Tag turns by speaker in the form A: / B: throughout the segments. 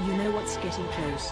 A: You know what's getting close.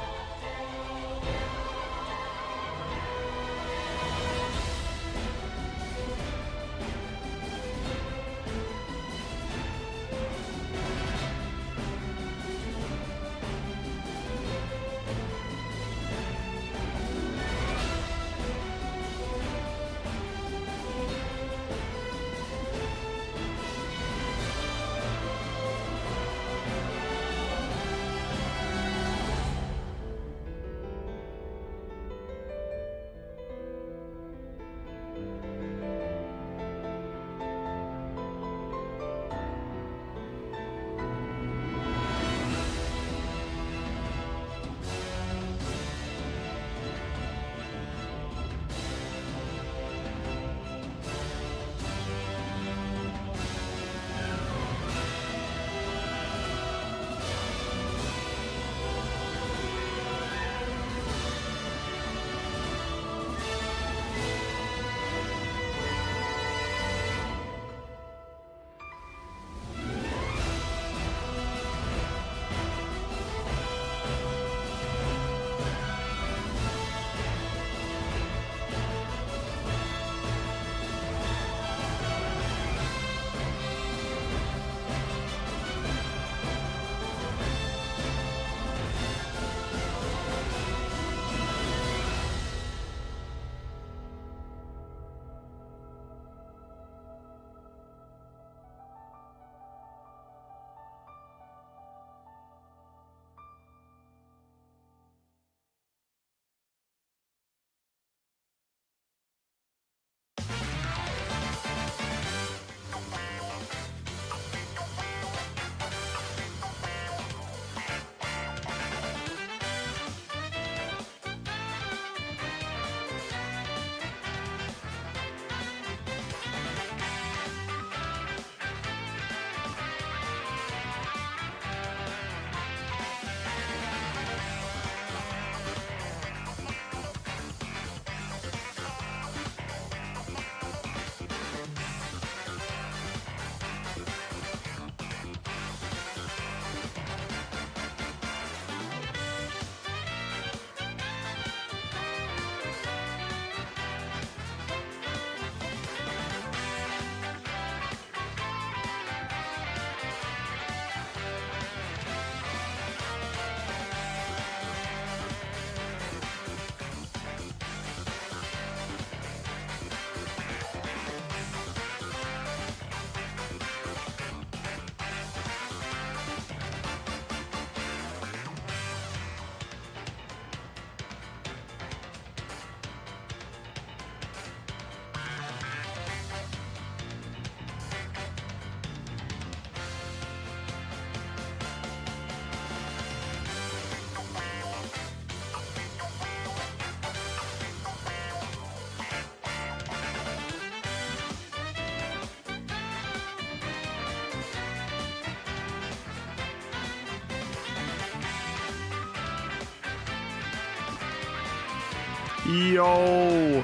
B: Yo,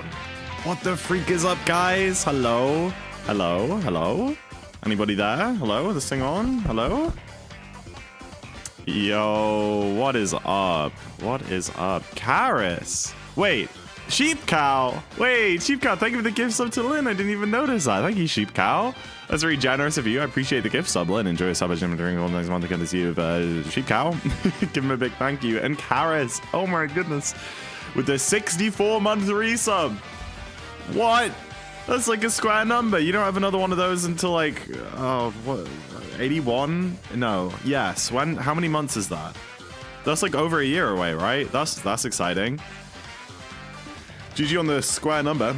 B: what the freak is up, guys? Hello? Hello? Hello? Anybody there? Hello? This thing on? Hello? Yo, what is up? What is up? Karis! Wait, Sheep Cow! Wait, Sheep Cow, thank you for the gift sub to Lynn. I didn't even notice that. Thank you, Sheep Cow. That's very generous of you. I appreciate the gift sub, Lynn. Enjoy a sub at Jim during all next month. Again to see you, Sheep Cow. Give him a big thank you. And Karis, oh my goodness, with the 64-month resub. What? That's like a square number. You don't have another one of those until like, oh, what, 81? No, yes. When? How many months is that? That's like over a year away, right? That's exciting. GG on the square number.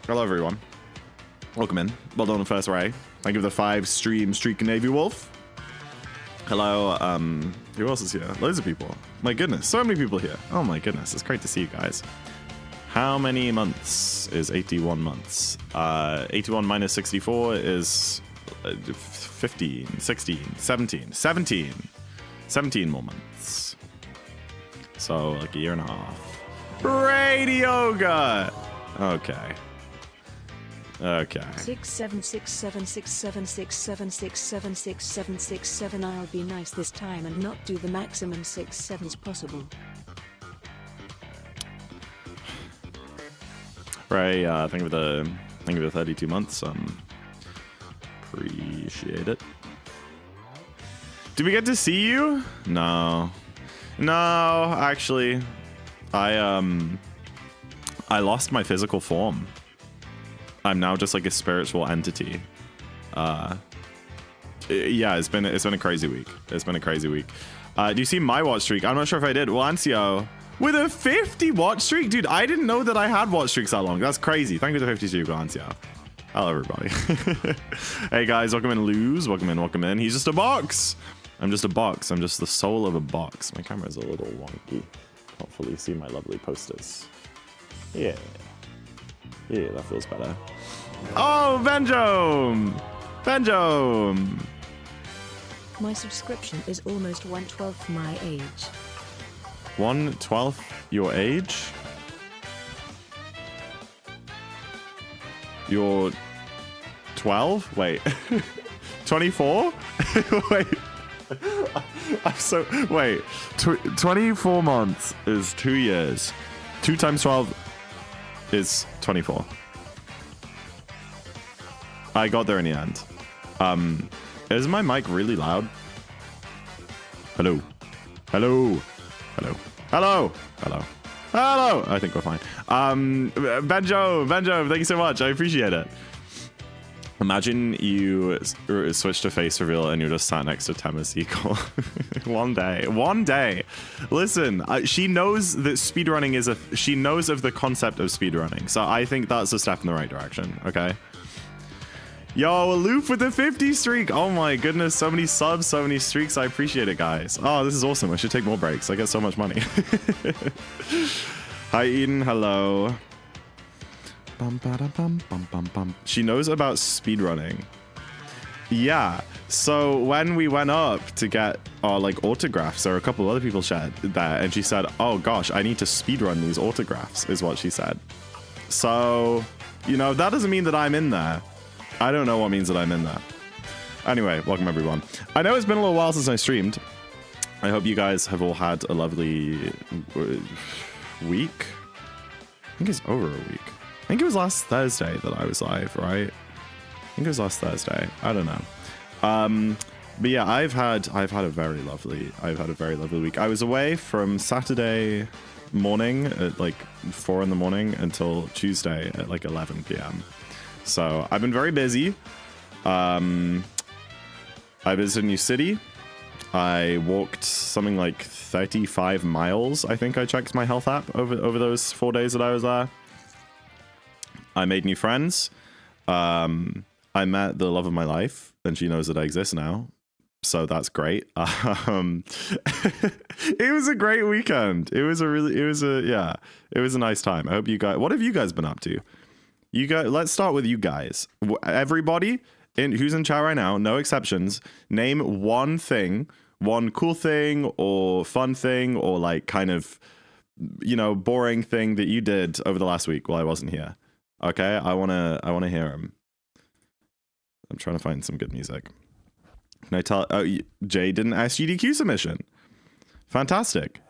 B: Hello, everyone. Welcome in. Well done on the first array. Thank you for the 5 stream streak Navy Wolf. Hello, who else is here? Loads of people. My goodness, so many people here. Oh my goodness, it's great to see you guys. How many months is 81 months? 81 minus 64 is 15, 16, 17, 17. 17 more months. So, like a year and a half. Radioga! Okay. Okay.
A: 676767676767667. I'll be nice this time and not do the maximum 6 sevens possible.
B: Ray, thank you for the 32 months. Appreciate it. Did we get to see you? No, actually, I lost my physical form. I'm now just like a spiritual entity. Yeah, it's been a crazy week. Do you see my watch streak? I'm not sure if I did. Lancio with a 50 watch streak, dude. I didn't know that I had watch streaks that long. That's crazy. Thank you for the 52, Lancio. Hello, everybody. Hey guys, welcome in, Luz. Welcome in. He's just a box. I'm just a box. I'm just the soul of a box. My camera's a little wonky. Can't fully see my lovely posters. Yeah, that feels better. Oh, Benjo!
A: My subscription is almost 1/12 my age.
B: 1/12 your age? You're 12? Wait. 24? Wait. Wait. 24 months is 2 years. 2 times 12 is 24. I got there in the end. Is my mic really loud? Hello. I think we're fine. Benjo, thank you so much. I appreciate it. Imagine you switch to face reveal and you're just sat next to Temis Eagle. One day. Listen, she knows that speedrunning is she knows of the concept of speedrunning. So I think that's a step in the right direction, okay? Yo, Aloof with the 50 streak. Oh my goodness, so many subs, so many streaks. I appreciate it, guys. Oh, this is awesome. I should take more breaks. I get so much money. Hi, Eden. Hello. She knows about speedrunning. Yeah. So when we went up to get our like autographs, there were a couple of other people shared there, and she said, "Oh gosh, I need to speedrun these autographs," is what she said. So, you know, that doesn't mean that I'm in there. I don't know what means that I'm in there. Anyway, welcome everyone. I know it's been a little while since I streamed. I hope you guys have all had a lovely week. I think it's over a week. I think it was last Thursday that I was live, right? I think it was last Thursday. I don't know. But yeah, I've had a very lovely week. I was away from Saturday morning at like 4 in the morning until Tuesday at like 11 p.m. So I've been very busy. I visited a new city. I walked something like 35 miles. I think I checked my health app over those 4 days that I was there. I made new friends. I met the love of my life, and she knows that I exist now. So that's great. It was a great weekend. It was a nice time. I hope you guys, what have you guys been up to? You guys, let's start with you guys. Everybody who's in chat right now, no exceptions, name one thing, one cool thing or fun thing or like kind of, you know, boring thing that you did over the last week while I wasn't here. Okay, I wanna hear them. I'm trying to find some good music. Can I tell? Oh, Jay did an SGDQ submission. Fantastic.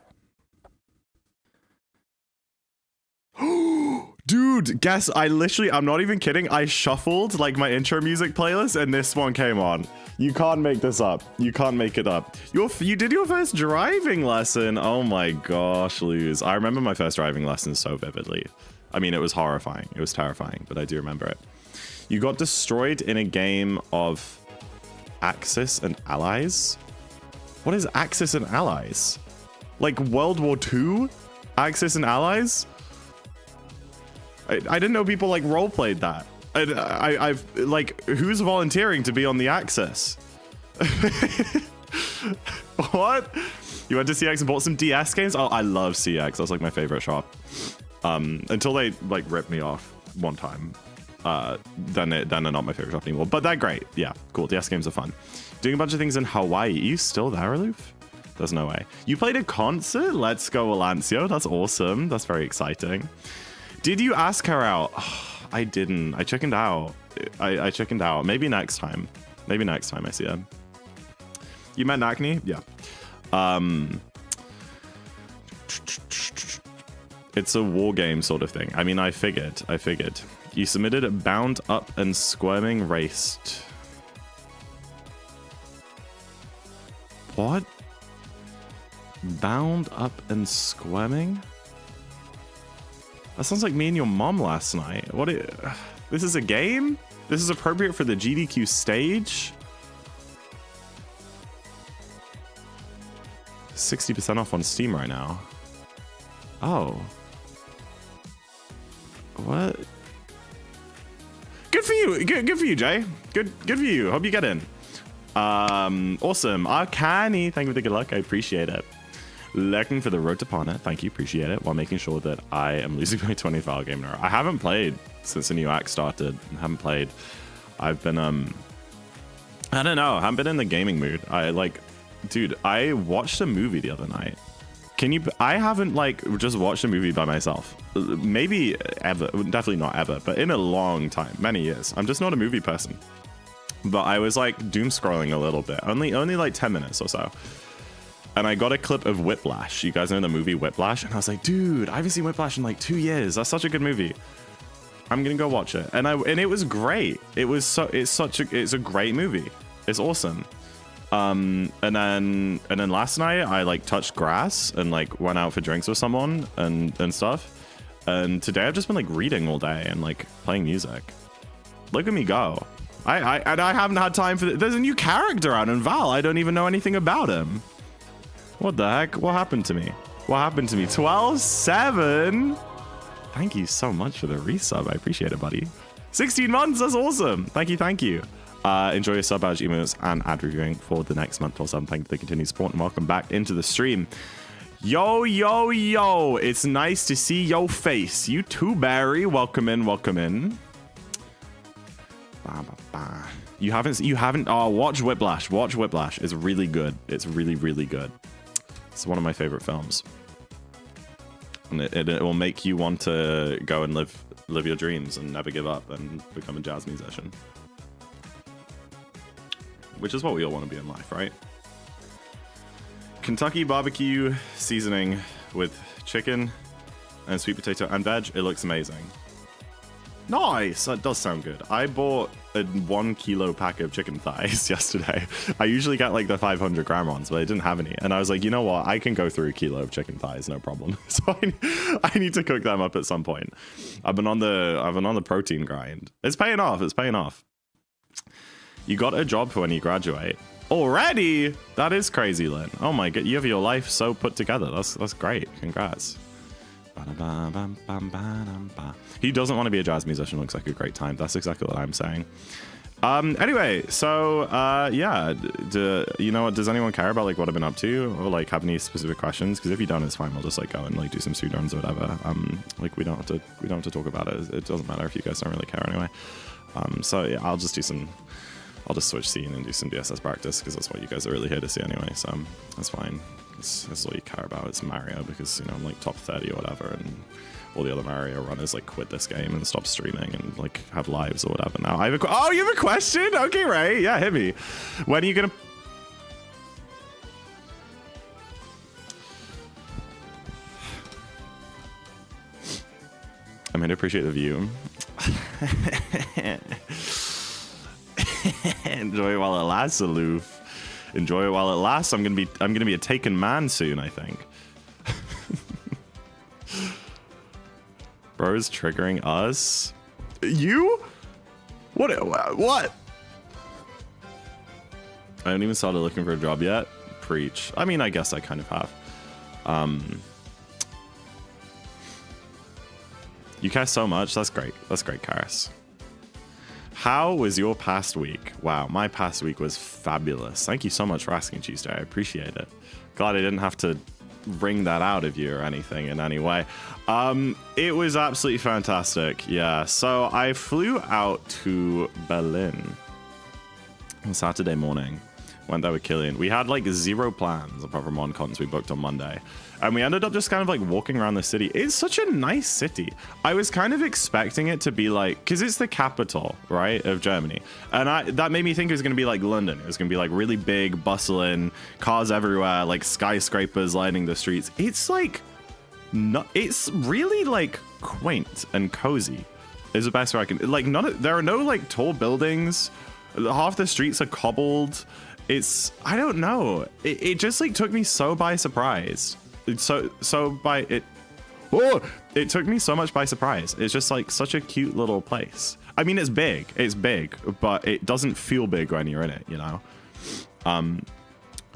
B: Dude, guess I'm not even kidding. I shuffled like my intro music playlist and this one came on. You can't make this up. You can't make it up. You did your first driving lesson. Oh my gosh, Luz. I remember my first driving lesson so vividly. I mean, it was horrifying. It was terrifying, but I do remember it. You got destroyed in a game of Axis and Allies? What is Axis and Allies? Like World War II? Axis and Allies? I didn't know people like roleplayed that. I've like, who's volunteering to be on the Axis? What? You went to CX and bought some DS games? Oh, I love CX. That's like my favorite shop. Until they like ripped me off one time. Then they're not my favorite shop anymore. But they're great. Yeah, cool. DS games are fun. Doing a bunch of things in Hawaii. Are you still there, Aloof? There's no way. You played a concert? Let's go, Alancio. That's awesome. That's very exciting. Did you ask her out? I didn't. I chickened out. I chickened out. Maybe next time. Maybe next time I see him. You meant acne? Yeah. It's a war game sort of thing. I mean, I figured. You submitted a bound up and squirming raced. What? Bound up and squirming? That sounds like me and your mom last night. This is a game? This is appropriate for the GDQ stage? 60% off on Steam right now. Oh. What? Good for you. Good for you, Jay. Good for you. Hope you get in. Awesome. Arcani, thank you for the good luck. I appreciate it. Lurking for the road to partner. Thank you. Appreciate it. While making sure that I am losing my 24-hour game in a row. I haven't played since the new act started. I haven't played. I've been, I don't know. I haven't been in the gaming mood. Dude, I watched a movie the other night. I haven't just watched a movie by myself. Maybe ever. Definitely not ever, but in a long time, many years. I'm just not a movie person. But I was doom scrolling a little bit. Only like 10 minutes or so. And I got a clip of Whiplash. You guys know the movie Whiplash? And I was like, dude, I haven't seen Whiplash in like 2 years. That's such a good movie. I'm gonna go watch it. And it was great. It's a great movie. It's awesome. And then last night I touched grass and went out for drinks with someone and stuff. And today I've just been reading all day and playing music. Look at me go. I haven't had time for there's a new character out in Val. I don't even know anything about him. What the heck? What happened to me? 12-7. Thank you so much for the resub. I appreciate it, buddy. 16 months. That's awesome. Thank you. Enjoy your sub badge emotes and ad reviewing for the next month or something. Thank you for the continued support and welcome back into the stream. Yo. It's nice to see your face. You too, Barry. Welcome in. You haven't. Oh, watch Whiplash. It's really good. It's really good. It's one of my favorite films. And it will make you want to go and live your dreams and never give up and become a jazz musician. Which is what we all want to be in life, right? Kentucky barbecue seasoning with chicken and sweet potato and veg. It looks amazing. Nice. That does sound good. I bought a 1 kilo pack of chicken thighs yesterday. I usually get the 500 gram ones, but I didn't have any. And I was like, you know what? I can go through a kilo of chicken thighs, no problem. So I need to cook them up at some point. I've been on the protein grind. It's paying off. You got a job for when you graduate. Already? That is crazy, Lynn. Oh my god, you have your life so put together. That's great. Congrats. He doesn't want to be a jazz musician. Looks like a great time. That's exactly what I'm saying. Anyway, so yeah, you know what? Does anyone care about what I've been up to or have any specific questions? Because if you don't, it's fine. We'll just go and do some speedruns or whatever. We don't have to talk about it. It doesn't matter if you guys don't really care anyway. So yeah, I'll just switch scene and do some DSS practice because that's what you guys are really here to see anyway. So that's fine. That's all you care about. It's Mario because I'm top 30 or whatever, and all the other Mario runners quit this game and stop streaming and have lives or whatever. Now I have oh, you have a question? Okay, Ray. Yeah, hit me. When are you gonna? I'm gonna appreciate the view. Enjoy it while it lasts, aloof. Enjoy it while it lasts. I'm gonna be a taken man soon, I think. Bro's triggering us. You? What? I haven't even started looking for a job yet. Preach. I mean, I guess I kind of have. You care so much. That's great. That's great, Karis. How was your past week? Wow, my past week was fabulous. Thank you so much for asking, Tuesday. I appreciate it. Glad I didn't have to wring that out of you or anything in any way. It was absolutely fantastic. Yeah, so I flew out to Berlin on Saturday morning. Went there with Killian. We had like 0 plans apart from one cons we booked on Monday. And we ended up just kind of like walking around the city. It's such a nice city. I was kind of expecting it to be like, because it's the capital, right, of Germany. And that made me think it was going to be like London. It was going to be like really big, bustling, cars everywhere, like skyscrapers lining the streets. It's like, it's really like quaint and cozy is the best way I can, like there are no like tall buildings. Half the streets are cobbled. It's, I don't know. It just like took me so by surprise. It took me so much by surprise. It's just like such a cute little place. I mean, it's big, but it doesn't feel big when you're in it, you know?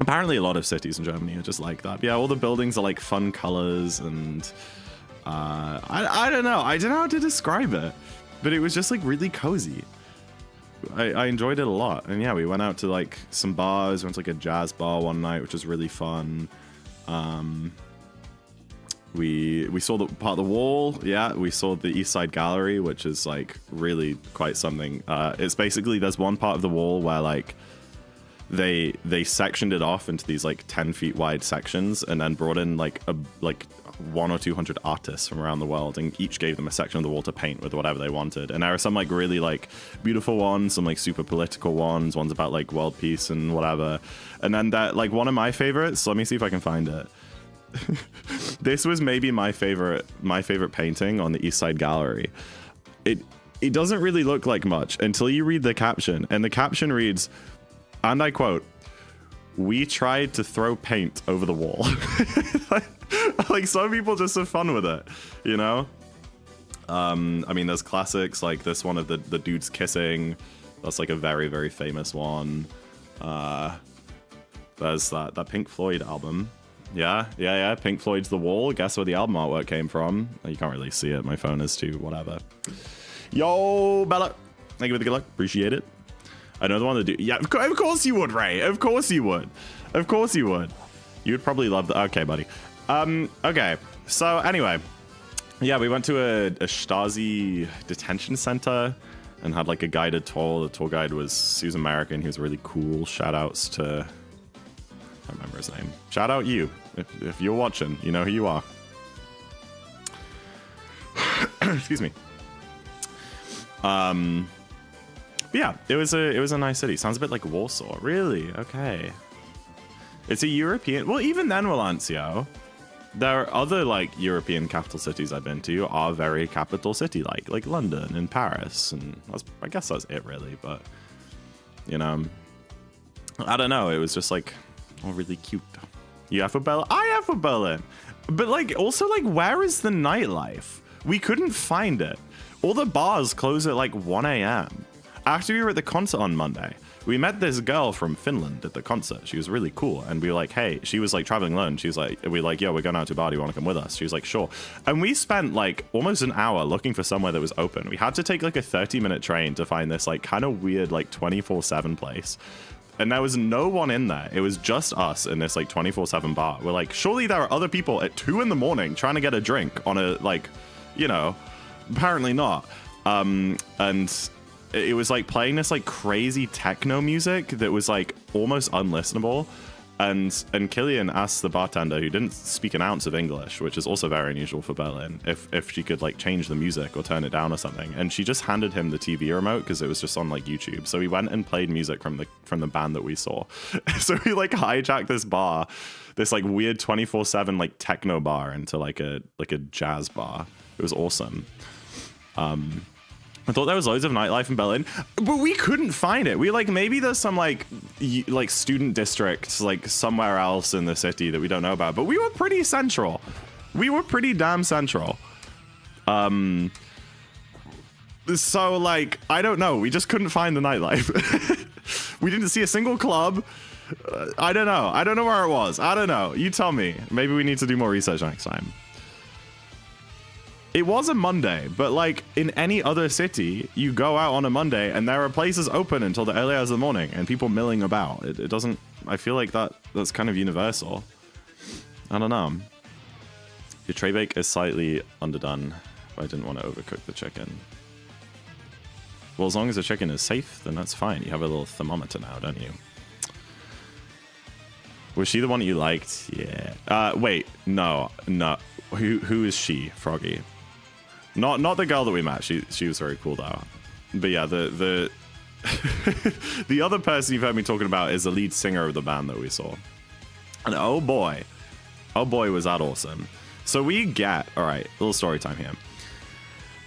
B: Apparently a lot of cities in Germany are just like that. Yeah, all the buildings are like fun colors and I don't know. I don't know how to describe it, but it was just like really cozy. I enjoyed it a lot. And yeah, we went out to like some bars, went to like a jazz bar one night, which was really fun. We saw the part of the wall. Yeah, we saw the East Side Gallery, which is like really quite something. It's basically, there's one part of the wall where like they sectioned it off into these like 10 feet wide sections and then brought in like 100 or 200 artists from around the world, and each gave them a section of the wall to paint with whatever they wanted. And there are some like really like beautiful ones, some like super political ones about like world peace and whatever. And then that like one of my favorites, let me see if I can find it. This was maybe my favorite painting on the East Side Gallery. It doesn't really look like much until you read the caption, and the caption reads, and I quote, "We tried to throw paint over the wall." Like some people just have fun with it, you know? I mean, there's classics like this one of the dudes kissing. That's like a very, very famous one. There's that Pink Floyd album. Yeah. Pink Floyd's The Wall. Guess where the album artwork came from? You can't really see it. My phone is too whatever. Yo, Bella. Thank you for the good luck. Appreciate it. Another one to do. Yeah, of course you would, Ray. Of course you would. Of course you would. You would probably love that. Okay, buddy. Okay. So anyway, yeah, we went to a Stasi detention center and had like a guided tour. The tour guide was American. He was really cool. Shout outs to, I don't remember his name. Shout out you. If you're watching, you know who you are. Excuse me. Yeah, it was a nice city. Sounds a bit like Warsaw. Really? Okay. It's a European. Well, even then, Valencio, there are other like European capital cities I've been to are very capital city like London and Paris, and I guess that's it really. But you know, I don't know. It was just like really cute. You have for Berlin. I have for Berlin. But like also like where is the nightlife? We couldn't find it. All the bars close at like 1 a.m. After we were at the concert on Monday, we met this girl from Finland at the concert. She was really cool. And we were like, hey, she was like traveling alone. She was like, yo, we're going out to a bar. Do you want to come with us? She was like, sure. And we spent like almost an hour looking for somewhere that was open. We had to take like a 30-minute train to find this like kind of weird like 24/7 place. And there was no one in there. It was just us in this like 24/7 bar. We're like, surely there are other people at 2 a.m. trying to get a drink on a like, you know, apparently not. And it was like playing this like crazy techno music that was like almost unlistenable. And Killian asked the bartender, who didn't speak an ounce of English, which is also very unusual for Berlin, if she could like change the music or turn it down or something. And she just handed him the TV remote because it was just on like YouTube. So we went and played music from the band that we saw. So we like hijacked this bar, this like weird 24/7 like techno bar into like a jazz bar. It was awesome. I thought there was loads of nightlife in Berlin, but we couldn't find it. We like, maybe there's some like student districts like somewhere else in the city that we don't know about, but we were pretty central. We were pretty damn central. So like, I don't know. We just couldn't find the nightlife. We didn't see a single club. I don't know. I don't know where it was. I don't know. You tell me. Maybe we need to do more research next time. It was a Monday, but like in any other city, you go out on a Monday and there are places open until the early hours of the morning and people milling about. It doesn't, I feel like that's kind of universal. I don't know. Your tray bake is slightly underdone. I didn't want to overcook the chicken. Well, as long as the chicken is safe, then that's fine. You have a little thermometer now, don't you? Was she the one that you liked? Yeah. Wait, no. Who is she, Froggy? Not the girl that we met. She was very cool though. But yeah, the the other person you've heard me talking about is the lead singer of the band that we saw. And oh boy, was that awesome. So we get, all right, little story time here.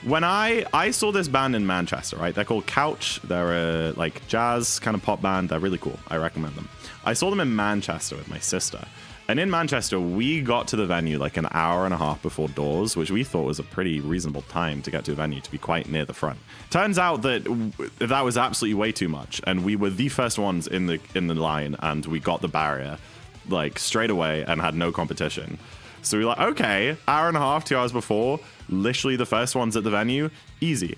B: When I saw this band in Manchester, right? They're called Couch. They're a like jazz kind of pop band. They're really cool. I recommend them. I saw them in Manchester with my sister. And in Manchester, we got to the venue like an hour and a half before doors, which we thought was a pretty reasonable time to get to a venue, to be quite near the front. Turns out that that was absolutely way too much, and we were the first ones in the line, and we got the barrier like straight away and had no competition. So we were like, okay, hour and a half, 2 hours before, literally the first ones at the venue, easy.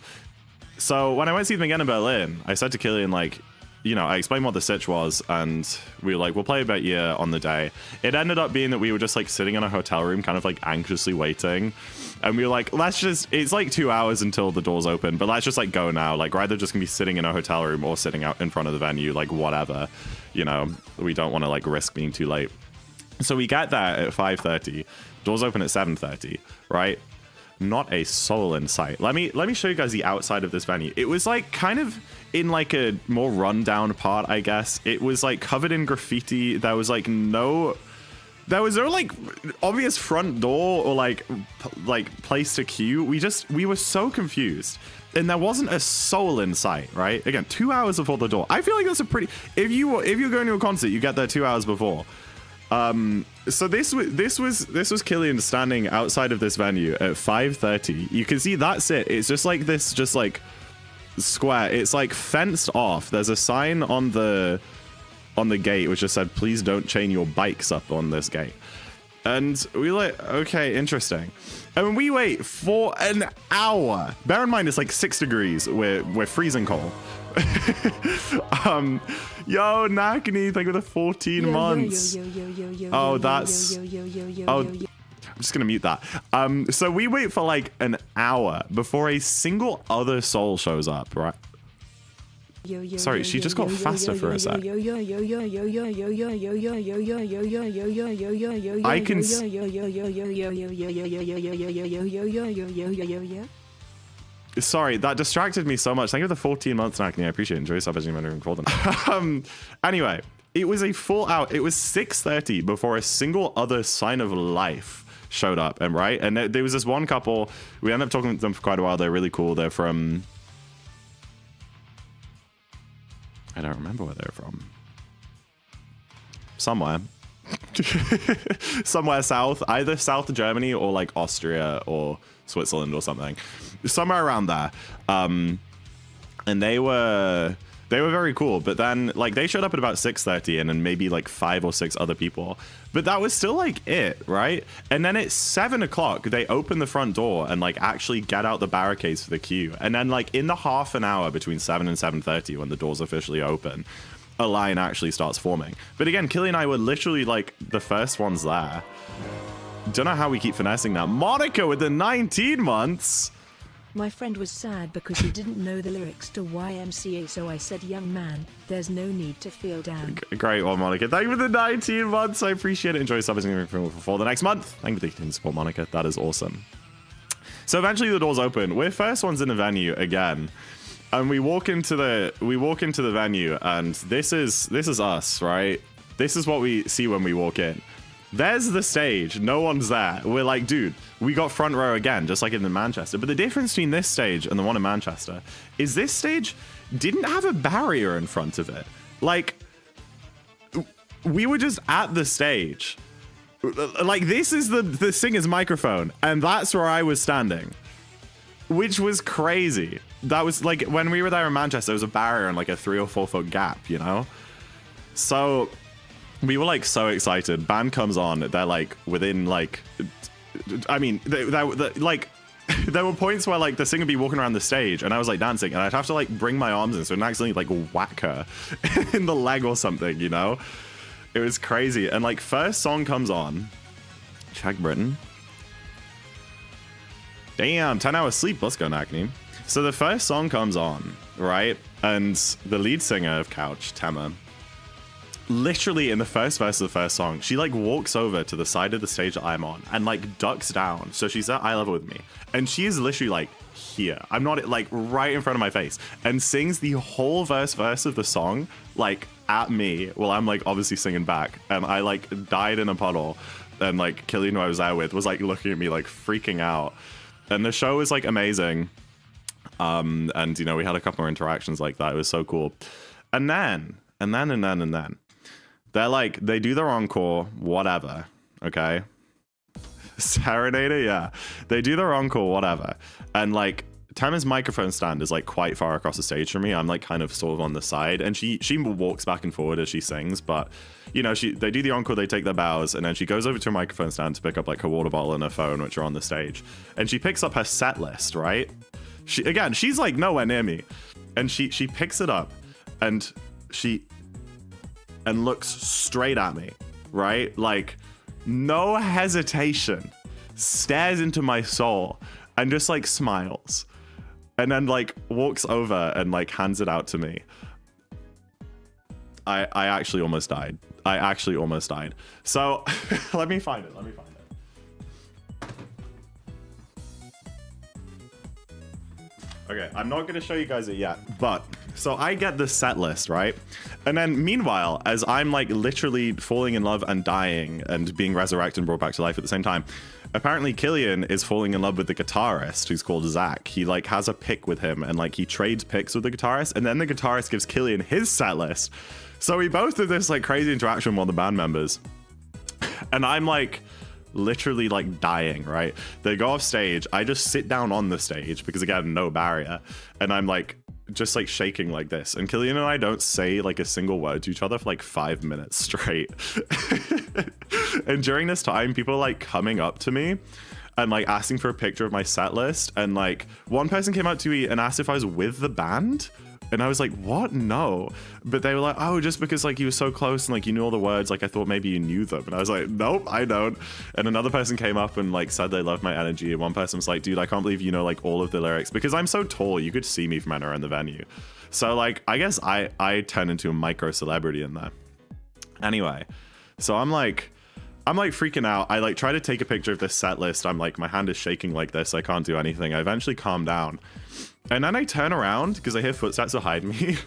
B: So when I went to see them again in Berlin, I said to Killian, like, you know, I explained what the sitch was, and we were like, we'll play about year on the day. It ended up being that we were just like sitting in a hotel room, kind of like anxiously waiting. And we were like, it's like 2 hours until the doors open, but let's just like go now. Like, we're either just gonna be sitting in a hotel room or sitting out in front of the venue, like whatever. You know, we don't want to like risk being too late. So we get there at 5:30. Doors open at 7:30, right? Not a soul in sight. Let me show you guys the outside of this venue. It was like kind of in like a more rundown part, I guess. It was like covered in graffiti. There was no like obvious front door or like place to queue. We were so confused. And there wasn't a soul in sight, right? Again, 2 hours before the door. I feel like that's a pretty, if you're going to a concert, you get there 2 hours before. So this was Killian standing outside of this venue at 5:30. You can see that's it. It's just like this, just like square. It's like fenced off. There's a sign on the gate which just said, "Please don't chain your bikes up on this gate." And we like, okay, interesting. And we wait for an hour. Bear in mind, it's like 6 degrees. We're freezing cold. Yo, Nakani, thank you for the 14 months. Oh, that's... Oh, I'm just gonna mute that. So we wait for like an hour before a single other soul shows up, right? Sorry, she just got faster for a sec. I can... Sorry, that distracted me so much. Thank you for the 14 months, Nakani. I appreciate it. Enjoy yourself as you moving forward. Anyway, it was a full hour. It was 6:30 before a single other sign of life showed up. And right, and there was this one couple. We ended up talking to them for quite a while. They're really cool. They're from... I don't remember where they're from. Somewhere. Somewhere south. Either South Germany or like Austria or Switzerland or something. Somewhere around there. And they were very cool. But then like they showed up at about 6:30 and then maybe like 5 or 6 other people. But that was still like it, right? And then at 7 o'clock, they open the front door and like actually get out the barricades for the queue. And then like in the half an hour between 7 and 7:30 when the doors officially open, a line actually starts forming. But again, Killian and I were literally like the first ones there. Don't know how we keep finessing that. Monica with the 19 months.
A: My friend was sad because he didn't know the lyrics to YMCA, so I said, young man, there's no need to feel down.
B: Great one, Monica. Thank you for the 19 months. I appreciate it. Enjoy subbing for the next month. Thank you for the continued support, Monica. That is awesome. So eventually the doors open. We're first ones in the venue again. And we walk into the venue, and this is us, right? This is what we see when we walk in. There's the stage. No one's there. We're like, dude, we got front row again, just like in Manchester. But the difference between this stage and the one in Manchester is this stage didn't have a barrier in front of it. Like, we were just at the stage. Like, this is the singer's microphone, and that's where I was standing, which was crazy. That was like when we were there in Manchester, there was a barrier and like a 3 or 4 foot gap, you know? So we were like so excited. Band comes on. They're like within like, I mean, like there were points where like the singer would be walking around the stage and I was like dancing and I'd have to like bring my arms in so I didn't accidentally like whack her in the leg or something, you know? It was crazy. And like first song comes on. Check Britain. Damn, 10 hours sleep. Let's go, Nakni. So the first song comes on, right? And the lead singer of Couch, Tema, literally in the first verse of the first song, she like walks over to the side of the stage that I'm on and like ducks down. So she's at eye level with me. And she is literally like here. I'm not like right in front of my face, and sings the whole verse of the song like at me while I'm like obviously singing back. And I like died in a puddle. And like Killian, who I was there with, was like looking at me like freaking out. And the show was like amazing. And you know, we had a couple more interactions like that. It was so cool. And then they're like, they do their encore, whatever. Okay. Serenader, yeah. They do their encore, whatever. And like Tama's microphone stand is like quite far across the stage from me. I'm like kind of sort of on the side, and she walks back and forward as she sings. But you know, they do the encore, they take their bows, and then she goes over to her microphone stand to pick up like her water bottle and her phone, which are on the stage. And she picks up her set list, right? She's like nowhere near me, and she picks it up, and looks straight at me, right? Like no hesitation, stares into my soul, and just like smiles, and then like walks over and like hands it out to me. I actually almost died. So let me find it. Okay, I'm not going to show you guys it yet, but so I get the set list, right? And then meanwhile, as I'm like literally falling in love and dying and being resurrected and brought back to life at the same time, apparently Killian is falling in love with the guitarist who's called Zach. He like has a pick with him, and like he trades picks with the guitarist, and then the guitarist gives Killian his set list. So we both have this like crazy interaction with one of the band members, and I'm like literally like dying, right? They go off stage, I just sit down on the stage because again, no barrier, and I'm like just like shaking like this, and Killian and I don't say like a single word to each other for like 5 minutes straight. And during this time, people are like coming up to me and like asking for a picture of my set list, and like one person came up to me and asked if I was with the band. And I was like, what? No. But they were like, oh, just because like you were so close and like you knew all the words, like I thought maybe you knew them. And I was like, nope, I don't. And another person came up and like said they loved my energy. And one person was like, dude, I can't believe you know like all of the lyrics, because I'm so tall, you could see me from anywhere in the venue. So like, I guess I turn into a micro celebrity in there. Anyway, so I'm like freaking out. I like try to take a picture of this set list. I'm like, my hand is shaking like this. I can't do anything. I eventually calm down. And then I turn around because I hear footsteps behind me.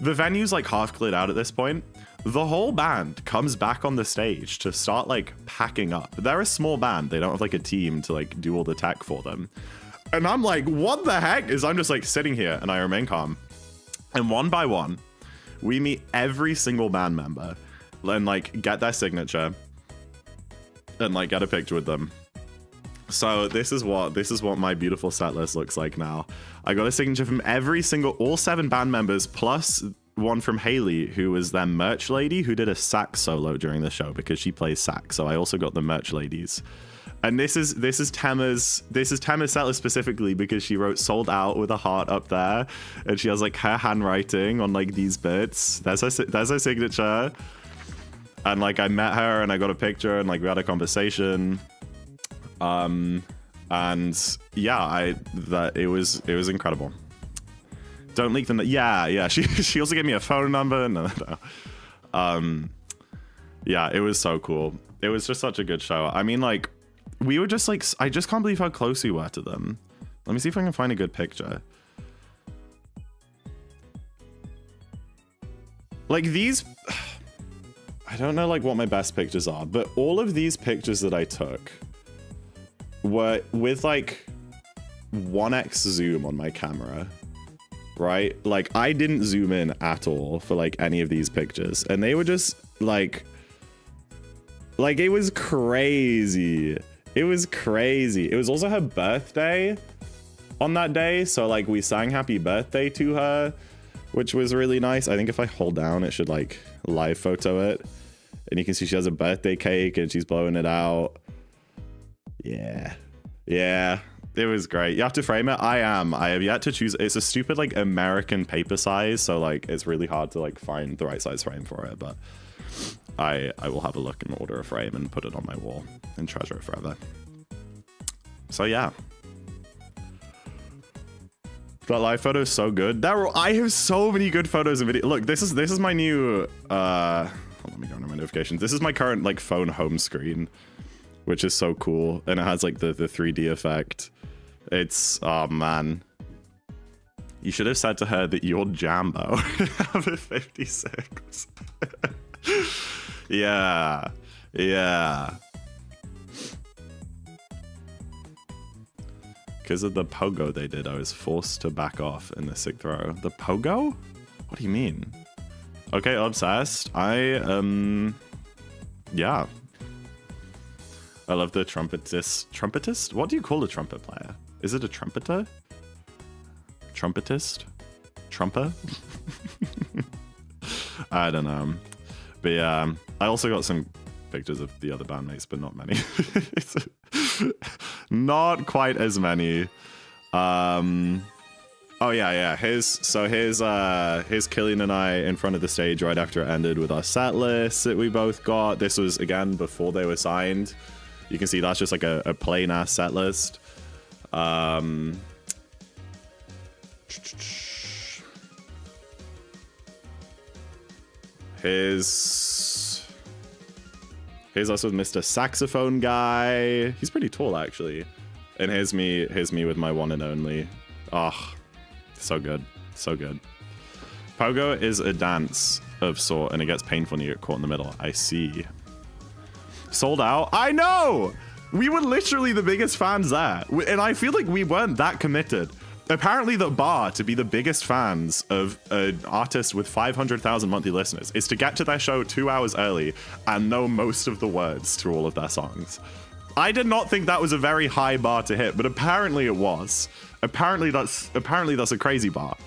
B: The venue's like half cleared out at this point. The whole band comes back on the stage to start like packing up. They're a small band. They don't have like a team to like do all the tech for them. And I'm like, what the heck? I'm just like sitting here, and I remain calm. And one by one, we meet every single band member and like get their signature and like get a picture with them. So this is what my beautiful set list looks like now. I got a signature from all 7 band members, plus one from Haley, who was their merch lady, who did a sax solo during the show because she plays sax. So I also got the merch ladies. And this is Tama's set list specifically because she wrote "sold out" with a heart up there, and she has like her handwriting on like these bits. That's her signature. And like I met her and I got a picture and like we had a conversation. And yeah, it was incredible. Don't leak them. Yeah. She also gave me a phone number. No. Yeah, it was so cool. It was just such a good show. I mean, like, we were just like, I just can't believe how close we were to them. Let me see if I can find a good picture. Like these, I don't know like what my best pictures are, but all of these pictures that I took were with like 1x zoom on my camera, right? Like I didn't zoom in at all for like any of these pictures, and they were just like it was crazy. It was crazy. It was also her birthday on that day, so like we sang happy birthday to her, which was really nice. I think if I hold down, it should like live photo it, and you can see she has a birthday cake and she's blowing it out. Yeah, it was great. You have to frame it. I have yet to choose. It's a stupid like American paper size, so like it's really hard to like find the right size frame for it, but I will have a look and order a frame and put it on my wall and treasure it forever. So yeah, that live photo is so good. I have so many good photos and videos. Look, this is my new let me go into my notifications. This is my current like phone home screen, which is so cool, and it has like the 3D effect. It's, oh man. You should have said to her that you're Jambo. Have a 56. Yeah. Because of the pogo they did, I was forced to back off in the sick throw. The pogo? What do you mean? Okay, obsessed. Yeah. I love the trumpetist. Trumpetist? What do you call a trumpet player? Is it a trumpeter? Trumpetist? Trumper? I don't know. But yeah, I also got some pictures of the other bandmates, but not many. It's not quite as many. Oh yeah. Here's Killian and I in front of the stage right after it ended with our set list that we both got. This was again before they were signed. You can see that's just like a plain ass set list. Here's us with Mr. Saxophone Guy. He's pretty tall, actually. And here's me with my one and only. Oh, so good. So good. Pogo is a dance of sort, and it gets painful when you get caught in the middle. I see. Sold out? I know! We were literally the biggest fans there. And I feel like we weren't that committed. Apparently the bar to be the biggest fans of an artist with 500,000 monthly listeners is to get to their show 2 hours early and know most of the words to all of their songs. I did not think that was a very high bar to hit, but apparently it was. Apparently that's a crazy bar.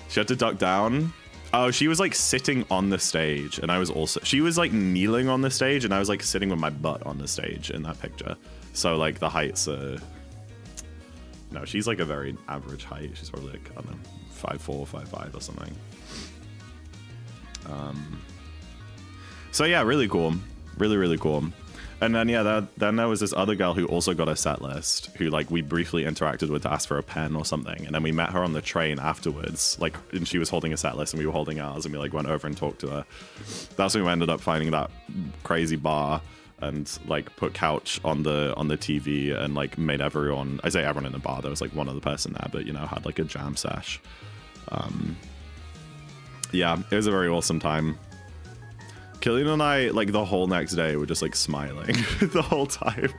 B: She had to duck down. Oh, she was like sitting on the stage, and she was like kneeling on the stage, and I was like sitting with my butt on the stage in that picture. So like the heights are... No, she's like a very average height. She's probably like, I don't know, 5'4", 5'5" or something. So yeah, really cool. Really, really cool. And then yeah, then there was this other girl who also got a set list, who like we briefly interacted with to ask for a pen or something, and then we met her on the train afterwards, like, and she was holding a set list and we were holding ours, and we like went over and talked to her. That's when we ended up finding that crazy bar and like put couch on the TV and like made everyone, I say everyone in the bar, there was like one other person there, but you know, had like a jam sesh. Yeah, it was a very awesome time. Killian and I, like the whole next day, were just like smiling the whole time.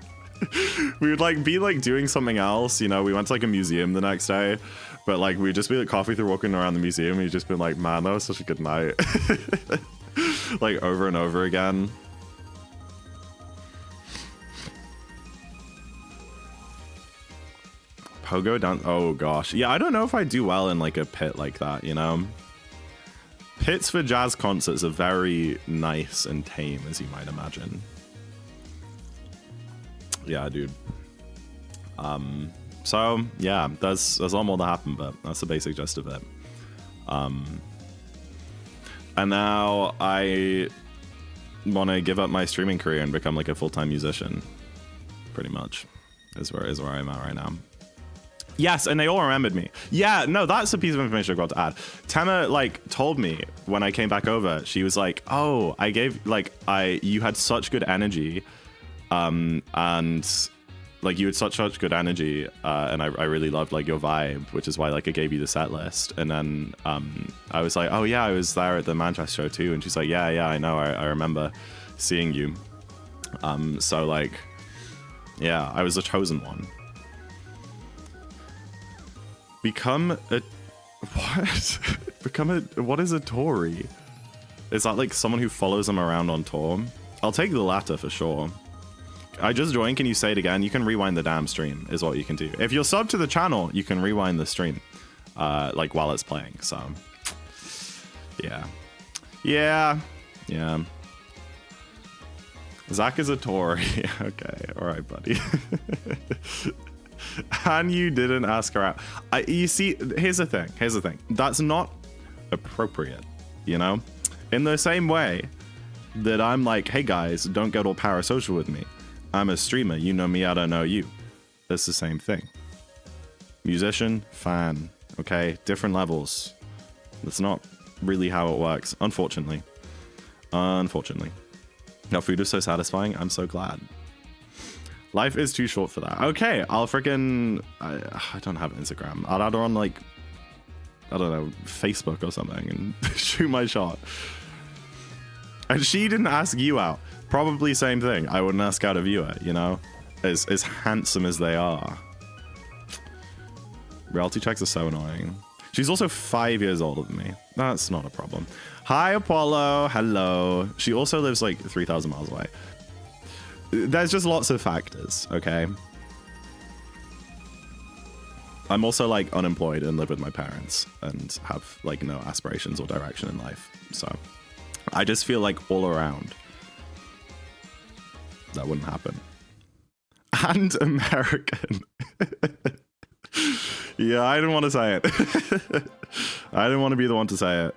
B: We would like be like doing something else, you know, we went to like a museum the next day, but like we'd just be like halfway through walking around the museum and we'd just been like, man, that was such a good night. Like over and over again. Pogo down. Oh gosh. Yeah, I don't know if I do well in like a pit like that, you know? Pits for jazz concerts are very nice and tame, as you might imagine. Yeah, dude. So yeah, there's a lot more to happen, but that's the basic gist of it. And now I want to give up my streaming career and become like a full-time musician. Pretty much is where I'm at right now. Yes, and they all remembered me. Yeah, no, that's a piece of information I got to add. Tema like told me when I came back over, she was like, "Oh, you had such good energy, and like you had such good energy, and I really loved like your vibe, which is why like I gave you the set list." And then I was like, "Oh yeah, I was there at the Manchester show too," and she's like, "Yeah, I know, I remember seeing you." So like, yeah, I was the chosen one. Become a what? What is a Tory? Is that like someone who follows them around on tour? I'll take the latter for sure. I just joined. Can you say it again? You can rewind the damn stream is what you can do. If you're subbed to the channel, you can rewind the stream, like while it's playing. So yeah. Zach is a Tory. Okay, all right, buddy. And you didn't ask her out. You see, here's the thing. That's not appropriate, you know? In the same way that I'm like, hey guys, don't get all parasocial with me. I'm a streamer. You know me, I don't know you. It's the same thing. Musician, fan, okay? Different levels. Let's not really how it works, unfortunately. Unfortunately. No, food is so satisfying. I'm so glad. Life is too short for that. Okay, I'll freaking... I don't have Instagram. I'll add her on, like, I don't know, Facebook or something and shoot my shot. And she didn't ask you out. Probably same thing. I wouldn't ask out a viewer, you know? As handsome as they are. Reality checks are so annoying. She's also 5 years older than me. That's not a problem. Hi, Apollo. Hello. She also lives like 3,000 miles away. There's just lots of factors, okay? I'm also like unemployed and live with my parents and have like no aspirations or direction in life. So I just feel like all around that wouldn't happen. And American. Yeah, I didn't want to say it. I didn't want to be the one to say it.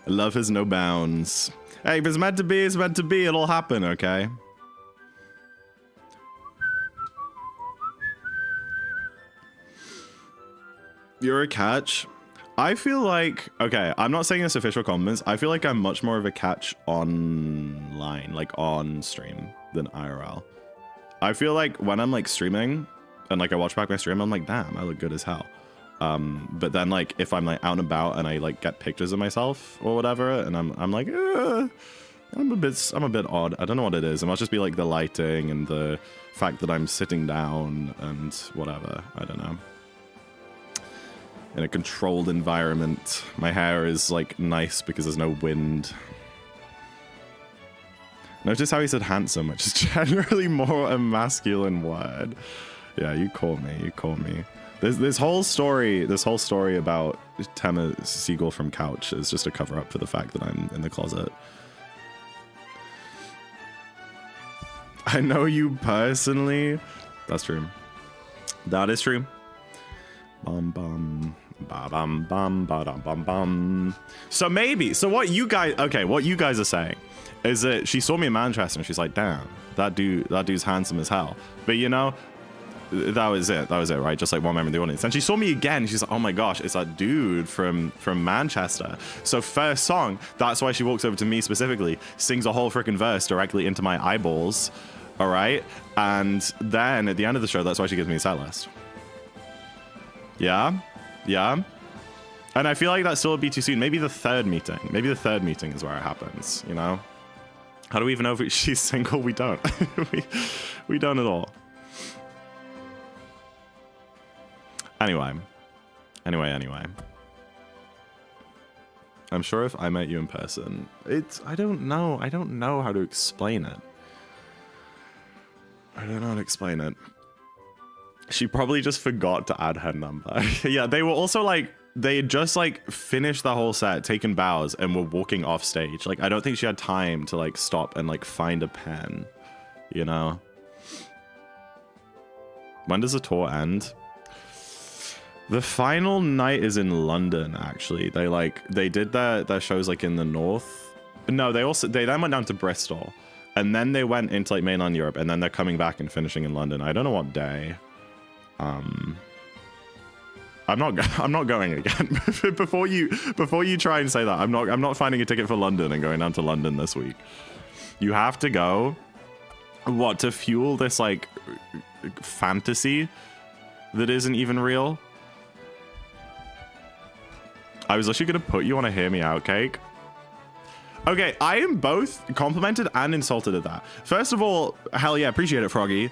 B: Love has no bounds. Hey, if it's meant to be, it's meant to be. It'll happen, okay? You're a catch. I feel like, okay, I'm not saying this official comments. I feel like I'm much more of a catch online, like on stream than IRL. I feel like when I'm like streaming and like I watch back my stream, I'm like, damn, I look good as hell. But then like if I'm like out and about and I like get pictures of myself or whatever, and I'm like, I'm a bit odd. I don't know what it is. It must just be like the lighting and the fact that I'm sitting down and whatever. I don't know. In a controlled environment. My hair is like nice because there's no wind. Notice how he said handsome, which is generally more a masculine word. Yeah, you called me. You called me. This whole story about Tema Seagull from Couch is just a cover up for the fact that I'm in the closet. I know you personally. That's true. That is true. Bum bum ba bum bum ba dum bum bum. So maybe. So what you guys? Okay, what you guys are saying is that she saw me in Manchester and she's like, damn, that dude's handsome as hell. But you know, that was it, right? Just like one member of the audience. And she saw me again. She's like, oh my gosh, it's that dude from Manchester. So first song, that's why she walks over to me specifically, sings a whole freaking verse directly into my eyeballs. All right. And then at the end of the show, that's why she gives me a set list. Yeah. Yeah. And I feel like that still would be too soon. Maybe the third meeting. Maybe the third meeting is where it happens, you know? How do we even know if she's single? We don't. we don't at all. Anyway. I'm sure if I met you in person, I don't know how to explain it. I don't know how to explain it. She probably just forgot to add her number. Yeah, they were also like, they had just like finished the whole set, taken bows, and were walking off stage. Like, I don't think she had time to like stop and like find a pen, you know? When does the tour end? The final night is in London, actually. They did their shows like in the north. No, they then went down to Bristol, and then they went into like mainland Europe, and then they're coming back and finishing in London. I don't know what day. I'm not going again. before you try and say that, I'm not finding a ticket for London and going down to London this week. You have to go. What, to fuel this like fantasy that isn't even real? I was literally gonna put you on a hear me out cake. Okay, I am both complimented and insulted at that. First of all, hell yeah, appreciate it, Froggy.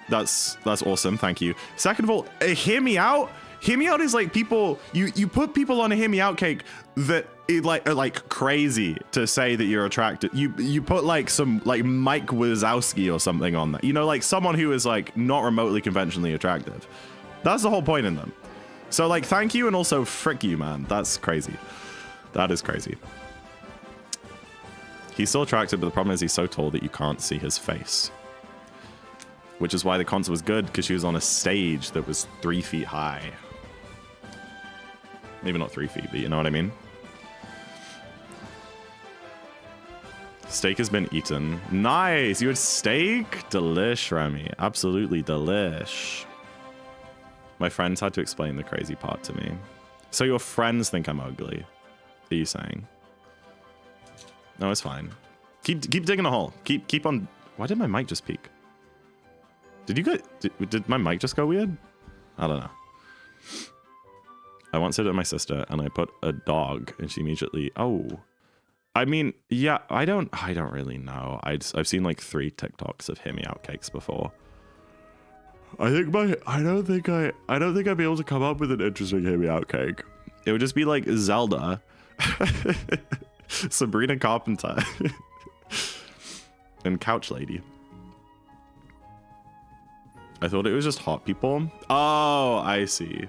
B: That's awesome, thank you. Second of all, hear me out. Hear me out is like people, you put people on a hear me out cake that are like crazy to say that you're attracted. You put like some like Mike Wazowski or something on that. You know, like someone who is like not remotely conventionally attractive. That's the whole point in them. So like, thank you, and also frick you, man. That's crazy. That is crazy. He's still attractive, but the problem is he's so tall that you can't see his face. Which is why the concert was good, because she was on a stage that was 3 feet high. Maybe not 3 feet, but you know what I mean? Steak has been eaten. Nice! You had steak? Delish, Remy. Absolutely delish. My friends had to explain the crazy part to me. So your friends think I'm ugly, are you saying? No, it's fine. Keep digging a hole. Keep on. Why did my mic just peak? Did my mic just go weird? I don't know. I once said to my sister and I put a dog and she immediately, oh. I mean, yeah, I don't really know. I've seen like 3 TikToks of Hear Me Out cakes before. I don't think I'd be able to come up with an interesting Hear Me Out cake. It would just be like Zelda, Sabrina Carpenter, and Couch Lady. I thought it was just hot people. Oh, I see.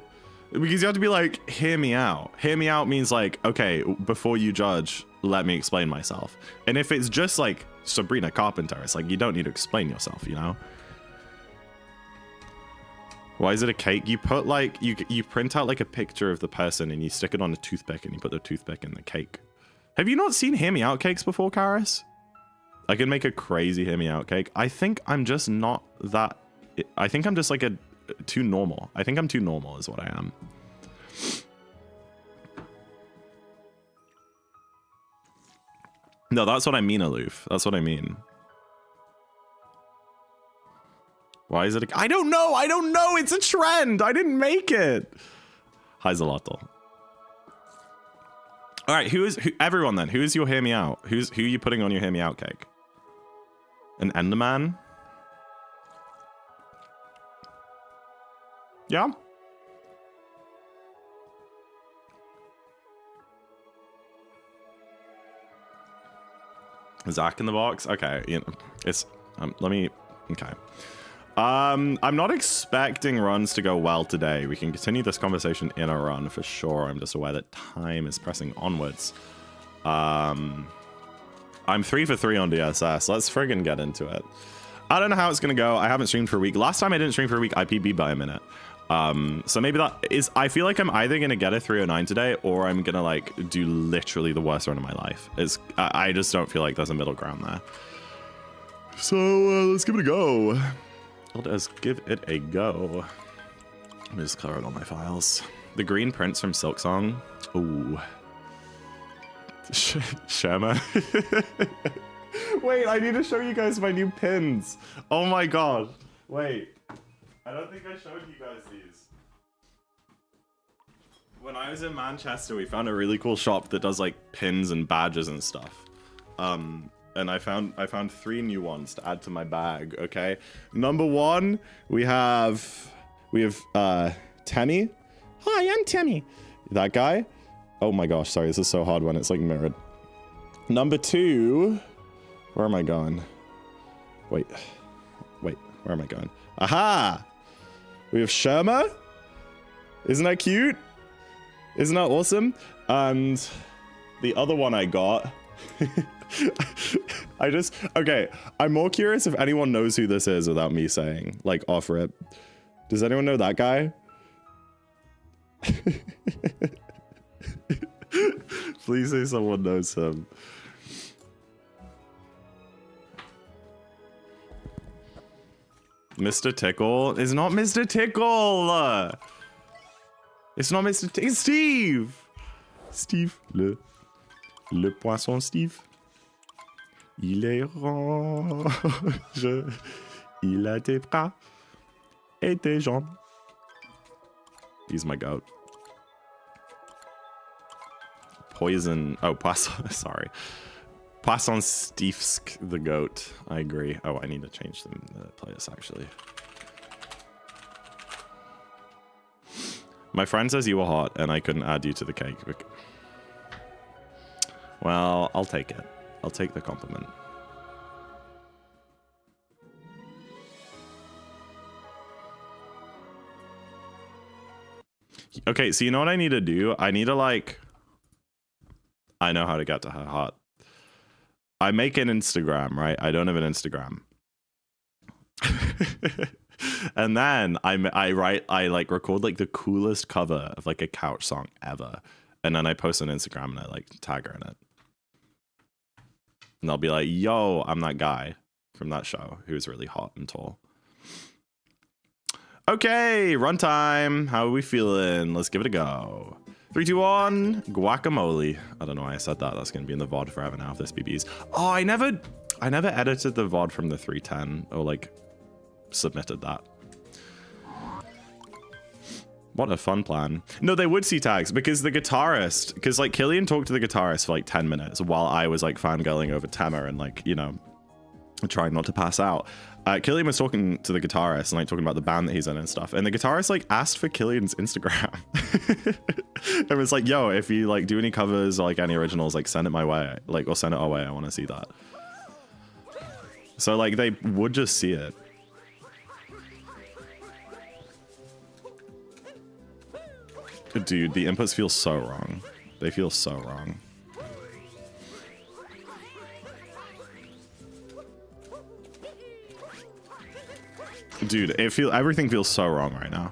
B: Because you have to be like, hear me out. Hear me out means like, okay, before you judge, let me explain myself. And if it's just like Sabrina Carpenter, it's like, you don't need to explain yourself, you know? Why is it a cake? You put like, you print out like a picture of the person and you stick it on a toothpick and you put the toothpick in the cake. Have you not seen Hear Me Out cakes before, Karis? I can make a crazy Hear Me Out cake. I think I'm just not that, I think I'm just like too normal. I think I'm too normal is what I am. No, that's what I mean, Aloof. That's what I mean. Why is it I don't know. I don't know. It's a trend. I didn't make it. Hi, Zalato. All right, everyone then? Who is your Hear Me Out? Who are you putting on your Hear Me Out cake? An Enderman? Yeah. ZackInTheBox. Okay, you know, it's let me. Okay. I'm not expecting runs to go well today. We can continue this conversation in a run for sure. I'm just aware that time is pressing onwards. I'm 3 for 3 on DSS. Let's friggin' get into it. I don't know how it's gonna go. I haven't streamed for a week. Last time I didn't stream for a week, I PB'd by a minute. So maybe that is, I feel like I'm either gonna get a 309 today or I'm gonna like do literally the worst run of my life. I just don't feel like there's a middle ground there. So let's give it a go. Let's give it a go. Let me just clear out all my files. The green prints from Silksong. Ooh. Sherma. Wait, I need to show you guys my new pins. Oh my god. Wait. I don't think I showed you guys these. When I was in Manchester, we found a really cool shop that does like pins and badges and stuff. And I found 3 new ones to add to my bag, okay? Number 1, we have Temmie. Hi, I'm Temmie. That guy. Oh my gosh, sorry, this is so hard when it's like mirrored. Number 2, where am I going? Wait, where am I going? Aha! We have Sherma. Isn't that cute? Isn't that awesome? And the other one I got. Okay, I'm more curious if anyone knows who this is without me saying, like, off rip. Does anyone know that guy? Please say someone knows him. Mr. Tickle is not Mr. Tickle. It's not Mr. Tickle. It's Steve. Steve. Le poisson Steve. Il est orange. Il a des bras et des jambes. He's my goat. Poison. Oh, Poisson. Sorry. Poisson Stevesk the goat. I agree. Oh, I need to change the playlist actually. My friend says you were hot and I couldn't add you to the cake. Well, I'll take it. I'll take the compliment. Okay, so you know what I need to do? I need to like... I know how to get to her heart. I make an Instagram, right? I don't have an Instagram. And then I like record like the coolest cover of like a couch song ever. And then I post on Instagram and I like tag her in it. And I'll be like, yo, I'm that guy from that show who's really hot and tall. Okay, runtime. How are we feeling? Let's give it a go. 3, 2, 1. Guacamole. I don't know why I said that. That's going to be in the VOD forever now if this BBs. Oh, I never edited the VOD from the 310 or like submitted that. What a fun plan. No, they would see tags because the guitarist, because like Killian talked to the guitarist for like 10 minutes while I was like fangirling over Tema and like, you know, trying not to pass out. Killian was talking to the guitarist and like talking about the band that he's in and stuff. And the guitarist like asked for Killian's Instagram. It was like, yo, if you like do any covers or like any originals, like send it my way, like, or send it our way. I want to see that. So like they would just see it. Dude, the inputs feel so wrong. They feel so wrong. Dude, everything feels so wrong right now.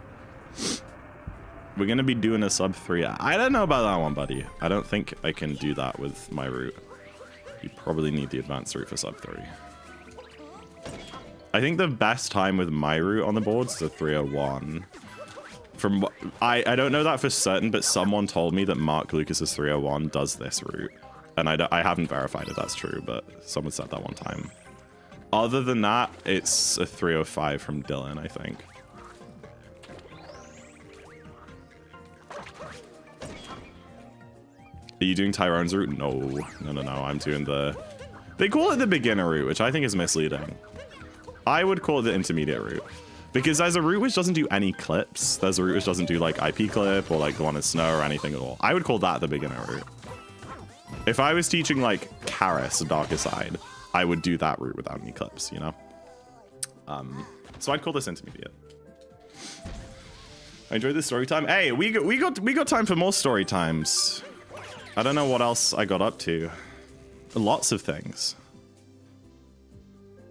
B: We're gonna be doing a sub 3. I don't know about that one, buddy. I don't think I can do that with my route. You probably need the advanced route for sub 3. I think the best time with my route on the boards is a 301. From I don't know that for certain, but someone told me that Mark Lucas's 301 does this route, and I haven't verified if that's true, but someone said that one time. Other than that, it's a 305 from Dylan, I think. Are you doing Tyrone's route? No. I'm doing the... They call it the beginner route, which I think is misleading. I would call it the intermediate route. Because there's a route which doesn't do any clips. There's a route which doesn't do like IP clip or like the one in snow or anything at all. I would call that the beginner route. If I was teaching like Karis, Darker Side, I would do that route without any clips, you know? So I'd call this intermediate. I enjoyed this story time. Hey, we got time for more story times. I don't know what else I got up to. Lots of things.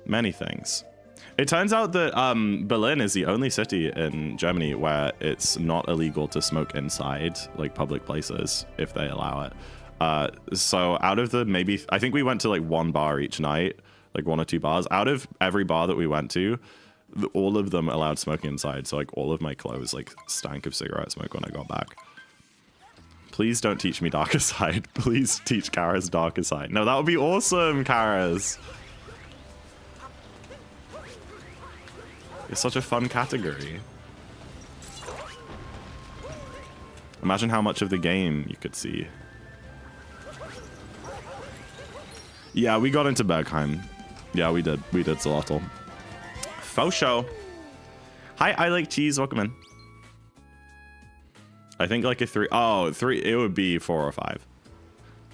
B: Many things. It turns out that Berlin is the only city in Germany where it's not illegal to smoke inside like public places if they allow it. So out of the maybe, I think we went to like one bar each night, like 1 or 2 bars. Out of every bar that we went to, all of them allowed smoking inside. So like all of my clothes like stank of cigarette smoke when I got back. Please don't teach me Darker Side. Please teach Karis Darker Side. No, that would be awesome, Karis. It's such a fun category. Imagine how much of the game you could see. Yeah, we got into Bergheim. Yeah, we did. We did Solotl. Faux show. Hi, I like cheese. Welcome in. I think like a 3. Oh, 3. It would be 4 or 5.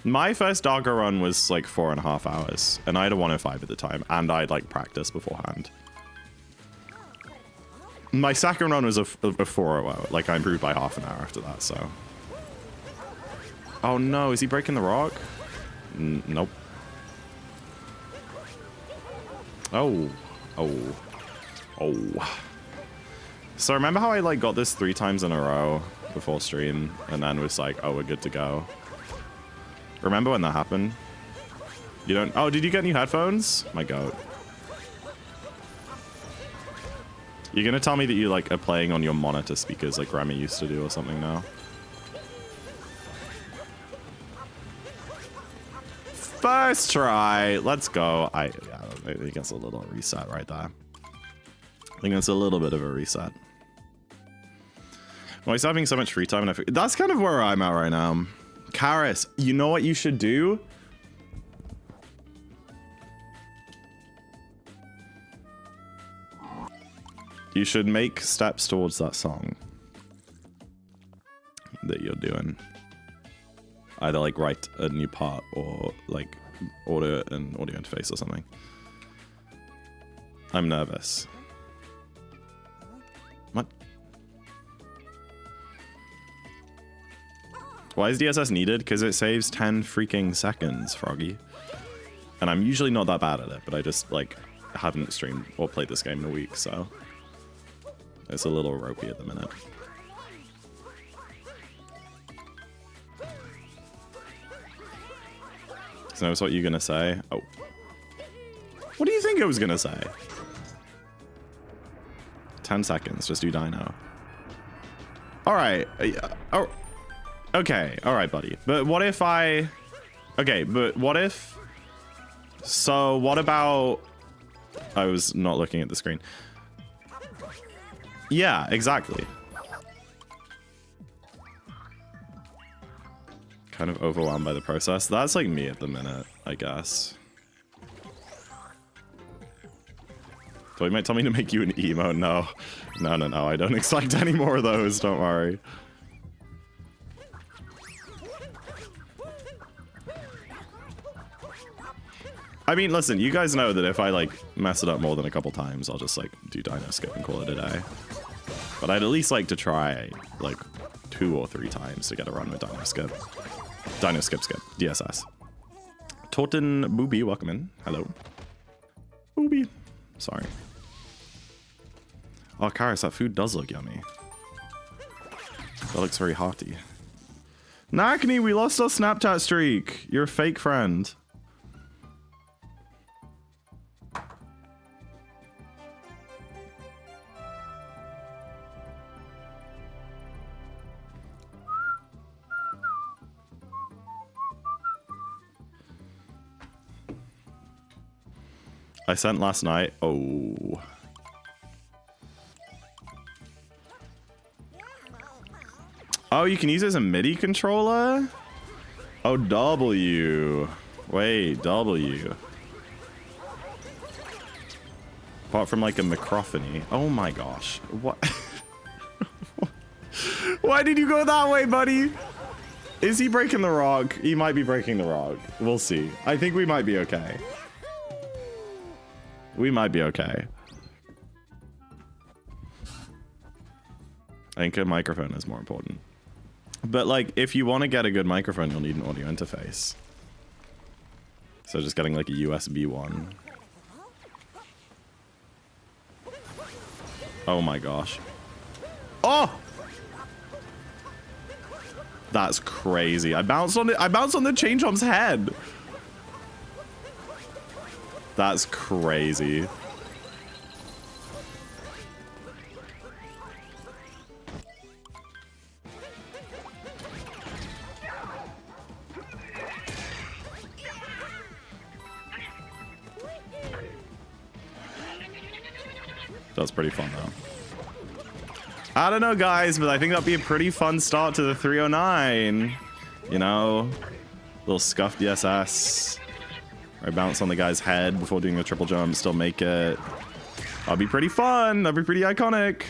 B: My first Darker run was like 4.5 hours, and I had a 105 at the time, and I'd like practice beforehand. My second run was a 4.00. Like I improved by half an hour after that. So. Oh no! Is he breaking the rock? Nope. Oh. So remember how I like got this 3 times in a row before stream, and then was like, oh, we're good to go. Remember when that happened? You don't. Oh, did you get new headphones? My goat. You're gonna tell me that you like are playing on your monitor speakers like Remy used to do or something now? First try. Let's go. I think that's a little reset right there. I think that's a little bit of a reset. Well, he's having so much free time, and that's kind of where I'm at right now. Karis, you know what you should do? You should make steps towards that song that you're doing. Either like write a new part or like order an audio interface or something. I'm nervous. What? Why is DSS needed? Because it saves 10 freaking seconds, Froggy. And I'm usually not that bad at it, but I just like haven't streamed or played this game in a week, so it's a little ropey at the minute. So that's what you're gonna say? Oh. What do you think I was gonna say? 10 seconds. Just do dino. All right. Oh, okay. All right, buddy. But what if I... Okay, but what if... So what about... I was not looking at the screen. Yeah, exactly. Kind of overwhelmed by the process. That's like me at the minute, I guess. So you might tell me to make you an emo. No. No, no, no. I don't expect any more of those. Don't worry. I mean, listen, you guys know that if I, like, mess it up more than a couple times, I'll just, like, do dino skip and call it a day. But I'd at least like to try, like, 2 or 3 times to get a run with dino skip. Dino skip skip. DSS. Toten Booby, welcome in. Hello. Booby. Sorry. Oh, Karis, that food does look yummy. That looks very hearty. Nakni, we lost our Snapchat streak. You're a fake friend. I sent last night. Oh. Oh, you can use it as a MIDI controller? Oh, W. Wait, W. Apart from like a microphony. Oh my gosh. What? Why did you go that way, buddy? Is he breaking the rock? He might be breaking the rock. We'll see. I think we might be okay. We might be okay. I think a microphone is more important. But like, if you want to get a good microphone, you'll need an audio interface. So just getting like a USB one. Oh my gosh. Oh! That's crazy. I bounced on the chain chomp's head. That's crazy. That's pretty fun though. I don't know guys, but I think that'd be a pretty fun start to the 309. You know, little scuffed DSS. I bounce on the guy's head before doing the triple jump, still make it. That'll be pretty fun. That'd be pretty iconic.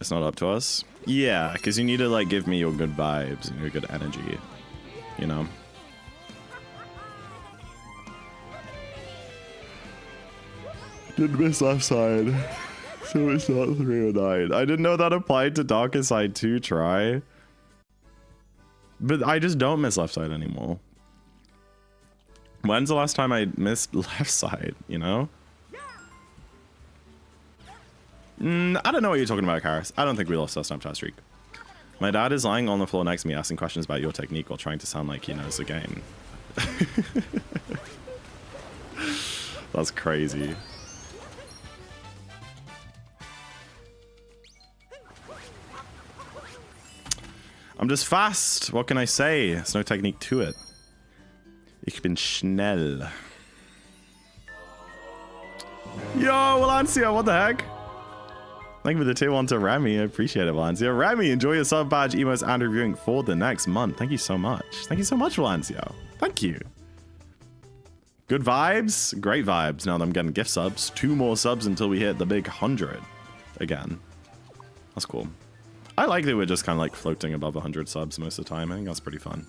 B: It's not up to us. Yeah, because you need to like give me your good vibes and your good energy, you know? Did miss left side. So it's not 309. I didn't know that applied to Darker side too, try. But I just don't miss left side anymore. When's the last time I missed left side, you know? I don't know what you're talking about, Karis. I don't think we lost our Snapchat streak. My dad is lying on the floor next to me asking questions about your technique while trying to sound like he knows the game. That's crazy. I'm just fast. What can I say? There's no technique to it. Ich bin schnell. Yo, Valencia, what the heck? Thank you for the tier 1 to Remy. I appreciate it, Valencia. Remy, enjoy your sub badge, emos, and reviewing for the next month. Thank you so much. Thank you so much, Valencia. Thank you. Good vibes. Great vibes. Now that I'm getting gift subs. 2 more subs until we hit the big 100 again. That's cool. I like that we're just kind of like floating above 100 subs most of the time. I think that's pretty fun.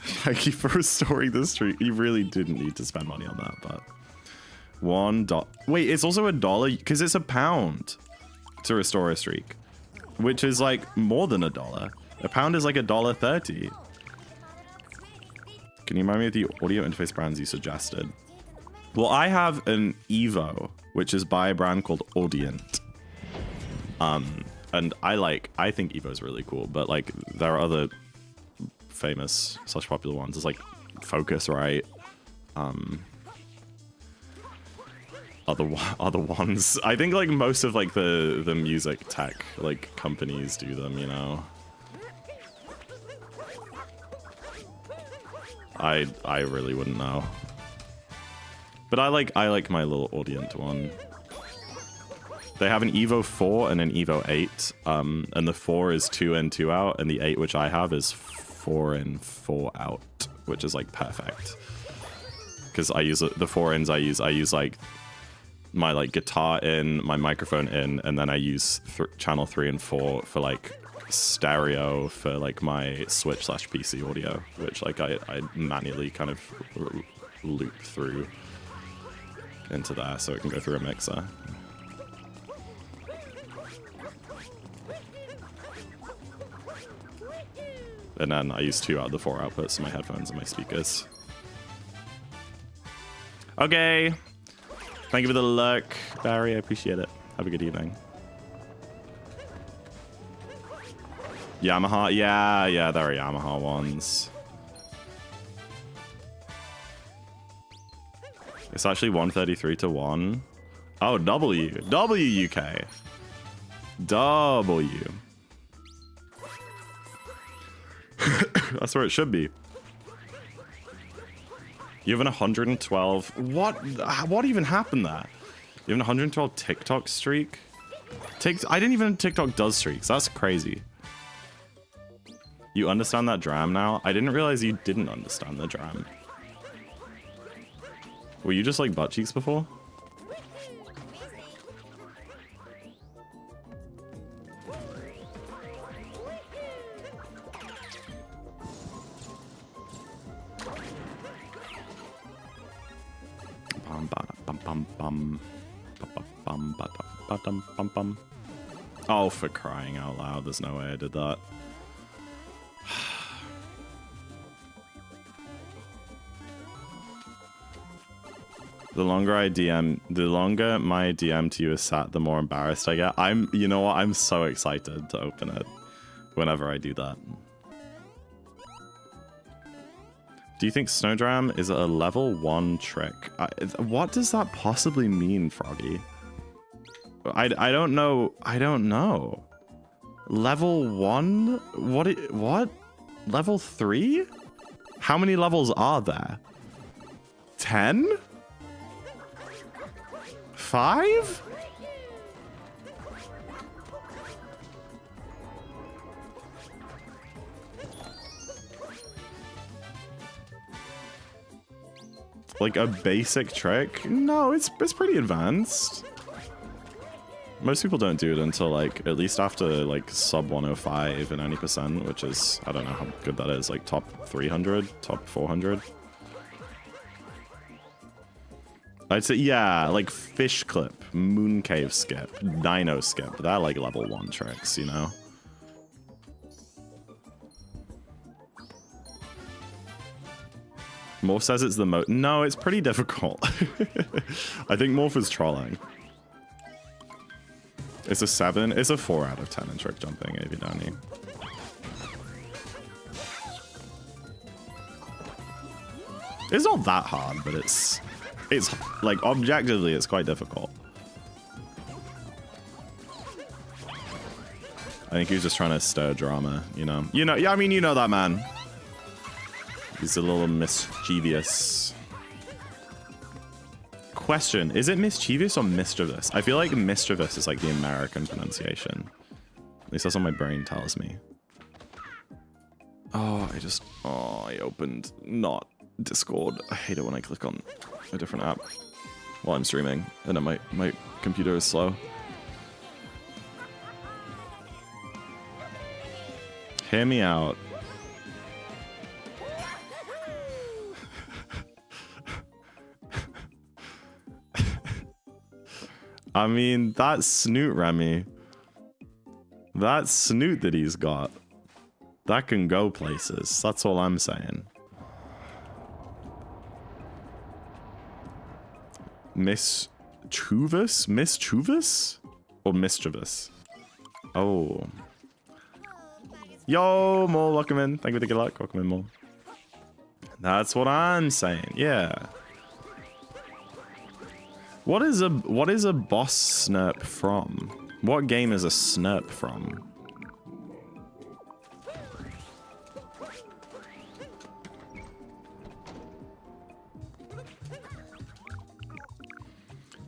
B: Thank you for restoring the streak. You really didn't need to spend money on that, but... $1. Wait, it's also $1 because it's £1 to restore a streak, which is like more than $1. £1 is like $1.30. Can you remind me of the audio interface brands you suggested? Well, I have an Evo, which is by a brand called Audient. And I think Evo's really cool, but like there are other famous / popular ones. There's like Focusrite, other ones. I think like most of like the music tech like companies do them, you know. I really wouldn't know. But I like my little Audient one. They have an Evo 4 and an Evo 8, and the 4 is 2 in, 2 out, and the 8 which I have is 4 in, 4 out, which is like perfect. Because I use the 4 ins. I use like my like guitar in, my microphone in, and then I use channel 3 and 4 for like stereo for like my Switch / PC audio, which like I manually kind of loop through into there so it can go through a mixer. And then I use 2 out of the 4 outputs, my headphones and my speakers. Okay. Thank you for the look, Barry. I appreciate it. Have a good evening. Yamaha. Yeah, there are Yamaha ones. It's actually 133 to 1. Oh, W UK. W. That's where it should be. You have an 112. What even happened there? You have an 112 TikTok streak? I didn't even know TikTok does streaks. That's crazy. You understand that dram now? I didn't realize you didn't understand the dram. Were you just like butt cheeks before? Oh, for crying out loud, there's no way I did that. The longer my DM to you is sat, the more embarrassed I get. You know what? I'm so excited to open it whenever I do that. Do you think Snowdram is a level 1 trick? What does that possibly mean, Froggy? I don't know. I don't know. Level 1? What? Level 3? How many levels are there? 10? 5? Like a basic trick? No, it's pretty advanced. Most people don't do it until like at least after like sub 105 and 90%, which is, I don't know how good that is, like top 300, top 400. I'd say, yeah, like fish clip, moon cave skip, dino skip. They're like level 1 tricks, you know? Morph says it's the most. No, it's pretty difficult. I think Morph is trolling. It's a 7. It's a 4 out of 10 in trick jumping, AV Danny. It's not that hard, but it's like objectively it's quite difficult. I think he was just trying to stir drama, you know. Yeah, I mean, you know that man. He's a little mischievous. Question, is it mischievous or mischievous? I feel like mischievous is like the American pronunciation. At least that's what my brain tells me. Oh, I opened not Discord. I hate it when I click on a different app while I'm streaming and then my computer is slow. Hear me out. I mean, that snoot, Remy. That snoot that he's got. That can go places. That's all I'm saying. Mischievous? Mischievous? Or mischievous? Oh. Yo, Mole, welcome in. Thank you for the good luck. Welcome in, Mole. That's what I'm saying. Yeah. What is a boss snurp from? What game is a snurp from?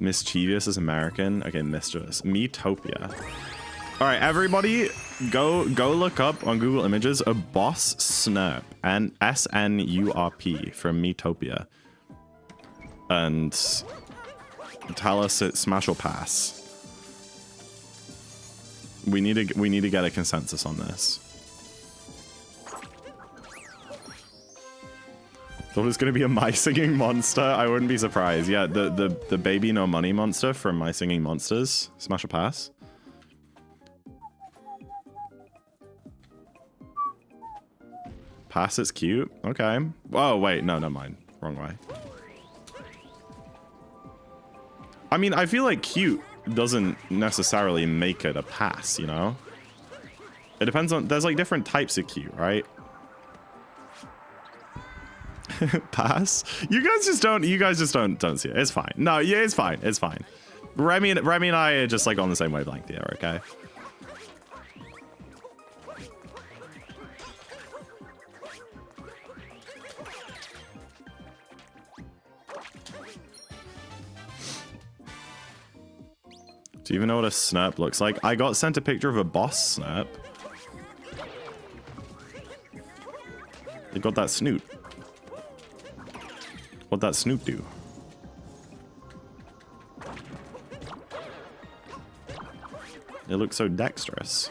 B: Mischievous is American. Okay, mischievous. Metopia. All right, everybody, go look up on Google Images a boss snurp, and SNURP from Metopia, and tell us it's smash or pass. We need to get a consensus on this. Thought it was gonna be a My Singing Monster. I wouldn't be surprised. Yeah, the baby no money monster from My Singing Monsters. Smash or pass? Pass, it's cute. Okay. Oh wait, no, never mind. Wrong way. I mean, I feel like cute doesn't necessarily make it a pass, you know? It depends on, there's like different types of cute, right? Pass? You guys just don't see it. It's fine. No, yeah, it's fine. It's fine. Remy and I are just like on the same wavelength here, okay? Do you even know what a snurp looks like? I got sent a picture of a boss snurp. They got that snoot. What'd that snoot do? It looks so dexterous.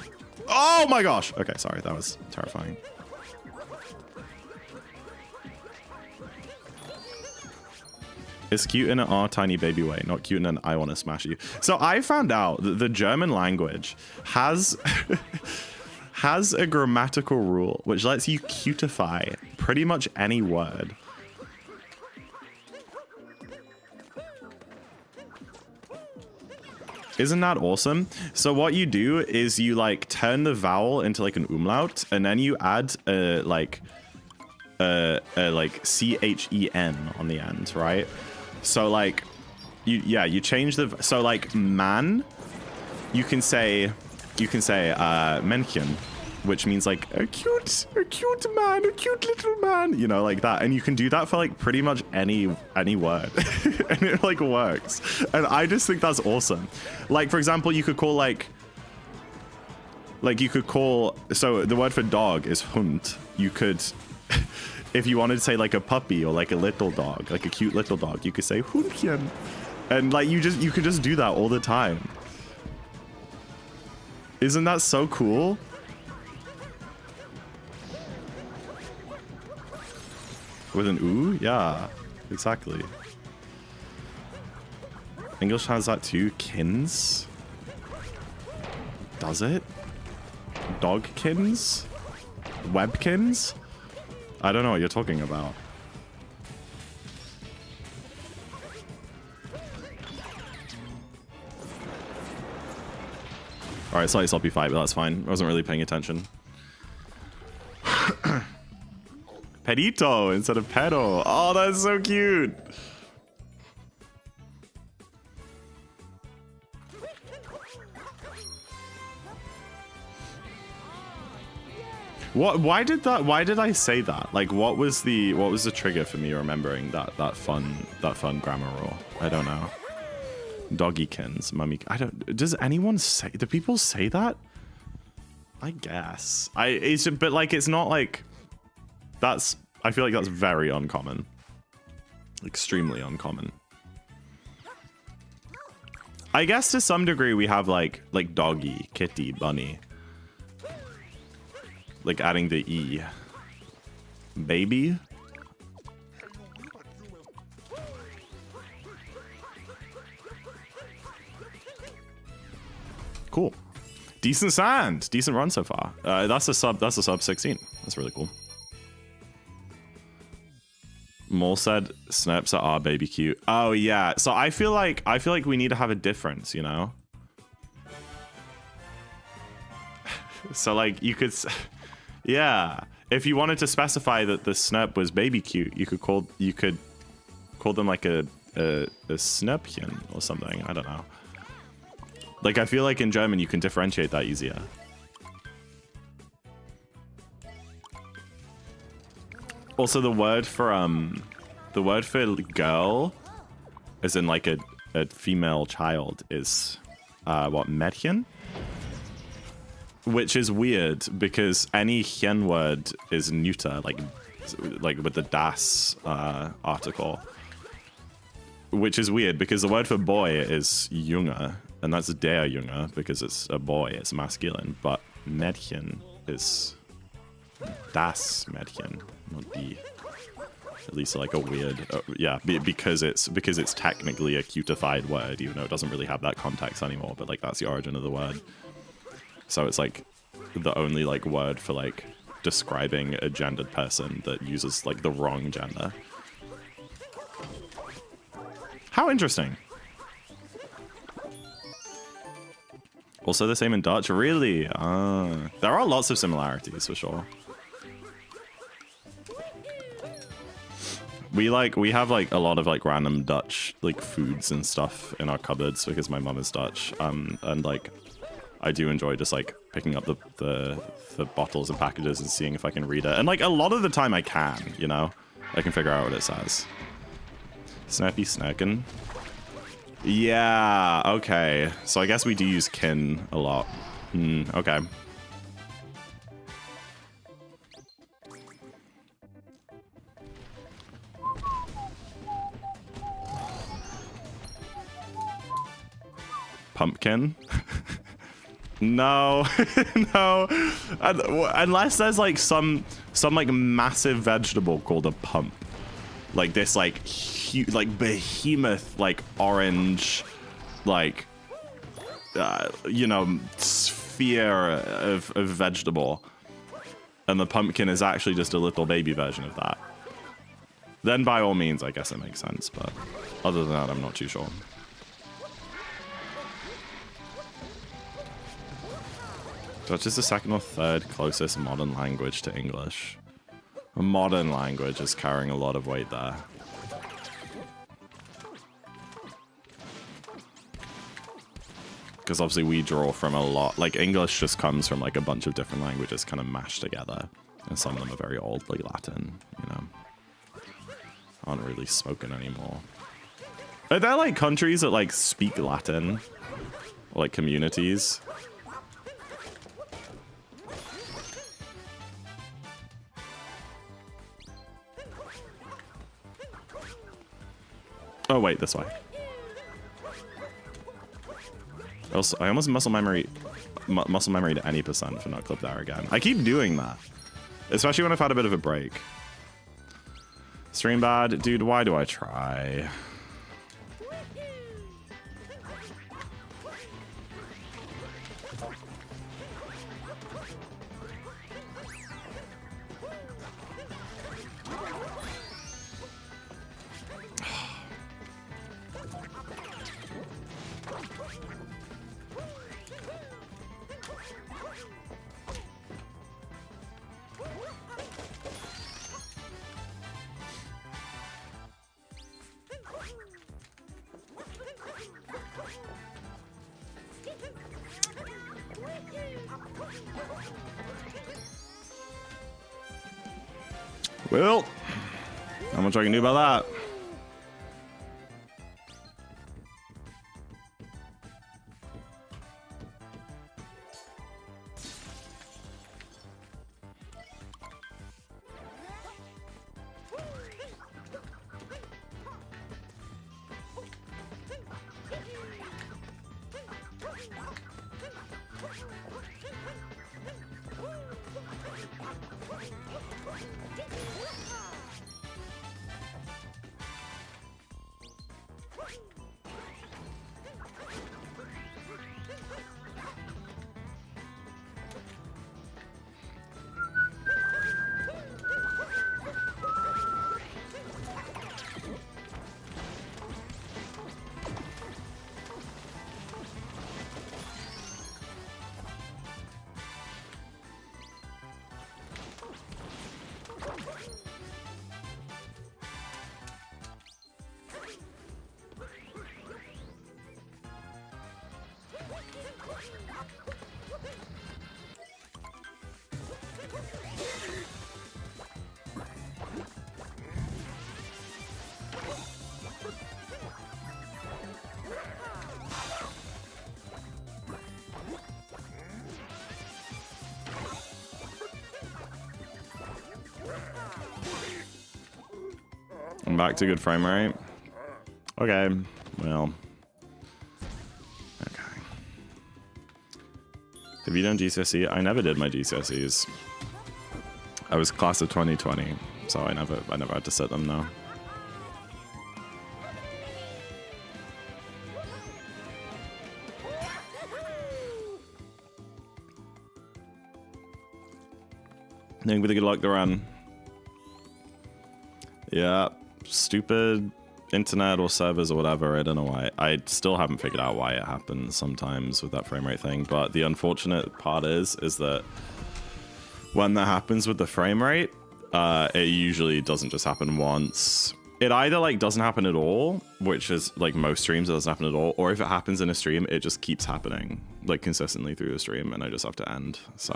B: Oh my gosh! Okay, sorry, that was terrifying. It's cute in an "aw, tiny baby" way, not cute in an "I want to smash you." So I found out that the German language has has a grammatical rule which lets you cutify pretty much any word. Isn't that awesome? So what you do is you like turn the vowel into like an umlaut, and then you add like CHEN on the end, right? So like you change the, so like man, you can say Männchen, which means like a cute man, a cute little man, you know, like that. And you can do that for like pretty much any word and it like works. And I just think that's awesome. Like, for example, you could call so the word for dog is Hund. You could, if you wanted to say like a puppy or like a little dog, like a cute little dog, you could say Hundchen. And like you could just do that all the time. Isn't that so cool? With an ooh? Yeah, exactly. English has that too. Kins? Does it? Dogkins? Webkins? I don't know what you're talking about. Alright, slightly sloppy fight, but that's fine. I wasn't really paying attention. Perito instead of pedo. Oh, that's so cute. What? Why did I say that? Like, what was the trigger for me remembering that fun grammar rule? I don't know. Doggykins, mummy. I don't. Does anyone say? Do people say that? I guess. But like, it's not like. I feel like that's very uncommon. Extremely uncommon. I guess to some degree we have like doggy, kitty, bunny. Like adding the E. Baby? Cool. Decent sand. Decent run so far. That's a sub 16. That's really cool. Mole said snaps are baby cute. Oh yeah. So I feel like we need to have a difference, you know? So like you could, yeah. If you wanted to specify that the snurp was baby cute, you could call them like a snurpchen or something. I don't know. Like I feel like in German you can differentiate that easier. Also, the word for girl, as in like a female child, is what, Mädchen? Which is weird because any Hien word is neuter, like with the das article. Which is weird because the word for boy is Junge, and that's der Junge because it's a boy, it's masculine. But Mädchen is das Mädchen, not die. At least like a weird, yeah, because it's technically a cutified word, even though it doesn't really have that context anymore. But like that's the origin of the word. So it's like the only like word for like describing a gendered person that uses like the wrong gender. How interesting. Also the same in Dutch, really? There are lots of similarities for sure. We have like a lot of like random Dutch like foods and stuff in our cupboards because my mum is Dutch. And like I do enjoy just like picking up the bottles and packages and seeing if I can read it. And like a lot of the time I can, you know? I can figure out what it says. Snappy snackin'. Yeah, okay. So I guess we do use kin a lot. Okay. Pumpkin? No, no. Unless there's like some like massive vegetable called a pump. Like this like huge, like behemoth, like orange, like you know, sphere of vegetable, and the pumpkin is actually just a little baby version of that. Then by all means, I guess it makes sense. But other than that, I'm not too sure. Dutch is the second or third closest modern language to English. A modern language is carrying a lot of weight there. Because obviously we draw from a lot, like English just comes from like a bunch of different languages kind of mashed together. And some of them are very old, like Latin, you know. Aren't really spoken anymore. Are there like countries that like speak Latin? Or like communities? Oh wait, this way. Also, I almost muscle memory to any percent for not clip there again. I keep doing that, especially when I've had a bit of a break. Stream bad, dude. Why do I try? Well, not much I can do about that. I'm back to good frame rate. Okay, well. Okay. Have you done GCSE? I never did my GCSEs. I was class of 2020, so I never had to sit them now. Anybody good luck to run? Yeah, stupid internet or servers or whatever. I don't know why. I still haven't figured out why it happens sometimes with that frame rate thing. But the unfortunate part is that when that happens with the frame rate, it usually doesn't just happen once. It either like doesn't happen at all, which is like most streams, it doesn't happen at all, or if it happens in a stream, it just keeps happening like consistently through the stream, and I just have to end. So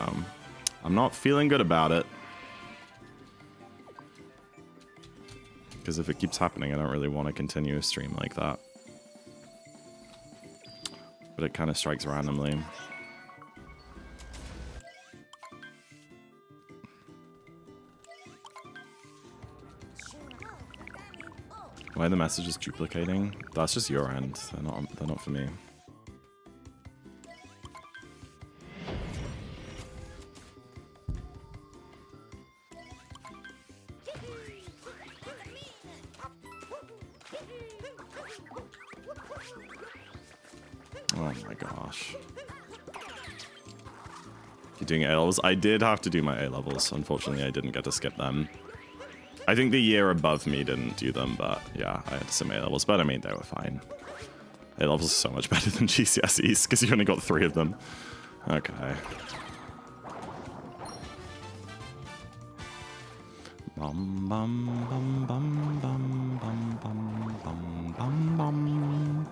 B: I'm not feeling good about it. Because if it keeps happening, I don't really want to continue a stream like that. But it kind of strikes randomly. Why are the messages duplicating? That's just your end. They're not for me. Oh my gosh. You're doing A-levels? I did have to do my A-levels. Unfortunately, I didn't get to skip them. I think the year above me didn't do them, but yeah, I had to sim A-levels. But I mean, they were fine. A-levels are so much better than GCSEs because you only got 3 of them. Okay. Bum bum bum bum bum bum bum bum bum bum.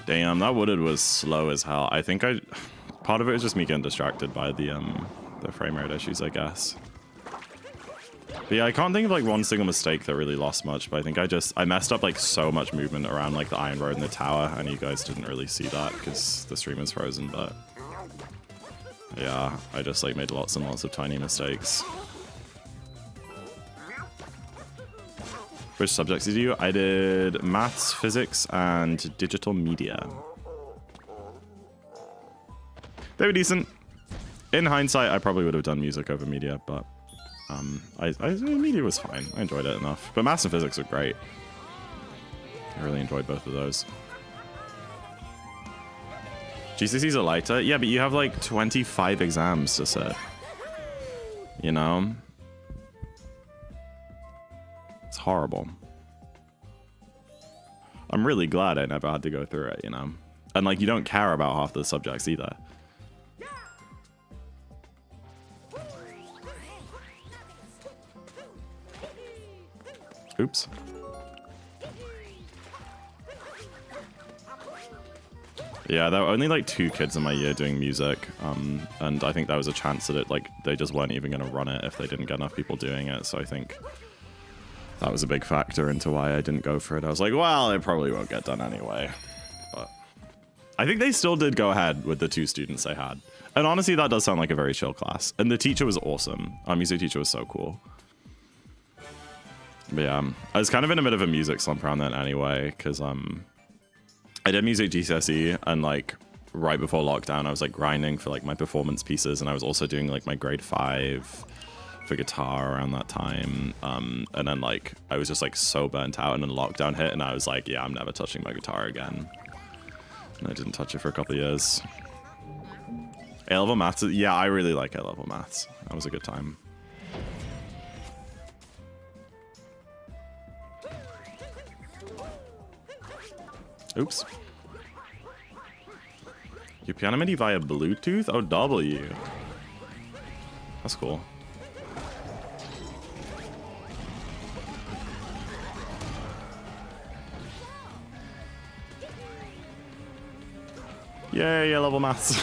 B: Damn, that wooded was slow as hell. I think part of it was just me getting distracted by the frame rate issues, I guess. But yeah, I can't think of like one single mistake that really lost much, but I think I messed up like so much movement around like the iron road and the tower, and you guys didn't really see that because the stream is frozen, but yeah, I just like made lots and lots of tiny mistakes. Which subjects did you? I did maths, physics, and digital media. They were decent. In hindsight, I probably would have done music over media, but media was fine. I enjoyed it enough. But maths and physics were great. I really enjoyed both of those. GCSEs are lighter? Yeah, but you have like 25 exams to sit. You know? It's horrible. I'm really glad I never had to go through it, you know? And like, you don't care about half the subjects either. Oops. Yeah, there were only like 2 kids in my year doing music, and I think that was a chance that they just weren't even going to run it if they didn't get enough people doing it, so I think that was a big factor into why I didn't go for it. I was like, well, it probably won't get done anyway. But I think they still did go ahead with the 2 students they had. And honestly, that does sound like a very chill class. And the teacher was awesome. Our music teacher was so cool. But yeah, I was kind of in a bit of a music slump around then anyway, because I did music GCSE, and like right before lockdown, I was like grinding for like my performance pieces, and I was also doing like my grade 5 for guitar around that time, and then like I was just like so burnt out, and then lockdown hit, and I was like, yeah, I'm never touching my guitar again, and I didn't touch it for a couple of years. A-level maths, yeah, I really like A-level maths. That was a good time. Oops. You piano MIDI via Bluetooth? Oh, W. That's cool. Yay, A-level maths.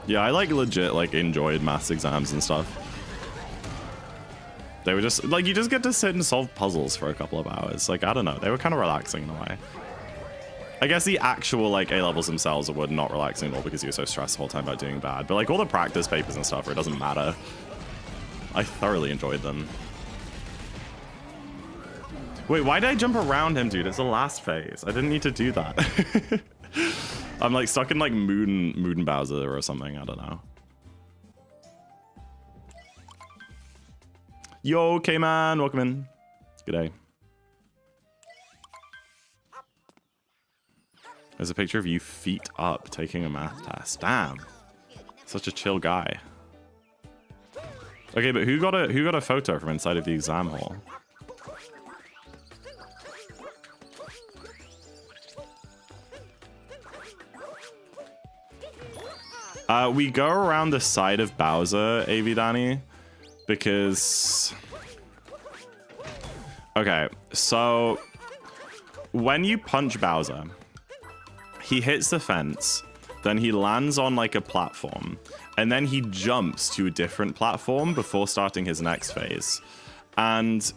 B: Yeah, I like legit like enjoyed maths exams and stuff. They were just like, you just get to sit and solve puzzles for a couple of hours. Like, I don't know, they were kind of relaxing in a way. I guess the actual like A levels themselves were not relaxing at all because you were so stressed the whole time about doing bad. But like all the practice papers and stuff, where it doesn't matter. I thoroughly enjoyed them. Wait, why did I jump around him, dude? It's the last phase. I didn't need to do that. I'm like stuck in like Moon Bowser or something. I don't know. Yo, K-Man, welcome in. G'day. There's a picture of you feet up taking a math test. Damn. Such a chill guy. Okay, but who got a photo from inside of the exam hall? We go around the side of Bowser, AV Danny, because... Okay, so when you punch Bowser, he hits the fence, then he lands on like a platform, and then he jumps to a different platform before starting his next phase. And...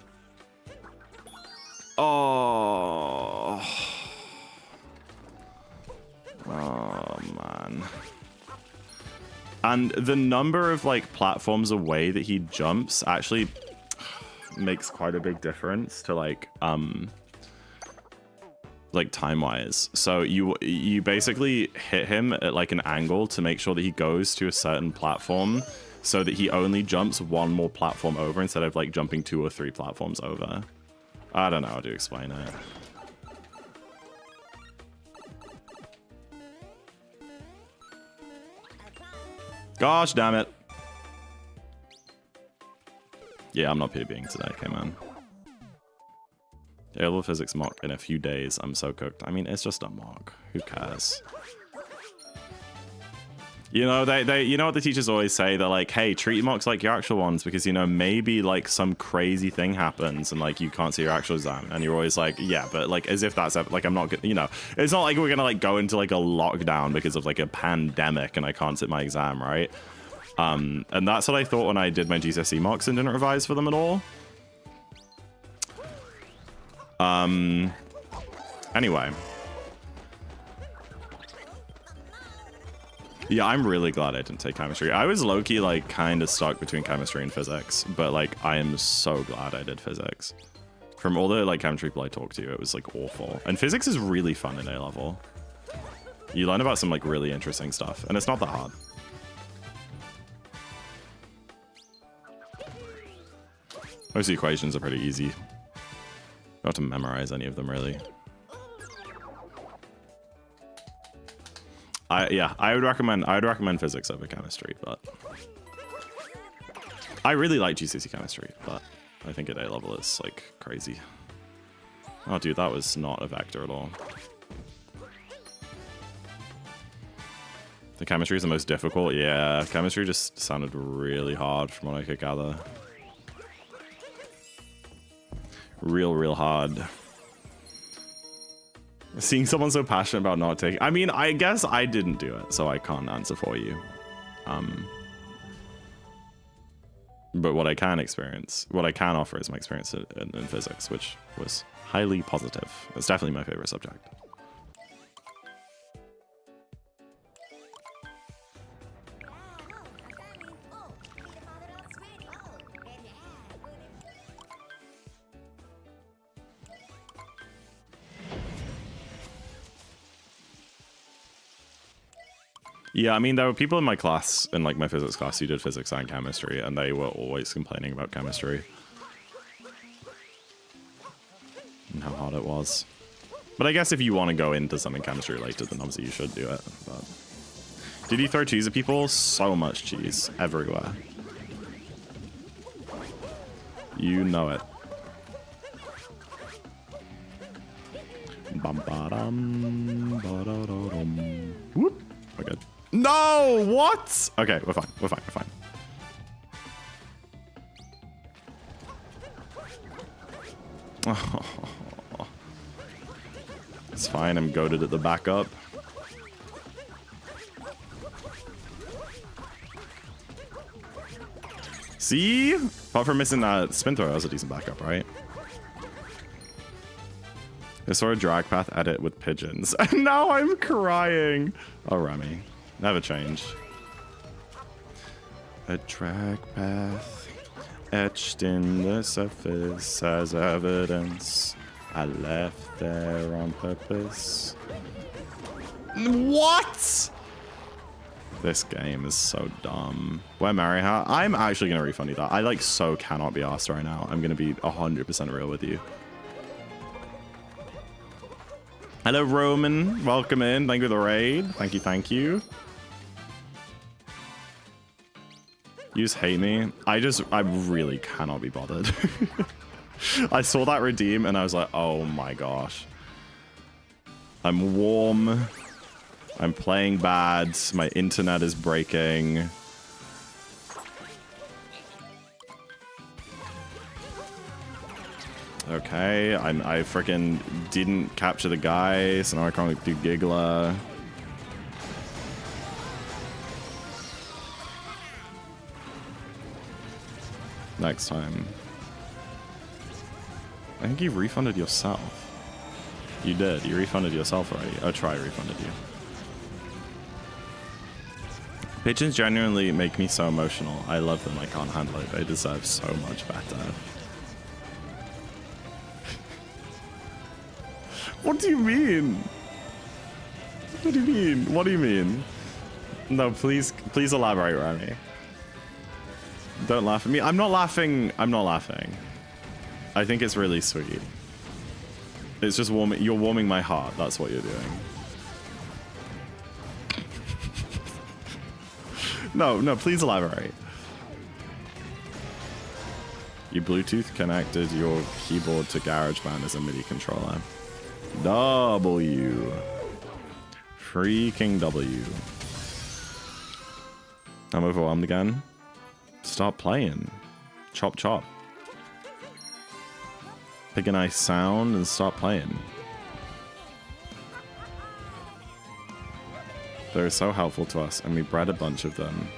B: Oh, man. And the number of like platforms away that he jumps actually makes quite a big difference to like time-wise. So you basically hit him at like an angle to make sure that he goes to a certain platform so that he only jumps one more platform over instead of like jumping 2 or 3 platforms over. I don't know how to explain it. Gosh damn it. Yeah, I'm not PBing today, okay, man. A-level physics mock in a few days. I'm so cooked. I mean, it's just a mock. Who cares? You know, you know what the teachers always say? They're like, hey, treat mocks like your actual ones because, you know, maybe like some crazy thing happens and like you can't see your actual exam. And you're always like, yeah, but like as if that's like, I'm not, you know, it's not like we're gonna like go into like a lockdown because of like a pandemic and I can't sit my exam, right? And that's what I thought when I did my GCSE mocks and didn't revise for them at all. Anyway. Yeah, I'm really glad I didn't take chemistry. I was low-key, like, kind of stuck between chemistry and physics, but, like, I am so glad I did physics. From all the, like, chemistry people I talked to, it was, like, awful. And physics is really fun in A-level. You learn about some, like, really interesting stuff, and it's not that hard. Most of the equations are pretty easy. You don't have to memorize any of them, really. I would recommend physics over chemistry, but I really like GCSE chemistry, but I think at A level it's like crazy. Oh dude, that was not a vector at all. The chemistry is the most difficult. Yeah, chemistry just sounded really hard from what I could gather. Real hard. Seeing someone so passionate about not taking... I mean, I guess I didn't do it, so I can't answer for you. But what I can offer is my experience in physics, which was highly positive. It's definitely my favorite subject. Yeah, I mean, there were people in my class, in like my physics class, who did physics and chemistry, and they were always complaining about chemistry. And how hard it was. But I guess if you want to go into something chemistry related, then obviously you should do it. But... Did you throw cheese at people? So much cheese. Everywhere. You know it. Bum-ba-dum, ba-da-da-dum. Whoop. We're good. No! What? Okay, we're fine. We're fine. We're fine. Oh, it's fine. I'm goated at the backup. See? Apart from missing that spin throw, that was a decent backup, right? I saw a drag path edit with pigeons. And now I'm crying. Oh, Remy. Never change. A drag path etched in the surface as evidence. I left there on purpose. What? This game is so dumb. Where Mary Hat? I'm actually going to refund you that. I like so cannot be asked right now. I'm going to be 100% real with you. Hello, Roman. Welcome in. Thank you for the raid. Thank you. Thank you. You just hate me. I really cannot be bothered. I saw that redeem and I was like, oh my gosh. I'm warm. I'm playing bad. My internet is breaking. Okay, I freaking didn't capture the guy, so now I can't do Giggler. Next time. I think you refunded yourself. You did. You refunded yourself already. Oh, try refunded you. Pigeons genuinely make me so emotional. I love them. I can't handle it. They deserve so much better. What do you mean? What do you mean? What do you mean? No, please elaborate, Remy. Don't laugh at me. I'm not laughing. I'm not laughing. I think it's really sweet. It's just warming. You're warming my heart. That's what you're doing. No, please elaborate. You Bluetooth connected your keyboard to GarageBand as a MIDI controller. W. Freaking W. I'm overwhelmed again. Stop playing. Chop chop. Pick a nice sound and stop playing. They're so helpful to us, and we bred a bunch of them.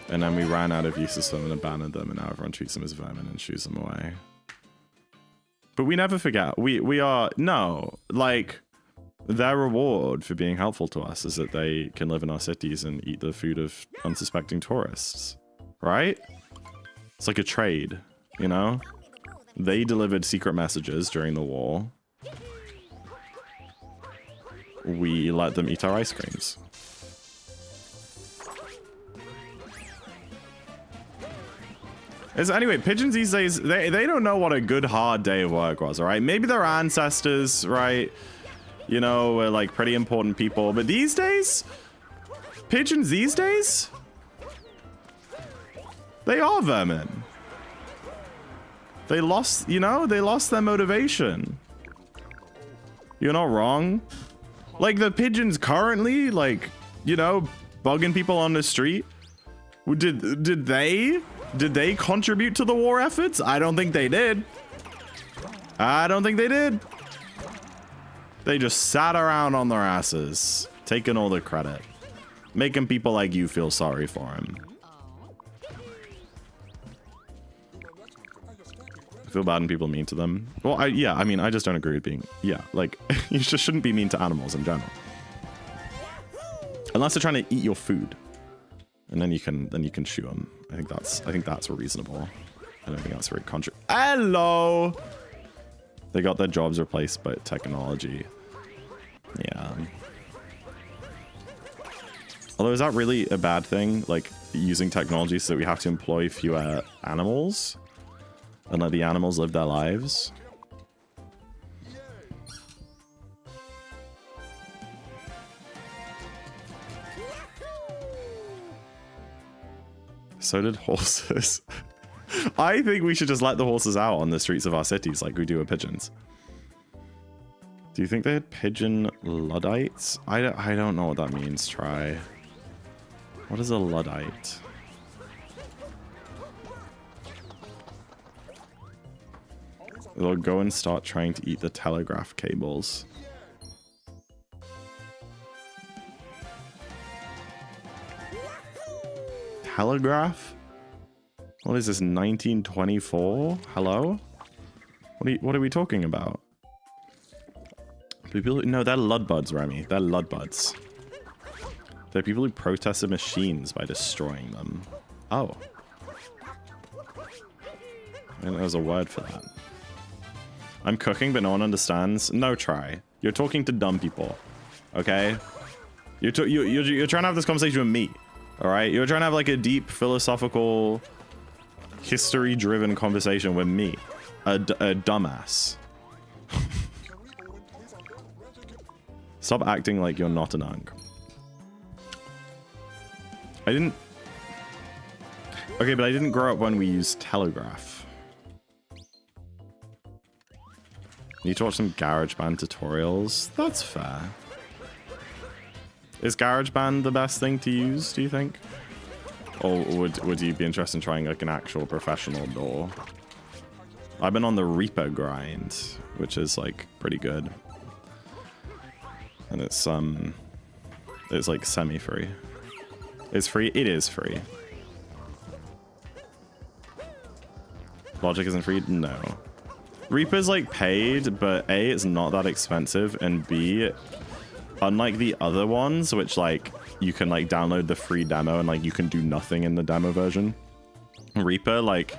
B: And then we ran out of uses for them and abandoned them, and now everyone treats them as vermin and shoos them away. But we never forget. We are... No. Like, their reward for being helpful to us is that they can live in our cities and eat the food of unsuspecting tourists. Right? It's like a trade, you know? They delivered secret messages during the war. We let them eat our ice creams. Anyway, pigeons these days, they don't know what a good hard day of work was, all right? Maybe their ancestors, right? You know, were like pretty important people. But these days, pigeons these days, they are vermin. They lost, you know, they lost their motivation. You're not wrong. Like the pigeons currently, like, you know, bugging people on the street. Did they contribute to the war efforts? I don't think they did. I don't think they did. They just sat around on their asses, taking all the credit, making people like you feel sorry for them. I feel bad when people are mean to them. Well, yeah, I mean, I just don't agree with being, yeah, like, you just shouldn't be mean to animals in general. Unless they're trying to eat your food. And then you can shoot them. I think that's reasonable. I don't think that's very Hello! They got their jobs replaced by technology. Yeah. Although, is that really a bad thing? Like, using technology so that we have to employ fewer animals? And let the animals live their lives? So did horses. I think we should just let the horses out on the streets of our cities like we do with pigeons. Do you think they had pigeon Luddites? I don't know what that means. Try. What is a Luddite? They'll go and start trying to eat the telegraph cables. telegraph? What is this, 1924? Hello? What are we talking about? People, no, they're Ludbuds, Remy. They're Ludbuds. They're people who protested machines by destroying them. Oh. I didn't know there was a word for that. I'm cooking, but no one understands. No try. You're talking to dumb people. Okay? You're trying to have this conversation with me. Alright? You're trying to have like a deep philosophical, history-driven conversation with me. A dumbass. Stop acting like you're not an unk. I didn't... Okay, but I didn't grow up when we used telegraph. Need to watch some GarageBand tutorials? That's fair. Is GarageBand the best thing to use, do you think? Or would you be interested in trying like an actual professional DAW? I've been on the Reaper grind, which is like pretty good. And it's like semi-free. It's free? It is free. Logic isn't free? No. Reaper's like paid, but A, it's not that expensive, and B, unlike the other ones, which like you can like download the free demo and like you can do nothing in the demo version, Reaper like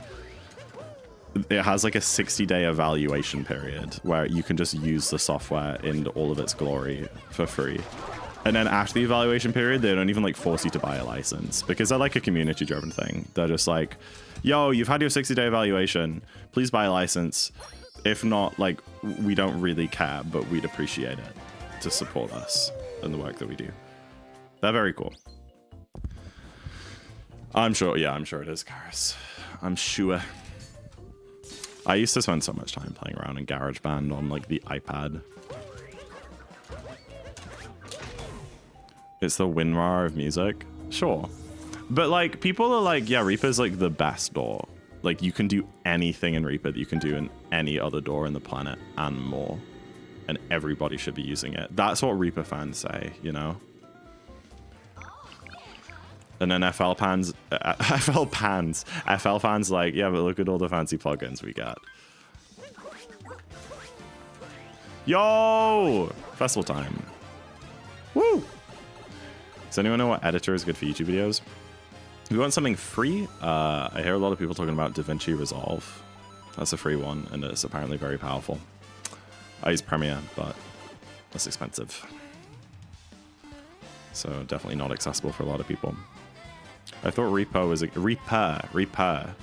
B: it has like a 60-day evaluation period where you can just use the software in all of its glory for free. And then after the evaluation period, they don't even like force you to buy a license because they're like a community driven thing. They're just like, yo, you've had your 60-day evaluation, please buy a license. If not, like, we don't really care, but we'd appreciate it to support us and the work that we do. They're very cool. I'm sure, yeah, I'm sure it is, Karis. I'm sure. I used to spend so much time playing around in GarageBand on like the iPad. It's the WinRAR of music. Sure. But like people are like, yeah, Reaper's like the best DAW. Like you can do anything in Reaper that you can do in any other DAW in the planet and more. And everybody should be using it. That's what Reaper fans say, you know? And then FL fans like, yeah, but look at all the fancy plugins we got. Yo! Festival time. Woo! Does anyone know what editor is good for YouTube videos? If you want something free, I hear a lot of people talking about DaVinci Resolve. That's a free one, and it's apparently very powerful. I use Premiere, but that's expensive. So definitely not accessible for a lot of people. I thought Reaper was a... Reaper.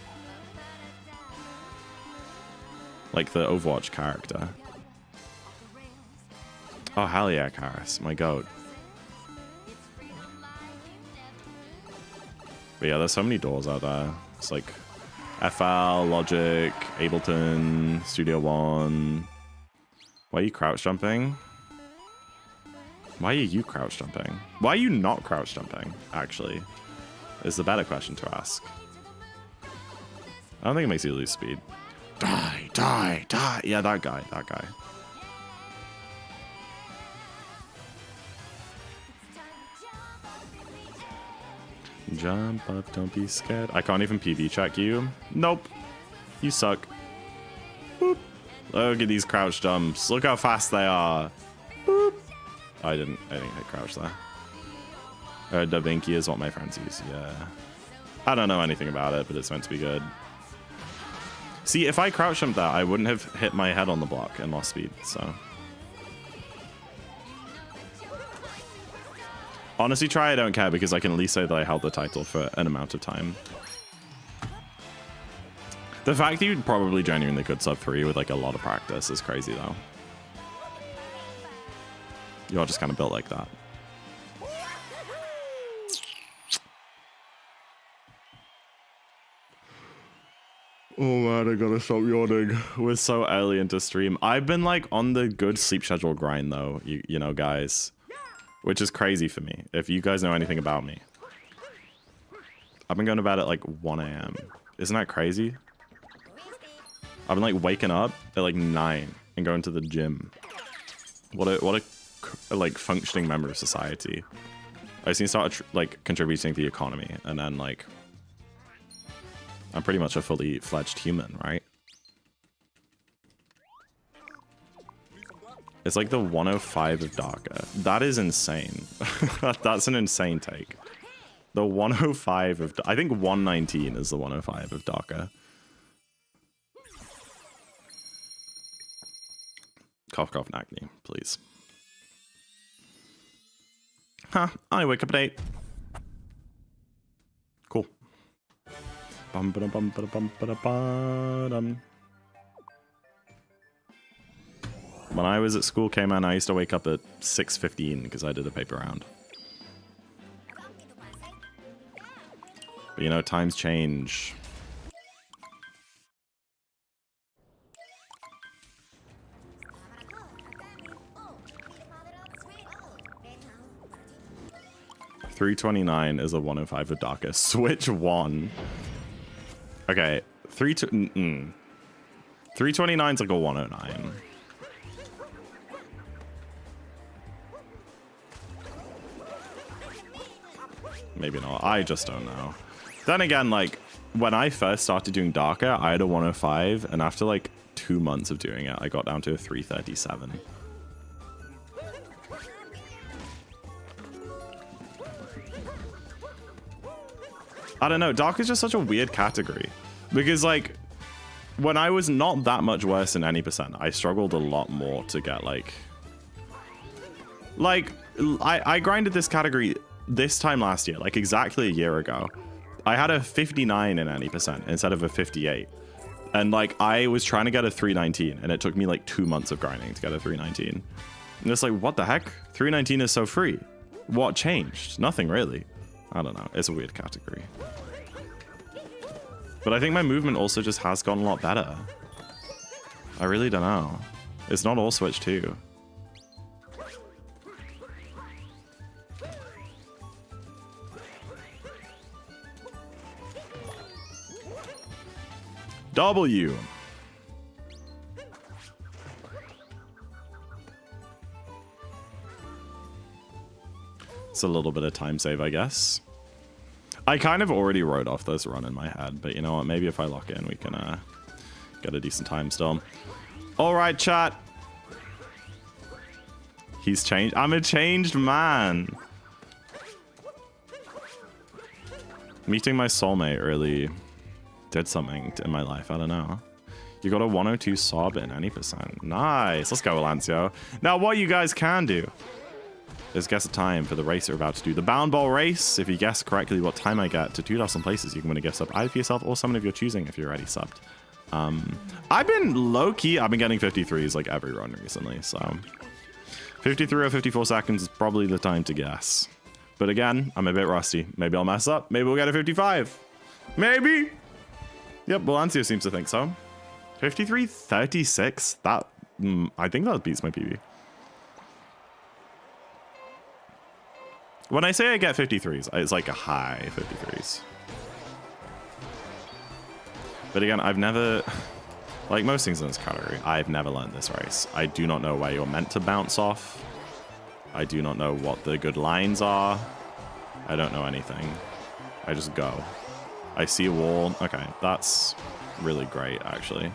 B: Like the Overwatch character. Oh, hell yeah, Karis. My goat. But yeah, there's so many doors out there. It's like FL, Logic, Ableton, Studio One. Why are you crouch jumping? Why are you crouch jumping? Why are you not crouch jumping, actually? Is the better question to ask. I don't think it makes you lose speed. Die, die, die. Yeah, that guy, that guy. Jump up, don't be scared. I can't even PB check you. Nope. You suck. Boop. Look at these crouch jumps. Look how fast they are. Boop. Oh, I didn't hit crouch there. DaVinci is what my friends use. Yeah. I don't know anything about it, but it's meant to be good. See, if I crouch jumped that, I wouldn't have hit my head on the block and lost speed, so. Honestly, try I don't care because I can at least say that I held the title for an amount of time. The fact that you probably genuinely could sub 3 with like a lot of practice is crazy though. You're just kind of built like that. Oh man, I gotta stop yawning. We're so early into stream. I've been like on the good sleep schedule grind though, you know guys. Which is crazy for me, if you guys know anything about me. I've been going to bed at like 1 a.m. Isn't that crazy? I've been like waking up at like 9 and going to the gym. What a like functioning member of society. I just need to start like contributing to the economy and then like I'm pretty much a fully fledged human, right? It's like the 105 of Darker. That is insane. That's an insane take. The 105 of... I think 119 is the 105 of Darker. Cough, cough, acne, please. Huh, I wake up at 8. Cool. Bum, ba, bum, ba, bum, ba, ba, dum. When I was at school, K-Man, I used to wake up at 6:15 because I did a paper round. But you know, times change. $3.29 is a 105 of Darker. Switch 1. Okay, 329 is like a 109. Maybe not. I just don't know. Then again, like, when I first started doing Darker, I had a 105, and after like 2 months of doing it, I got down to a 337. I don't know. Dark is just such a weird category. Because, like, when I was not that much worse than any percent, I struggled a lot more to get, like... I grinded this category this time last year, like exactly a year ago. I had a 59 in any percent instead of a 58. And, like, I was trying to get a 319, and it took me, like, 2 months of grinding to get a 319. And it's like, what the heck? 319 is so free. What changed? Nothing, really. I don't know. It's a weird category. But I think my movement also just has gotten a lot better. I really don't know. It's not all Switch 2. W. It's a little bit of time save, I guess. I kind of already wrote off this run in my head, but you know what? Maybe if I lock in, we can get a decent time still. All right, chat. He's changed. I'm a changed man. Meeting my soulmate really did something in my life. I don't know. You got a 102 sob in any percent. Nice. Let's go, Alancio. Now, what you guys can do is guess a time for the race we're about to do. The Bound Ball race. If you guess correctly what time I get to 2,000 places, you can win a gift sub either for yourself or someone of your choosing if you're already subbed. I've been low-key. I've been getting 53s like every run recently, so 53 or 54 seconds is probably the time to guess. But again, I'm a bit rusty. Maybe I'll mess up. Maybe we'll get a 55. Maybe. Yep, Balancio seems to think so. 53.36. That I think that beats my PB. When I say I get 53s, it's like a high 53s. But again, I've never, like most things in this category, I've never learned this race. I do not know where you're meant to bounce off. I do not know what the good lines are. I don't know anything. I just go. I see a wall. Okay, that's really great, actually.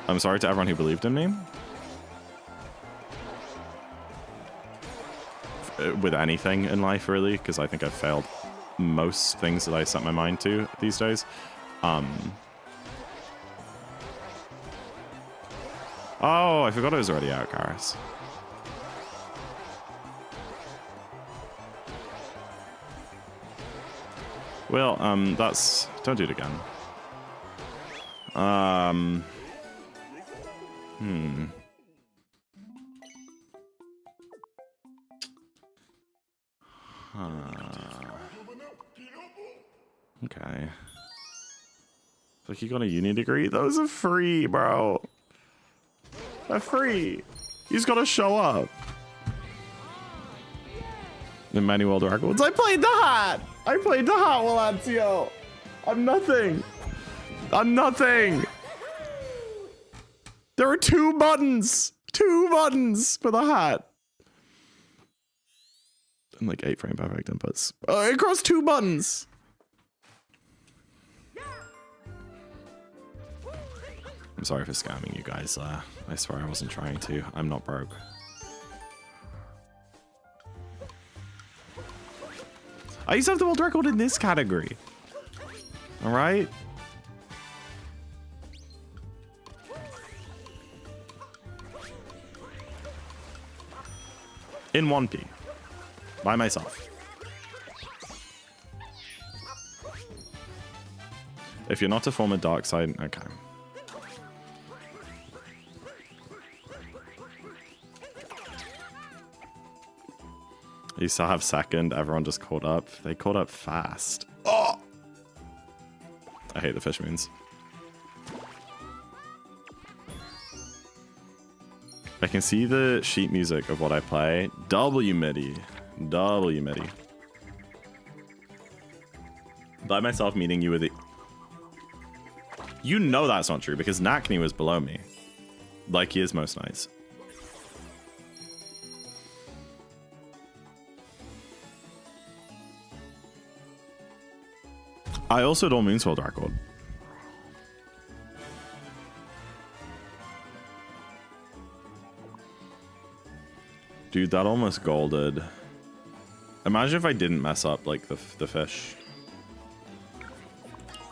B: I'm sorry to everyone who believed in me. With anything in life, really, because I think I've failed most things that I set my mind to these days. Oh, I forgot it was already out, Karis. Well, that's... Don't do it again. Okay. Like, you got a uni degree? Those are free, bro. They're free. You just gotta show up. The many world records. I played the hat. I played the hat, Walancio. I'm nothing. I'm nothing. There are 2 buttons. 2 buttons for the hat. and like 8 frame perfect inputs. Across 2 buttons. I'm sorry for scamming you guys. I swear I wasn't trying to. I'm not broke. I used to have the world record in this category. All right. In 1P. By myself. If you're not a former dark side, okay. I used to have second, everyone just caught up. They caught up fast. Oh! I hate the fish moons. I can see the sheet music of what I play. W MIDI. W MIDI. By myself meaning you were the... You know that's not true because Nakni was below me. Like he is most nights. I also don't Moonswell record. Dude, that almost golded. Imagine if I didn't mess up like the fish.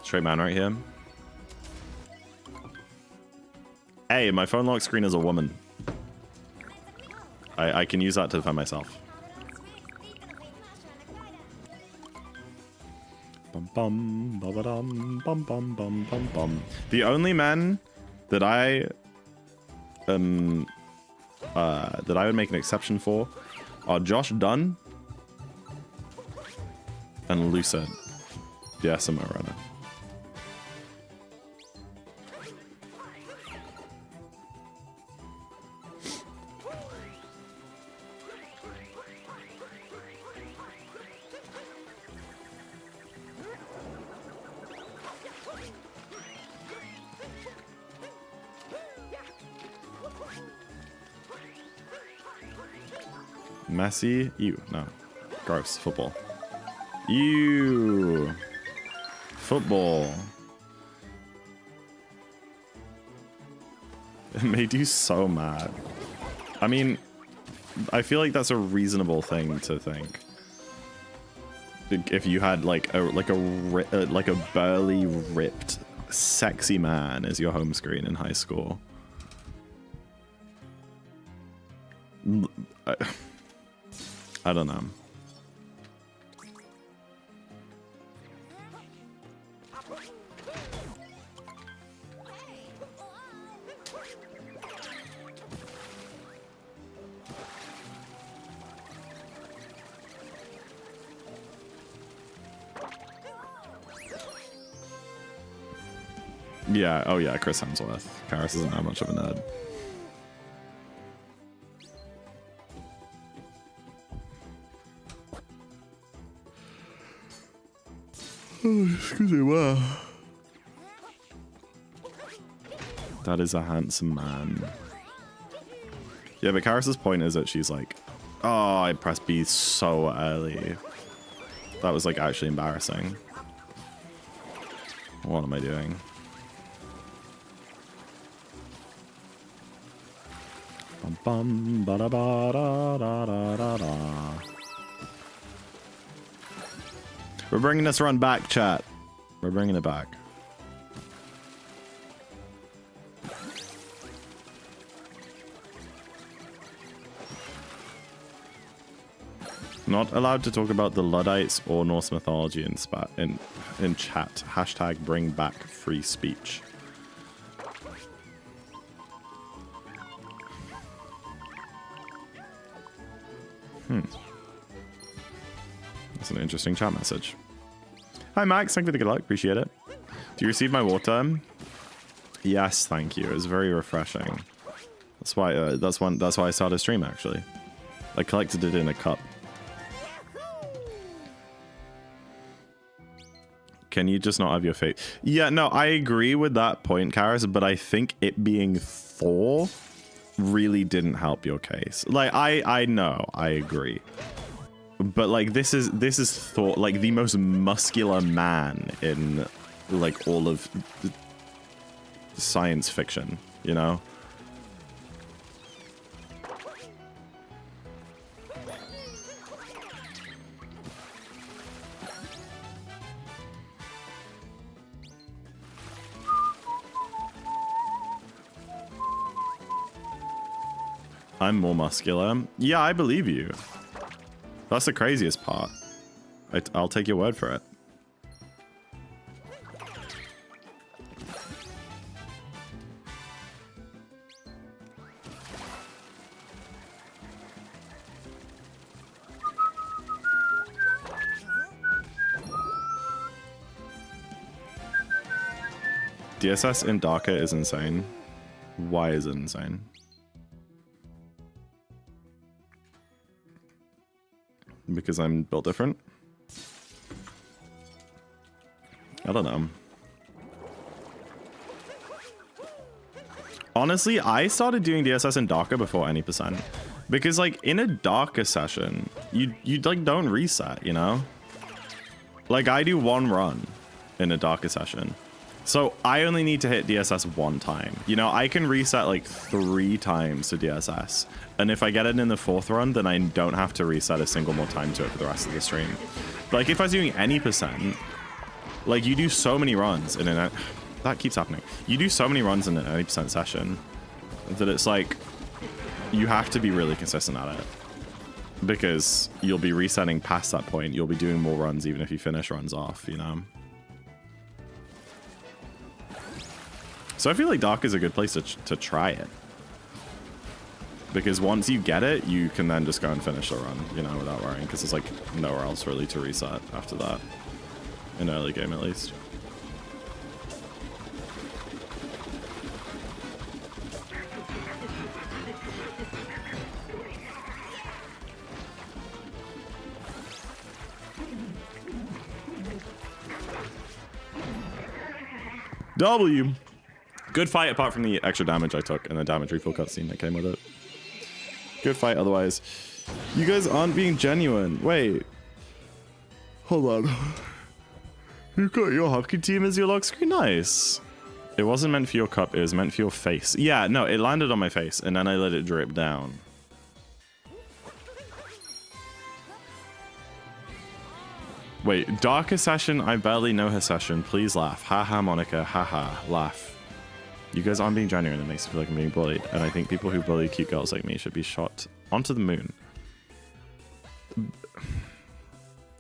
B: Straight man right here. Hey, my phone lock screen is a woman. I can use that to defend myself. Bum bum bum bum bum bum bum bum bum. The only men that I would make an exception for are Josh Dunn and Lucid, the SMO runner. Messy? Ew, no. Gross. Football. Ew. Football. It made you so mad. I mean, I feel like that's a reasonable thing to think. If you had like a burly, ripped, sexy man as your home screen in high school. I don't know. Yeah, oh yeah, Chris Hemsworth. Karis isn't that much of a nerd. Oh, excuse me, wow. That is a handsome man. Yeah, but Karis's point is that she's like, oh, I pressed B so early. That was like actually embarrassing. What am I doing? Bum bum ba da ba da da da da da. We're bringing this run back, chat. We're bringing it back. Not allowed to talk about the Luddites or Norse mythology in chat. Hashtag bring back free speech. That's an interesting chat message. Hi Max, thank you for the good luck, appreciate it. Do you receive my water? Yes, thank you. It was very refreshing. That's why that's why I started a stream actually. I collected it in a cup. Can you just not have your face? Yeah, no, I agree with that point, Karis, but I think it being Thor really didn't help your case. Like, I know, I agree. But like this is thought like the most muscular man in like all of science fiction, you know? I'm more muscular. Yeah, I believe you. That's the craziest part. I'll take your word for it. DSS in Darker is insane. Why is it insane? Because I'm built different? I don't know. Honestly, I started doing DSS in Darker before any percent. Because like in a Darker session, you like don't reset, you know? Like I do one run in a Darker session. So I only need to hit DSS one time. You know, I can reset like 3 times to DSS. And if I get it in the 4th run, then I don't have to reset a single more time to it for the rest of the stream. But like if I was doing any percent, like you do so many runs in an... That keeps happening. You do so many runs in an 80% session that it's like, you have to be really consistent at it. Because you'll be resetting past that point. You'll be doing more runs even if you finish runs off, you know? So I feel like Dark is a good place to try it. Because once you get it, you can then just go and finish the run, you know, without worrying. Because there's like nowhere else really to reset after that. In early game at least. W. Good fight apart from the extra damage I took and the damage refill cutscene that came with it. Good fight otherwise. You guys aren't being genuine. Wait. Hold on. You got your hockey team as your lock screen? Nice. It wasn't meant for your cup, it was meant for your face. Yeah, no, it landed on my face and then I let it drip down. Wait, Darker session, I barely know her session. Please laugh. Haha, Monica. Haha, laugh. You guys aren't being genuine. It makes me feel like I'm being bullied. And I think people who bully cute girls like me should be shot onto the moon.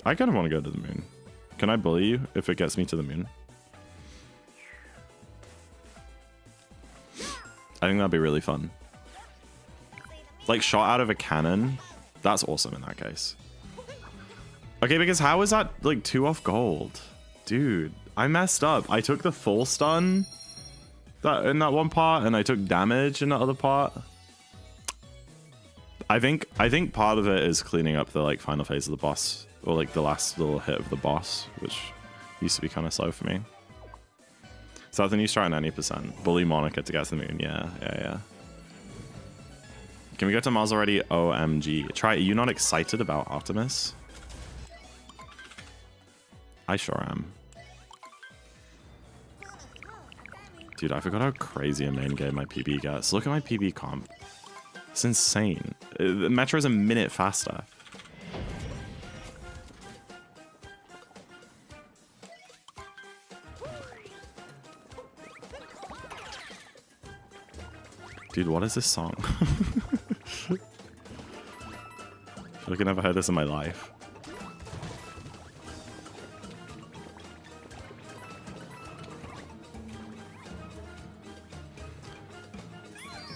B: I kind of want to go to the moon. Can I bully you if it gets me to the moon? I think that'd be really fun. Like shot out of a cannon. That's awesome in that case. Okay, because how is that like 2 off gold? Dude, I messed up. I took the full stun in that one part and I took damage in that other part. I think part of it is cleaning up the like final phase of the boss, or like the last little hit of the boss, which used to be kind of slow for me. So that's the new strat in any percent. Bully Monica to get to the moon. Yeah. Can we go to Mars already? OMG. Try. Are you not excited about Artemis? I sure am. Dude, I forgot how crazy a main game my PB gets. Look at my PB comp. It's insane. Metro's a minute faster. Dude, what is this song? I feel like I never heard this in my life.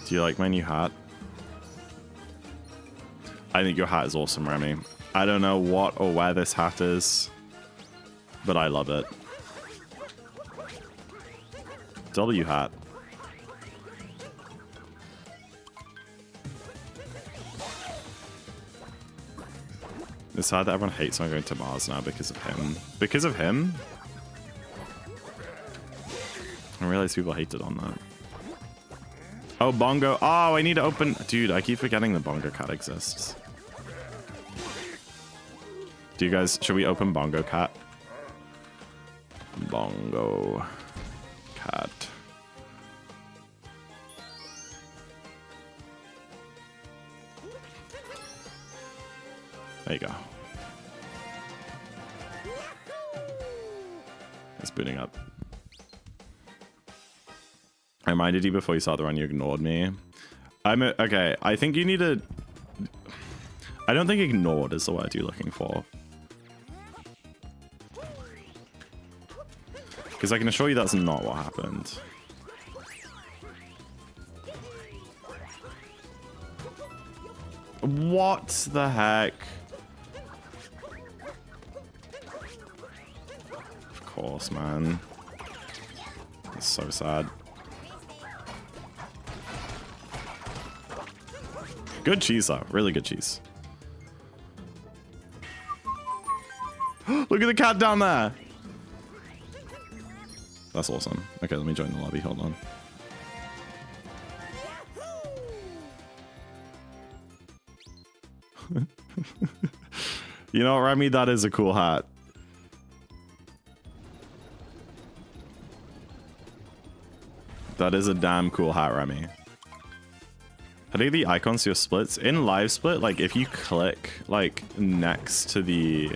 B: Do you like my new hat? I think your hat is awesome, Remy. I don't know what or where this hat is, but I love it. W hat. It's sad that everyone hates I'm going to Mars now because of him. Because of him? I realized people hated on that. Oh, Bongo. Oh, I need to open... Dude, I keep forgetting the Bongo cat exists. Do you guys, should we open Bongo Cat? Bongo Cat. There you go. It's booting up. I reminded you before you started the run, you ignored me. Okay, I think you need to... I don't think ignored is the word you're looking for. Because I can assure you that's not what happened. What the heck? Of course, man. It's so sad. Good cheese, though. Really good cheese. Look at the cat down there. That's awesome. Okay, let me join the lobby. Hold on. You know what, Remy? That is a cool hat. That is a damn cool hat, Remy. How do the icons to your splits? In live split, like if you click like next to the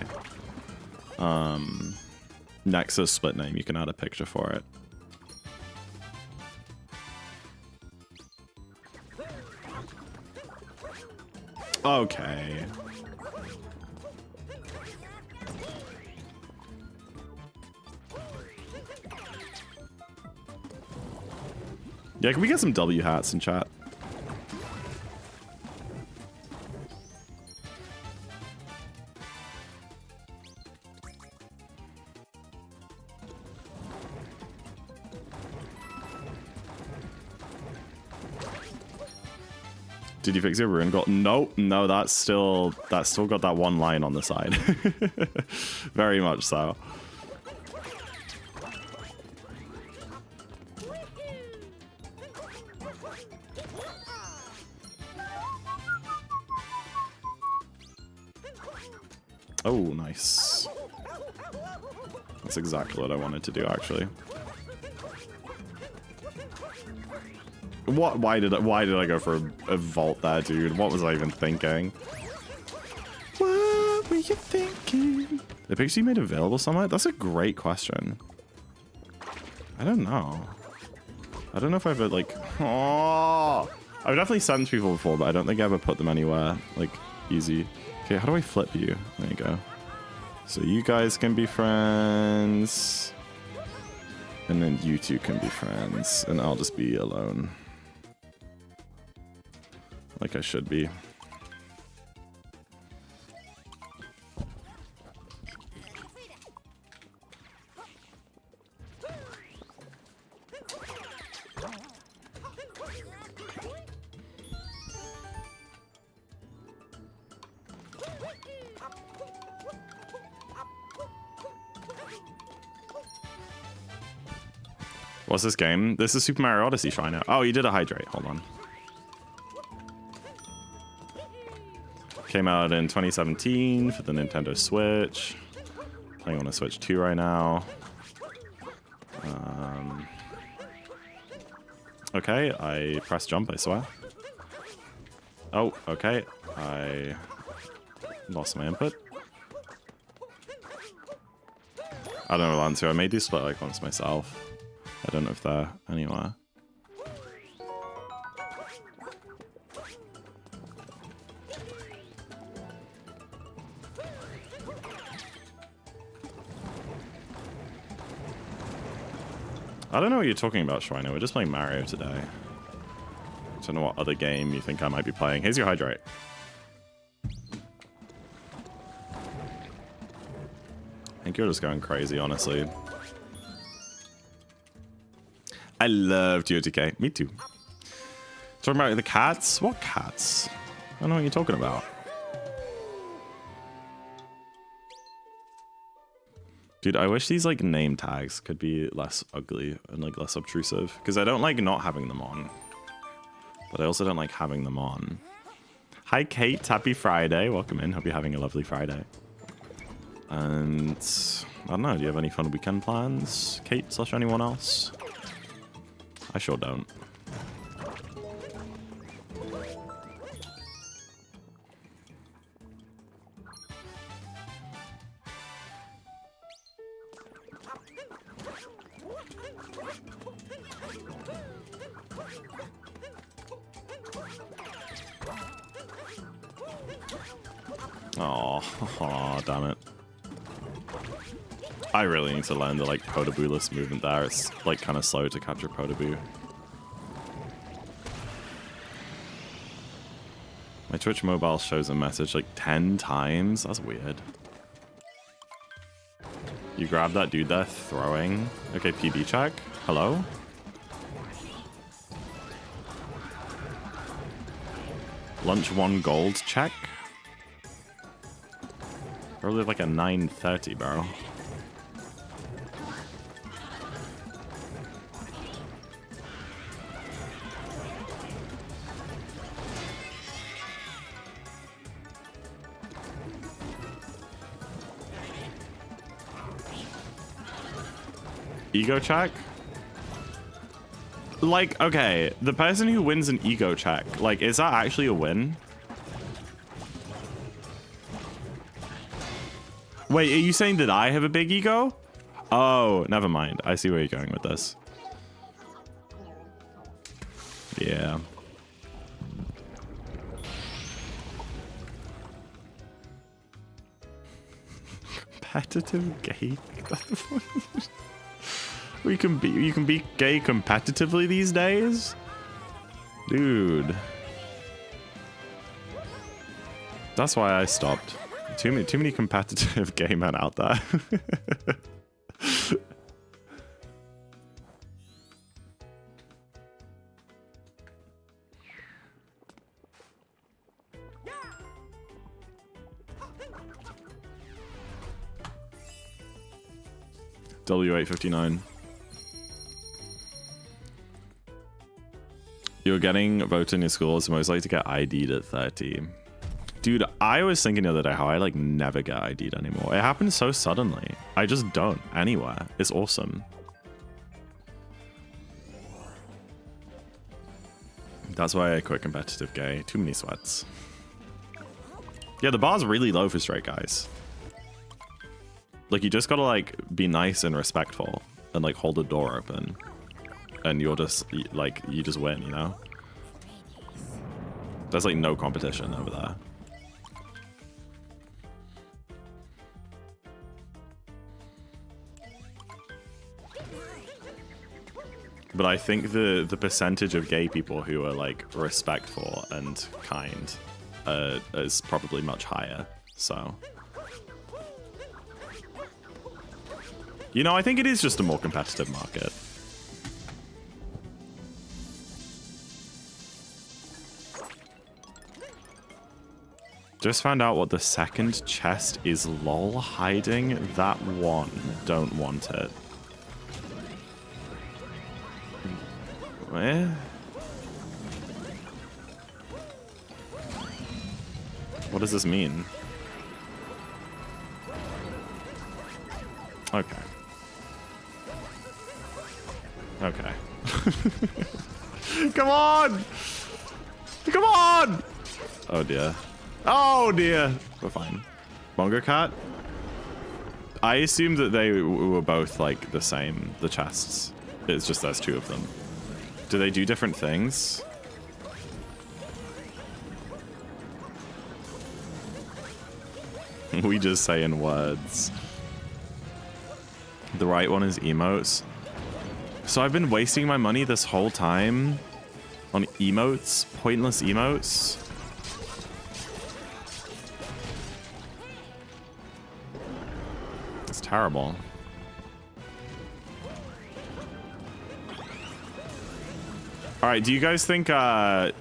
B: split name, you can add a picture for it. Okay. Yeah, can we get some W hats in chat? Did you fix your ruin goal? Nope, no, that's still got that one line on the side. Very much so. Oh, nice. That's exactly what I wanted to do, actually. What? Why did I go for a vault there, dude? What was I even thinking? What were you thinking? The picture you made available somewhere? That's a great question. I don't know. I don't know if I've ever, like... Oh! I've definitely sent them to people before, but I don't think I ever put them anywhere, like, easy. Okay, how do I flip you? There you go. So you guys can be friends. And then you two can be friends. And I'll just be alone. Like I should be. What's this game? This is Super Mario Odyssey Shriner. Oh, you did a hydrate. Hold on. Came out in 2017 for the Nintendo Switch. Playing on a Switch 2 right now. Okay, I pressed jump, I swear. Oh, okay. I lost my input. I don't know what I'm to. I made these split icons myself. I don't know if they're anywhere. I don't know what you're talking about, Shriner. We're just playing Mario today. I don't know what other game you think I might be playing. Here's your hydrate. I think you're just going crazy, honestly. I love GOTK. Me too. Talking about the cats? What cats? I don't know what you're talking about. Dude, I wish these like name tags could be less ugly and like less obtrusive. Because I don't like not having them on. But I also don't like having them on. Hi Kate, happy Friday. Welcome in. Hope you're having a lovely Friday. And I don't know, do you have any fun weekend plans, Kate / anyone else? I sure don't. Oh, damn it. I really need to learn the like Podoboo-less movement there. It's like kind of slow to capture Podoboo. My Twitch mobile shows a message like 10 times. That's weird. You grab that dude there throwing. Okay, PB check. Hello? Lunch 1 gold check. Probably like a 930 barrel. Ego check? Like, okay, the person who wins an ego check, like, is that actually a win? Wait, are you saying that I have a big ego? Oh, never mind. I see where you're going with this. Yeah. Competitive gay? You can be gay competitively these days? Dude. That's why I stopped. Too many competitive gay men out there. W859. You're getting voted in your school is most likely to get ID'd at 30. Dude, I was thinking the other day how I like never get ID'd anymore. It happens so suddenly. I just don't anywhere. It's awesome. That's why I quit competitive gay. Too many sweats. Yeah, the bar's really low for straight guys. Like, you just gotta like be nice and respectful and like hold the door open. And you're just like, you just win, you know? There's like no competition over there. But I think the percentage of gay people who are like respectful and kind is probably much higher. So, you know, I think it is just a more competitive market. Just found out what the second chest is, lol. Hiding that one. Don't want it. Eh? What does this mean? Okay. Okay. Come on! Come on! Oh dear. Oh dear. We're fine. Bongo Cat? I assumed that they were both like the same, the chests. It's just there's two of them. Do they do different things? We just say in words. The right one is emotes. So I've been wasting my money this whole time on emotes, pointless emotes. It's terrible. All right, do you guys think for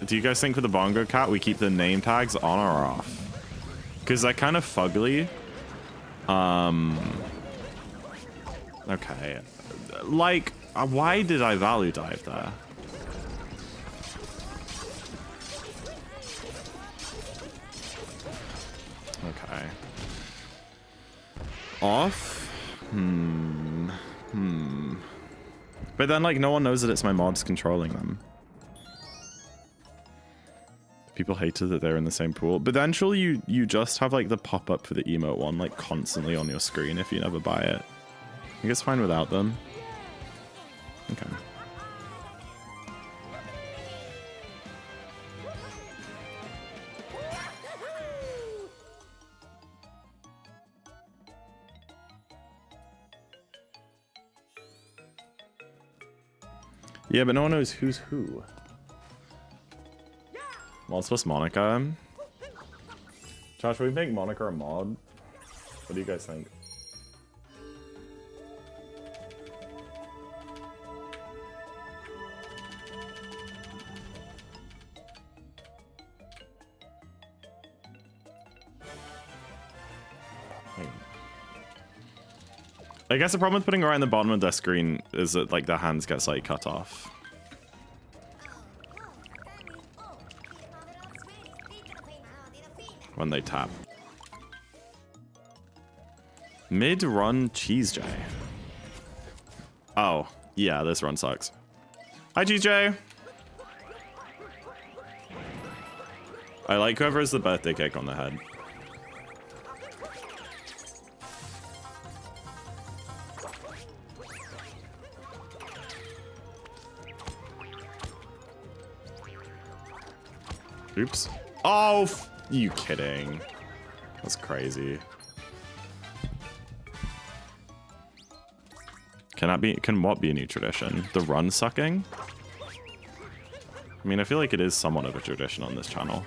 B: the Bongo Cat we keep the name tags on or off? Because they're kind of fugly. Okay. Like, why did I value dive there? Okay. off? But then, like, no one knows that it's my mods controlling them. People hated that they're in the same pool. But then surely you just have, like, the pop-up for the emote one, like, constantly on your screen if you never buy it. I think it's fine without them. Okay. Yeah, but no one knows who's who. Mods plus Monica. Josh, should we make Monica a mod? What do you guys think? I guess the problem with putting it right in the bottom of their screen is that, like, their hands get slightly cut off when they tap. Mid-run Cheese J. Oh, yeah, this run sucks. Hi, GJ. I like whoever has the birthday cake on their head. Oops. Oh, you kidding? That's crazy. Can what be a new tradition? The run sucking? I mean, I feel like it is somewhat of a tradition on this channel.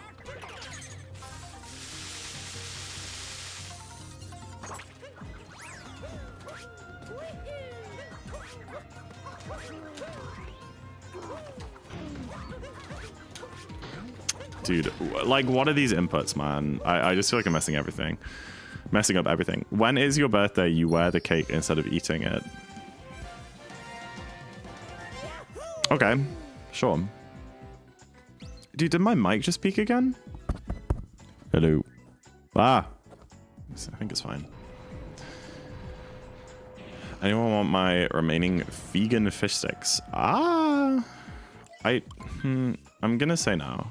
B: Dude, like, what are these inputs, man? I just feel like I'm messing up everything. When is your birthday? You wear the cake instead of eating it. Okay, sure. Dude, did my mic just peak again? Hello. Ah, I think it's fine. Anyone want my remaining vegan fish sticks? Ah, I'm gonna say no.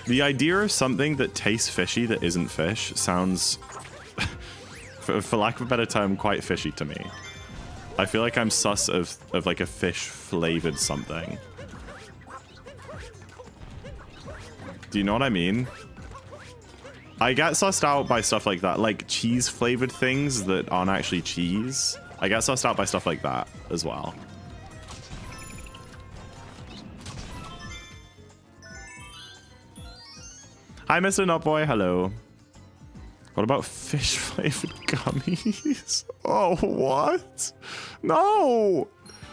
B: The idea of something that tastes fishy that isn't fish sounds, for lack of a better term, quite fishy to me. I feel like I'm sus of like a fish flavored something. Do you know what I mean? I get sussed out by stuff like that, like cheese flavored things that aren't actually cheese. I get sussed out by stuff like that as well. Hi, Mr. Nutboy. Hello. What about fish flavored gummies? Oh, what? No.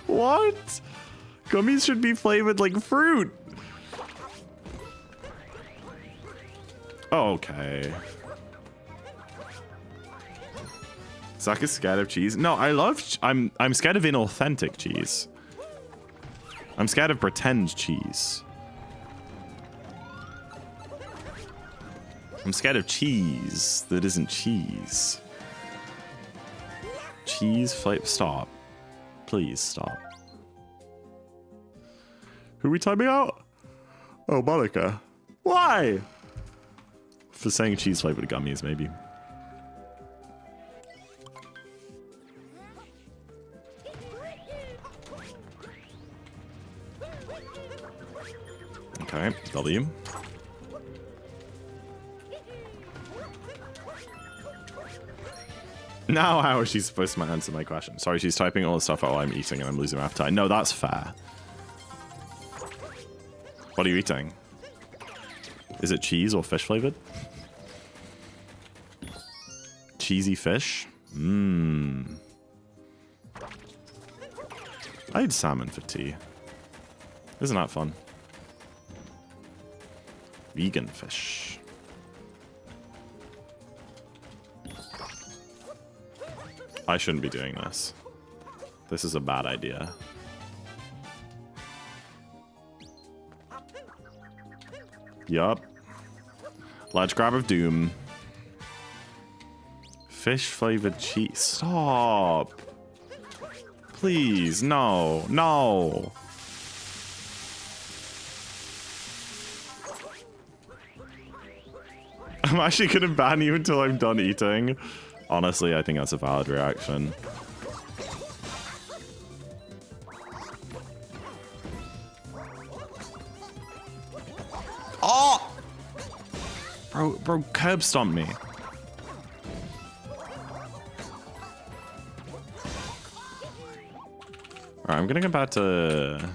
B: What? Gummies should be flavored like fruit. Okay. Zach is scared of cheese. No, I'm scared of inauthentic cheese. I'm scared of pretend cheese. I'm scared of cheese that isn't cheese. Cheese flavor. Stop. Please stop. Who are we timing out? Oh, Monica. Why? For saying cheese flavored gummies, maybe. Okay, W. Now how is she supposed to answer my question? Sorry, she's typing all the stuff out while I'm eating and I'm losing my appetite. No, that's fair. What are you eating? Is it cheese or fish flavored? Cheesy fish? Mmm. I had salmon for tea. Isn't that fun? Vegan fish. I shouldn't be doing this. This is a bad idea. Yup. Large grab of doom. Fish flavored cheese. Stop. Please, no, no. I'm actually gonna ban you until I'm done eating. Honestly, I think that's a valid reaction. Oh! Bro, curb stomped me. Alright, I'm gonna go back to...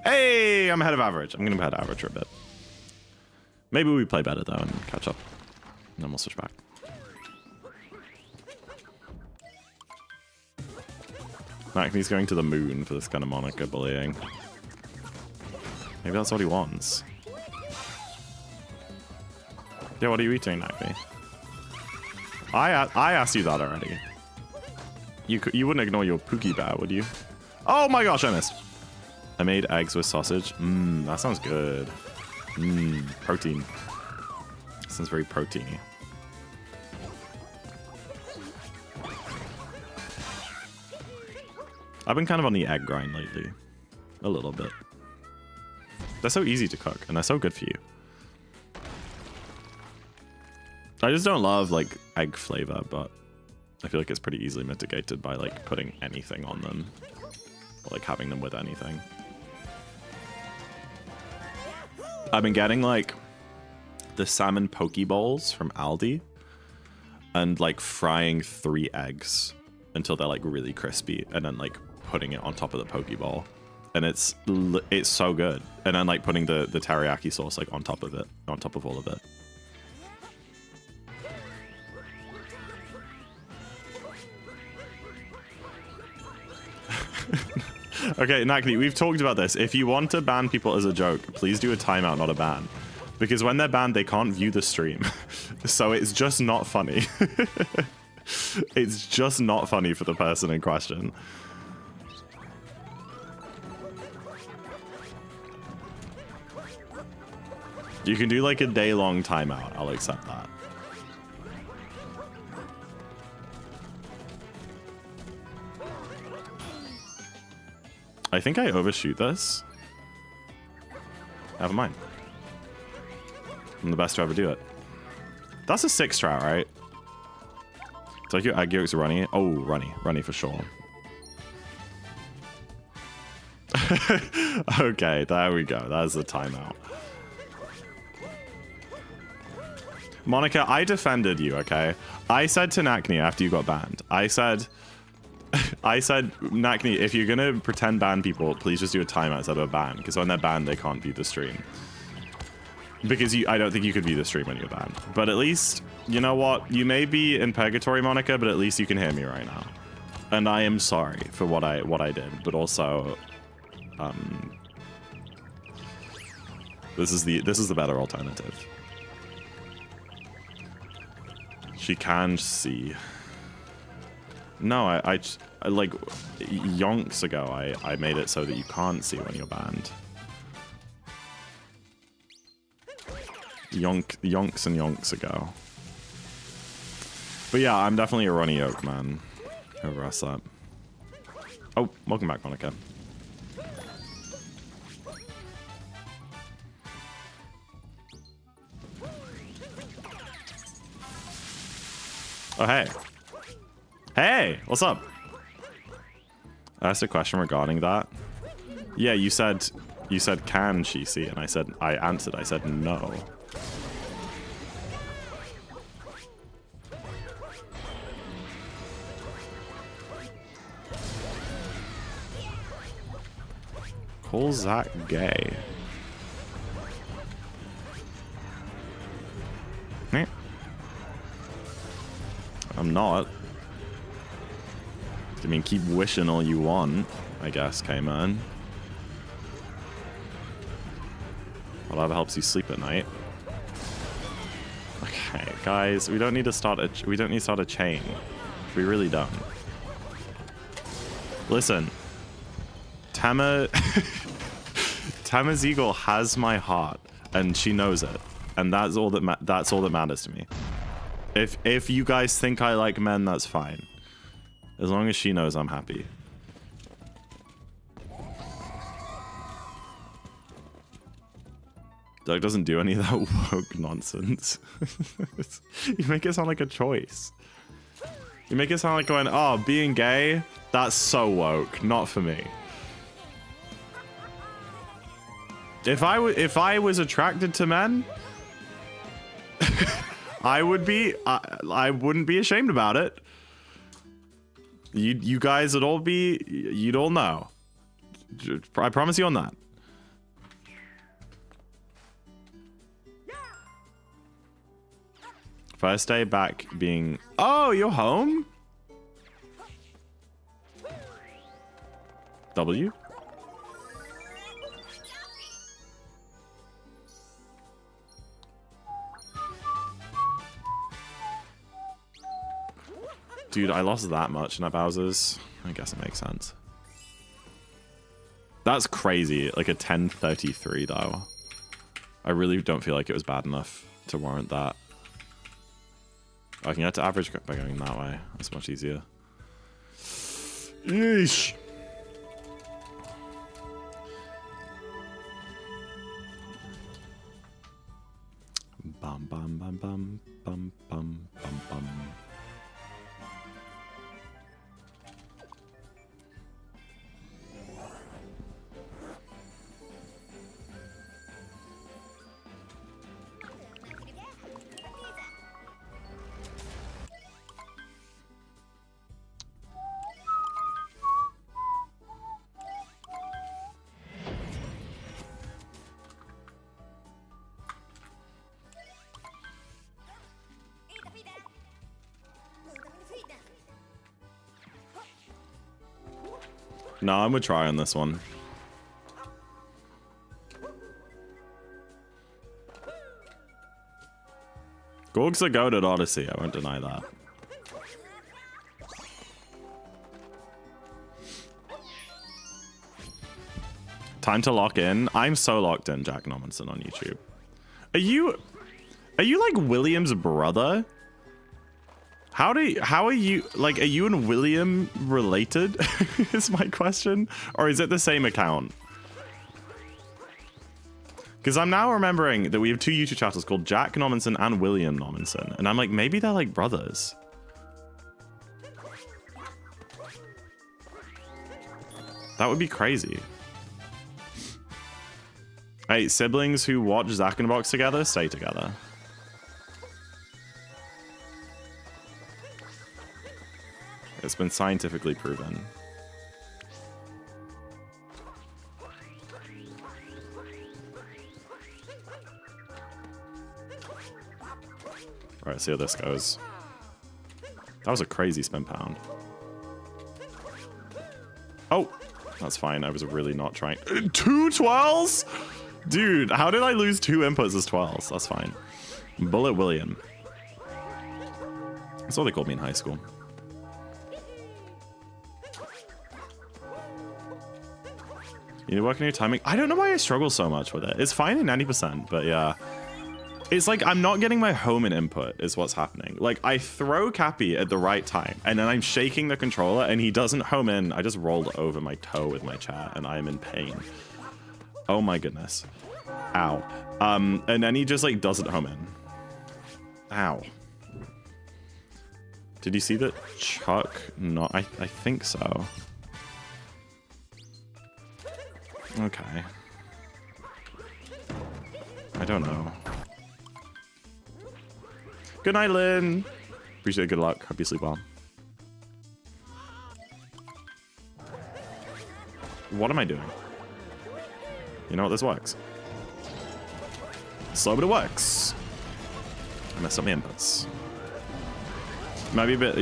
B: Hey, I'm ahead of average. I'm gonna be ahead of average for a bit. Maybe we play better though and catch up. And then we'll switch back. Acme's going to the moon for this kind of Monica bullying. Maybe that's what he wants. Yeah, what are you eating, Acme? I asked you that already. You wouldn't ignore your Pookie Bear, would you? Oh my gosh, I missed. I made eggs with sausage. Mmm, that sounds good. Mmm, protein. Sounds very proteiny. I've been kind of on the egg grind lately. A little bit. They're so easy to cook, and they're so good for you. I just don't love, like, egg flavor, but I feel like it's pretty easily mitigated by, like, putting anything on them. Or, like, having them with anything. I've been getting, like, the salmon poke bowls from Aldi. And, like, frying 3 eggs until they're, like, really crispy. And then, like, putting it on top of the poke bowl. And it's so good. And then, like, putting the teriyaki sauce, like, on top of it. On top of all of it. Okay, Nakni, we've talked about this. If you want to ban people as a joke, please do a timeout, not a ban. Because when they're banned, they can't view the stream. So it's just not funny. It's just not funny for the person in question. You can do like a day-long timeout. I'll accept that. I think I overshoot this. Never mind. I'm the best to ever do it. That's a 6 trout, right? It's like your egg yolks are runny. Oh, runny for sure. Okay, there we go. That's the timeout. Monica, I defended you, okay? I said to Nakni after you got banned, I said, Nakni, if you're gonna pretend ban people, please just do a timeout instead of a ban, because when they're banned, they can't view the stream. Because I don't think you could view the stream when you're banned. But at least, you know what? You may be in purgatory, Monica, but at least you can hear me right now. And I am sorry for what I did, but also, this is the better alternative. She can see. No, I like yonks ago, I made it so that you can't see when you're banned. Yonks and yonks ago. But yeah, I'm definitely a runny yolk, man. Over us that. Oh, welcome back, Monica. Oh, hey. Hey, what's up? I asked a question regarding that. Yeah, you said, can she see? And I answered, I said no. Call Zach gay. I'm not. I mean, keep wishing all you want, I guess, K-Man. Whatever helps you sleep at night. Okay, guys, we don't need to start a chain. We really don't. Listen, Tama's eagle has my heart, and she knows it. and that's all that matters to me. If you guys think I like men, that's fine. As long as she knows I'm happy. Doug doesn't do any of that woke nonsense. You make it sound like a choice. You make it sound like going, oh, being gay, that's so woke. Not for me. If I was attracted to men, I wouldn't be ashamed about it. You guys would all be, you'd all know. I promise you on that. First day back being, oh, you're home? W? Dude, I lost that much in that Bowser's. I guess it makes sense. That's crazy. Like a 1033 though. I really don't feel like it was bad enough to warrant that. I can get to average by going that way. That's much easier. Yeesh. Bum bum bum bum bum bum bum bum. No, I'm gonna try on this one. Gorg's a goat at Odyssey, I won't deny that. Time to lock in. I'm so locked in, Jack Normanson on YouTube. Are you like William's brother? How are you, like, are you and William related? Is my question. Or is it the same account? Because I'm now remembering that we have two YouTube channels called Jack Normanson and William Normanson. And I'm like, maybe they're like brothers. That would be crazy. Hey, siblings who watch ZackInTheBox together, stay together. It's been scientifically proven. Alright, see how this goes. That was a crazy spin pound. Oh, that's fine. I was really not trying. 2 12s? Dude, how did I lose 2 inputs as 12s? That's fine. Bullet William. That's what they called me in high school. You know, working your timing. I don't know why I struggle so much with it. It's fine at 90%, but yeah. It's like I'm not getting my home in input is what's happening. Like I throw Cappy at the right time and then I'm shaking the controller and he doesn't home in. I just rolled over my toe with my chat and I am in pain. Oh my goodness. Ow. And then he just like doesn't home in. Ow. Did you see that Chuck? No, I think so. Okay. I don't know. Good night, Lynn. Appreciate it. Good luck. Hope you sleep well. What am I doing? You know what? This works. Slow, but it works. I messed up my inputs. Might be a bit...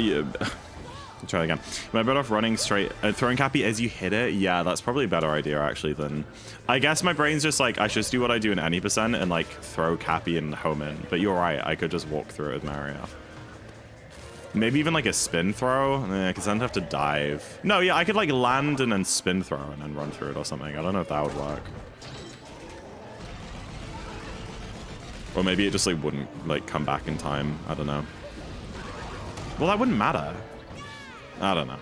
B: Try again. Am I better off running straight, throwing Cappy as you hit it? Yeah, that's probably a better idea actually than... I guess my brain's just like, I should just do what I do in any percent and like throw Cappy and home in. But you're right, I could just walk through it with Mario. Maybe even like a spin throw, because then I'd have to dive. No, yeah, I could like land and then spin throw and then run through it or something. I don't know if that would work. Or maybe it just like wouldn't like come back in time. I don't know. Well, that wouldn't matter. I don't know.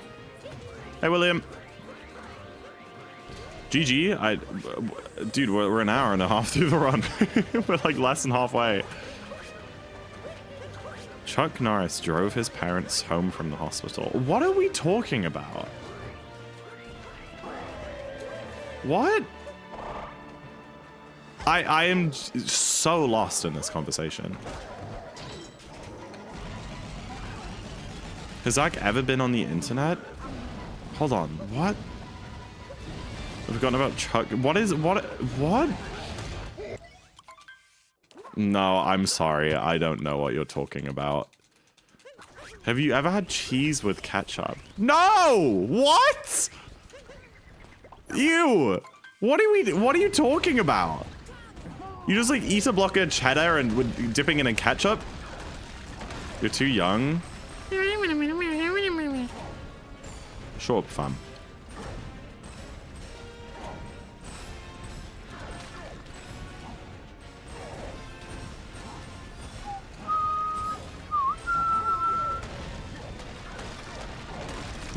B: Hey, William. GG. Dude, we're an hour and a half through the run. We're like less than halfway. Chuck Norris drove his parents home from the hospital. What are we talking about? What? I am so lost in this conversation. Has Zach ever been on the internet? Hold on, what? I've forgotten about Chuck. What? No, I'm sorry. I don't know what you're talking about. Have you ever had cheese with ketchup? No! What? Ew! What are you talking about? You just like eat a block of cheddar and with dipping it in ketchup? You're too young. Sure, fam.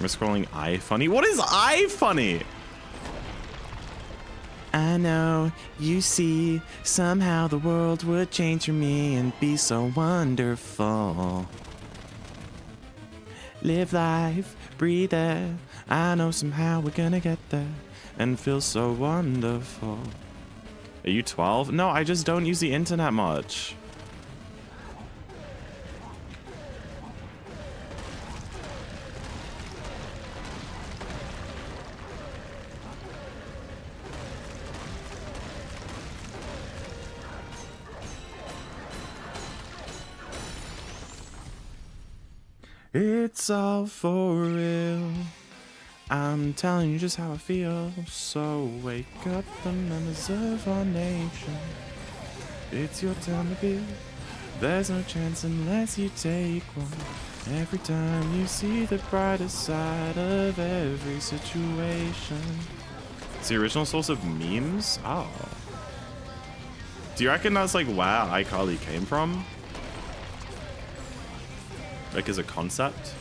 B: We're scrolling iFunny. What is iFunny? I know, you see, somehow the world would change for me and be so wonderful. Live life, breathe it. I know somehow we're gonna get there and feel so wonderful. Are you 12? No, I just don't use the internet much. It's all for real. I'm telling you just how I feel. So wake up the members of our nation. It's your time to be. There's no chance unless you take one. Every time you see the brighter side of every situation. It's the original source of memes? Oh. Do you reckon that's like where iCarly came from? Like as a concept?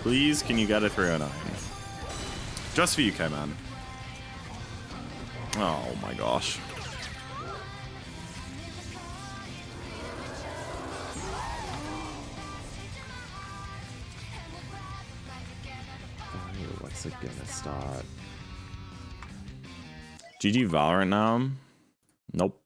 B: Please, can you get a 309? Just for you, K-Man. Oh my gosh. What's it gonna start? GG Valorant now? Nope.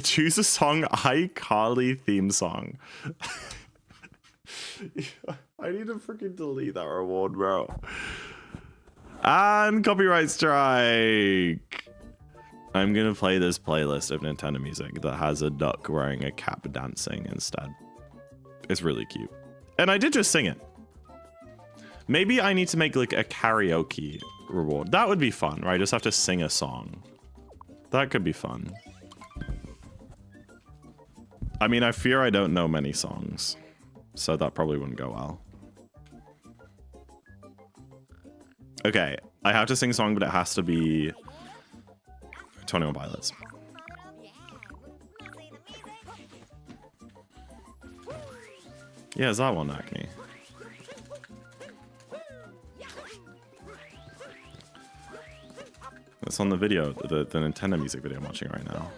B: Choose a song, iCarly theme song. I need to freaking delete that reward, bro. And copyright strike. I'm gonna play this playlist of Nintendo music that has a duck wearing a cap dancing instead. It's really cute. And I did just sing it. Maybe I need to make like a karaoke reward. That would be fun, right? I just have to sing a song. That could be fun. I mean, I fear I don't know many songs, so that probably wouldn't go well. Okay, I have to sing a song, but it has to be 21 Pilots. Yeah, is that one, Acne? That's on the video, the Nintendo music video I'm watching right now.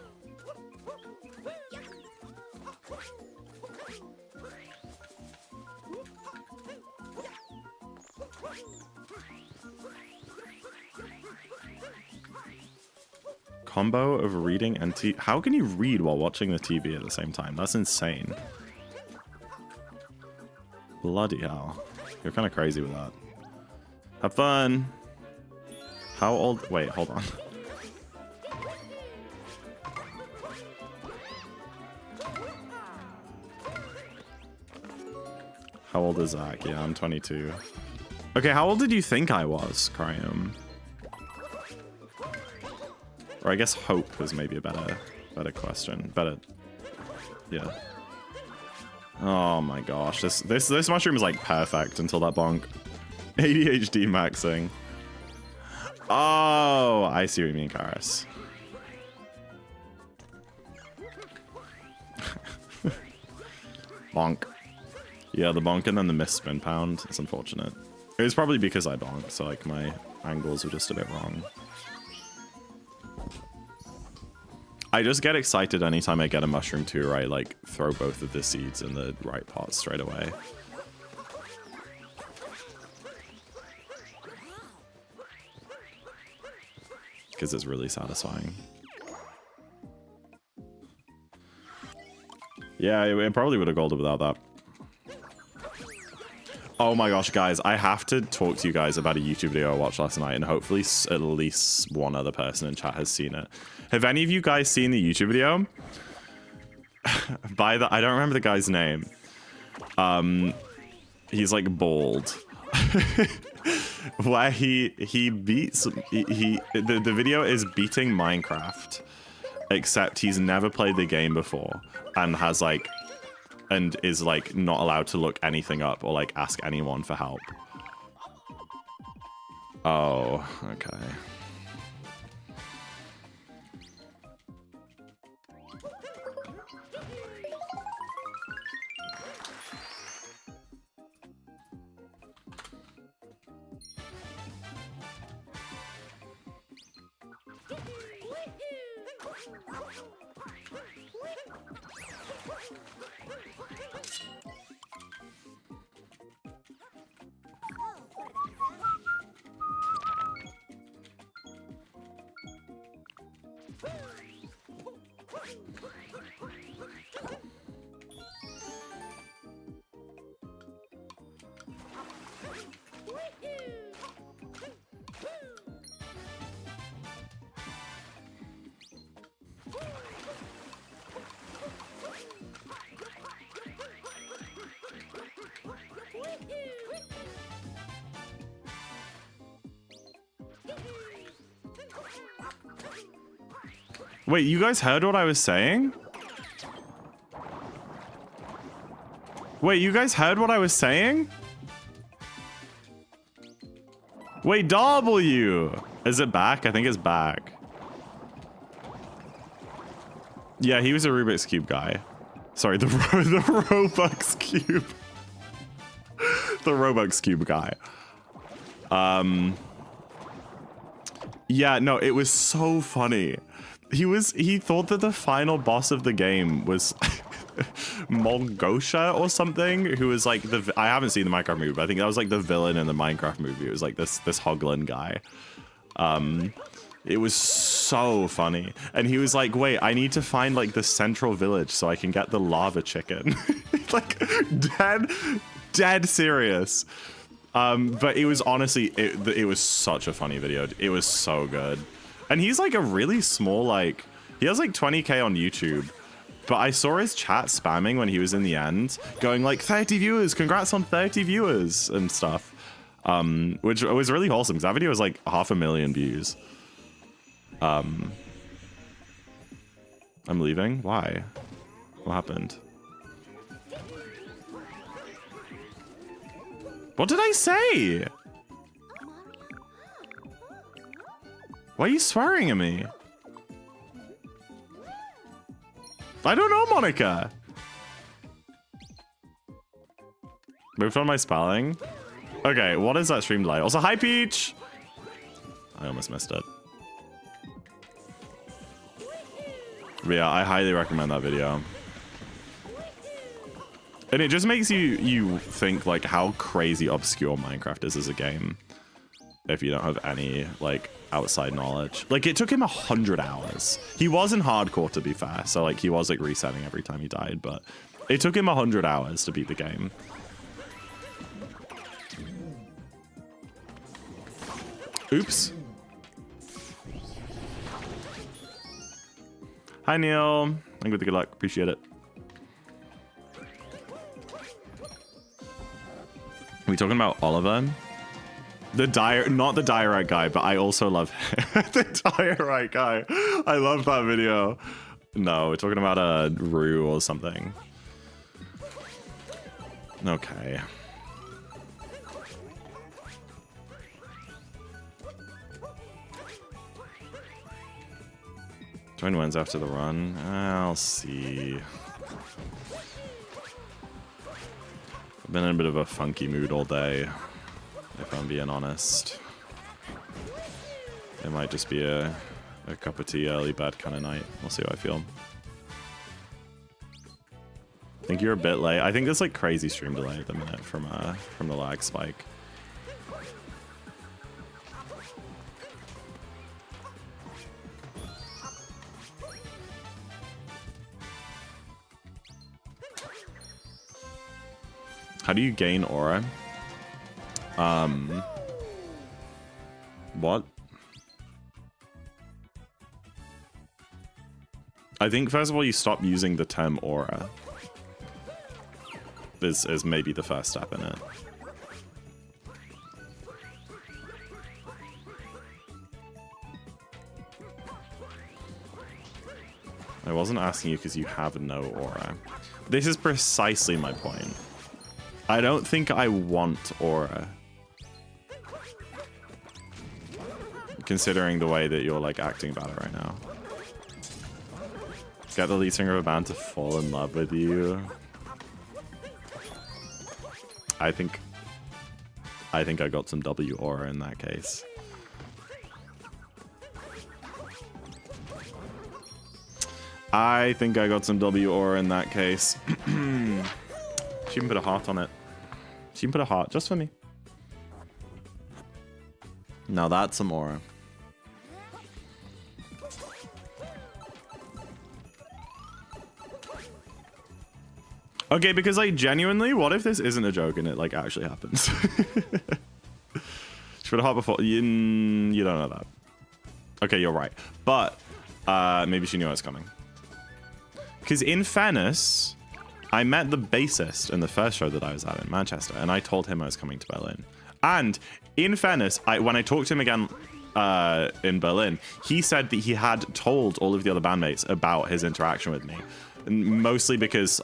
B: Combo of reading and how can you read while watching the TV at the same time? That's insane. Bloody hell. You're kind of crazy with that. Have fun. How old? Wait, hold on. How old is Zach? Yeah, I'm 22. Okay, how old did you think I was, Cryum? Or I guess hope is maybe a better question. Yeah. Oh my gosh, this mushroom is like perfect until that bonk. ADHD maxing. Oh, I see what you mean, Karis. Bonk. Yeah, the bonk and then the missed spin pound. It's unfortunate. It was probably because I bonked, so like my angles were just a bit wrong. I just get excited anytime I get a mushroom too, right? Like throw both of the seeds in the right pot straight away. Because it's really satisfying. Yeah, it probably would have golded without that. Oh my gosh, guys, I have to talk to you guys about a YouTube video I watched last night, and hopefully at least one other person in chat has seen it. Have any of you guys seen the YouTube video? I don't remember the guy's name. He's like bald. Where he beats the video is beating Minecraft, except he's never played the game before and has like and is like not allowed to look anything up or like ask anyone for help. Oh, okay. Wait, you guys heard what I was saying? Wait, you guys heard what I was saying? Wait, W! Is it back? I think it's back. Yeah, he was a Rubik's Cube guy. Sorry, the Robux Cube. The Robux Cube guy. Yeah, no, it was so funny. He thought that the final boss of the game was Mongosha or something, who was like I haven't seen the Minecraft movie, but I think that was like the villain in the Minecraft movie. It was like this Hoglin guy. It was so funny. And he was like, wait, I need to find like the central village so I can get the lava chicken. Like dead serious. But it was honestly, it was such a funny video. It was so good. And he's like a really small, like, he has like 20K on YouTube. But I saw his chat spamming when he was in the end, going like 30 viewers, congrats on 30 viewers and stuff. Which was really wholesome because that video was like 500,000 views. I'm leaving? Why? What happened? What did I say? Why are you swearing at me? I don't know, Monica. Moved on my spelling. Okay, what is that stream like? Also, hi, Peach. I almost missed it. But yeah, I highly recommend that video. And it just makes you think like how crazy obscure Minecraft is as a game. If you don't have any like outside knowledge. Like it took him 100 hours. He wasn't hardcore, to be fair. So like he was like resetting every time he died, but it took him 100 hours to beat the game. Oops. Hi, Neil. Thank you for the good luck. Appreciate it. Are we talking about Oliver? Not the diorite guy, but I also love the diorite guy. I love that video. No, we're talking about a Rue or something. Okay. Join wins after the run. I'll see. I've been in a bit of a funky mood all day, if I'm being honest. It might just be a cup of tea, early bed kind of night. We'll see how I feel. I think you're a bit late. I think there's like crazy stream delay at the minute from the lag spike. How do you gain aura? What? I think first of all you stop using the term aura. Is maybe the first step in it. I wasn't asking you because you have no aura. This is precisely my point. I don't think I want aura. Considering the way that you're like acting about it right now. Get the lead singer of a band to fall in love with you. I think I got some W aura in that case. I think I got some W aura in that case. She even put a heart on it. She even put a heart just for me. Now that's some aura. Okay, because like genuinely, what if this isn't a joke and it like actually happens? She put a heart before. You don't know that. Okay, you're right. But maybe she knew I was coming. Because in fairness, I met the bassist in the first show that I was at in Manchester, and I told him I was coming to Berlin. And in fairness, when I talked to him again in Berlin, he said that he had told all of the other bandmates about his interaction with me. Mostly because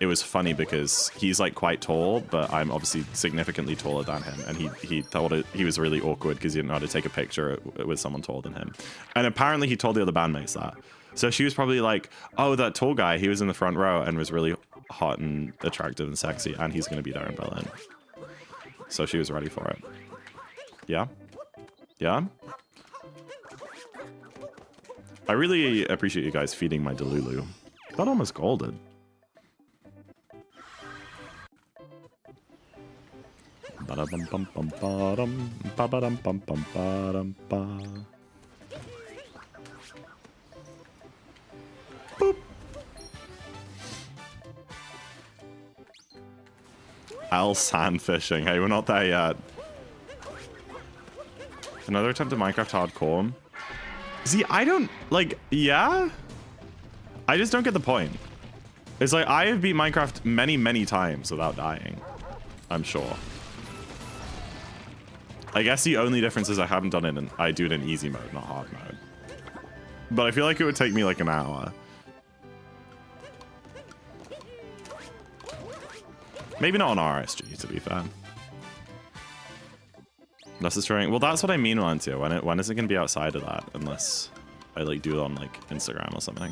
B: it was funny because he's like quite tall, but I'm obviously significantly taller than him, and he thought he was really awkward because he didn't know how to take a picture with someone taller than him. And apparently he told the other bandmates that. So she was probably like, oh, that tall guy, he was in the front row and was really hot and attractive and sexy, and he's going to be there in Berlin. So she was ready for it. Yeah? Yeah? I really appreciate you guys feeding my Delulu. That almost golden. Boop. Al sand fishing. Hey, we're not there yet. Another attempt at Minecraft hardcore. See, I don't like. Yeah. I just don't get the point. It's like, I have beat Minecraft many, many times without dying. I'm sure. I guess the only difference is I haven't done it in, I do it in easy mode, not hard mode. But I feel like it would take me like an hour. Maybe not on RSG, to be fair. Unless it's trying. Well, that's what I mean, Valentia. When is it going to be outside of that? Unless I like do it on like Instagram or something.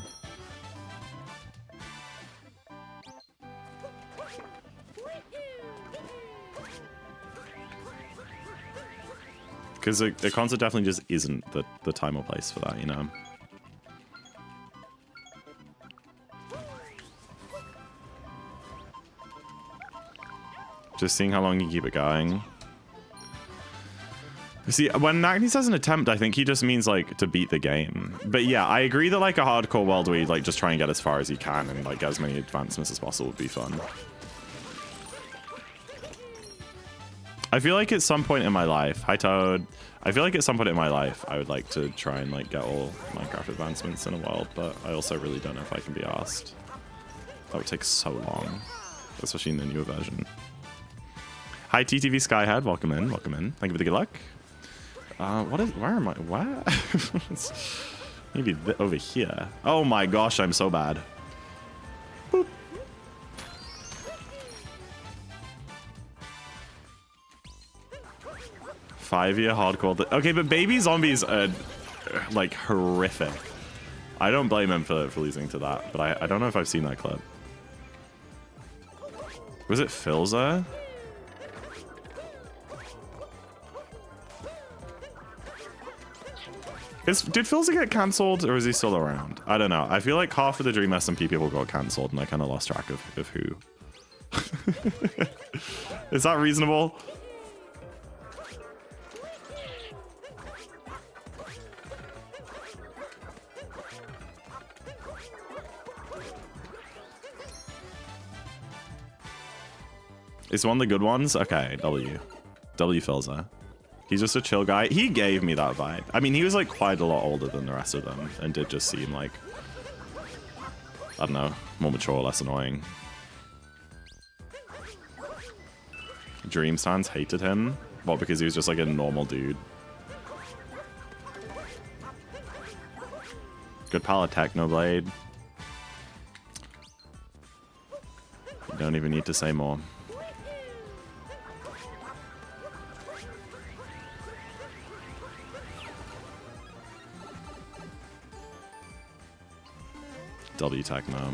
B: Because the concert definitely just isn't the time or place for that, you know? Just seeing how long you keep it going. See, when Nagni says an attempt, I think he just means, like, to beat the game. But yeah, I agree that, like, a hardcore world where you, like, just try and get as far as you can and, like, get as many advancements as possible would be fun. I feel like at some point in my life, hi Toad, I feel like at some point in my life I would like to try and like get all Minecraft advancements in a world, but I also really don't know if I can be asked. That would take so long, especially in the newer version. Hi TTV Skyhead, welcome in, welcome in. Thank you for the good luck. Where am I? What? Maybe over here. Oh my gosh, I'm so bad. Boop. Five-year hardcore. Okay, but baby zombies are like horrific. I don't blame him for losing to that, but I don't know if I've seen that clip. Was it Filza? Did Filza get cancelled, or is he still around? I don't know. I feel like half of the Dream SMP people got cancelled, and I kind of lost track of who. Is that reasonable? It's one of the good ones? Okay, W Filza. He's just a chill guy. He gave me that vibe. I mean, he was like quite a lot older than the rest of them and did just seem like, I don't know, more mature, less annoying. Dream Stans hated him. What, because he was just like a normal dude? Good palette Technoblade. You don't even need to say more. W Techno.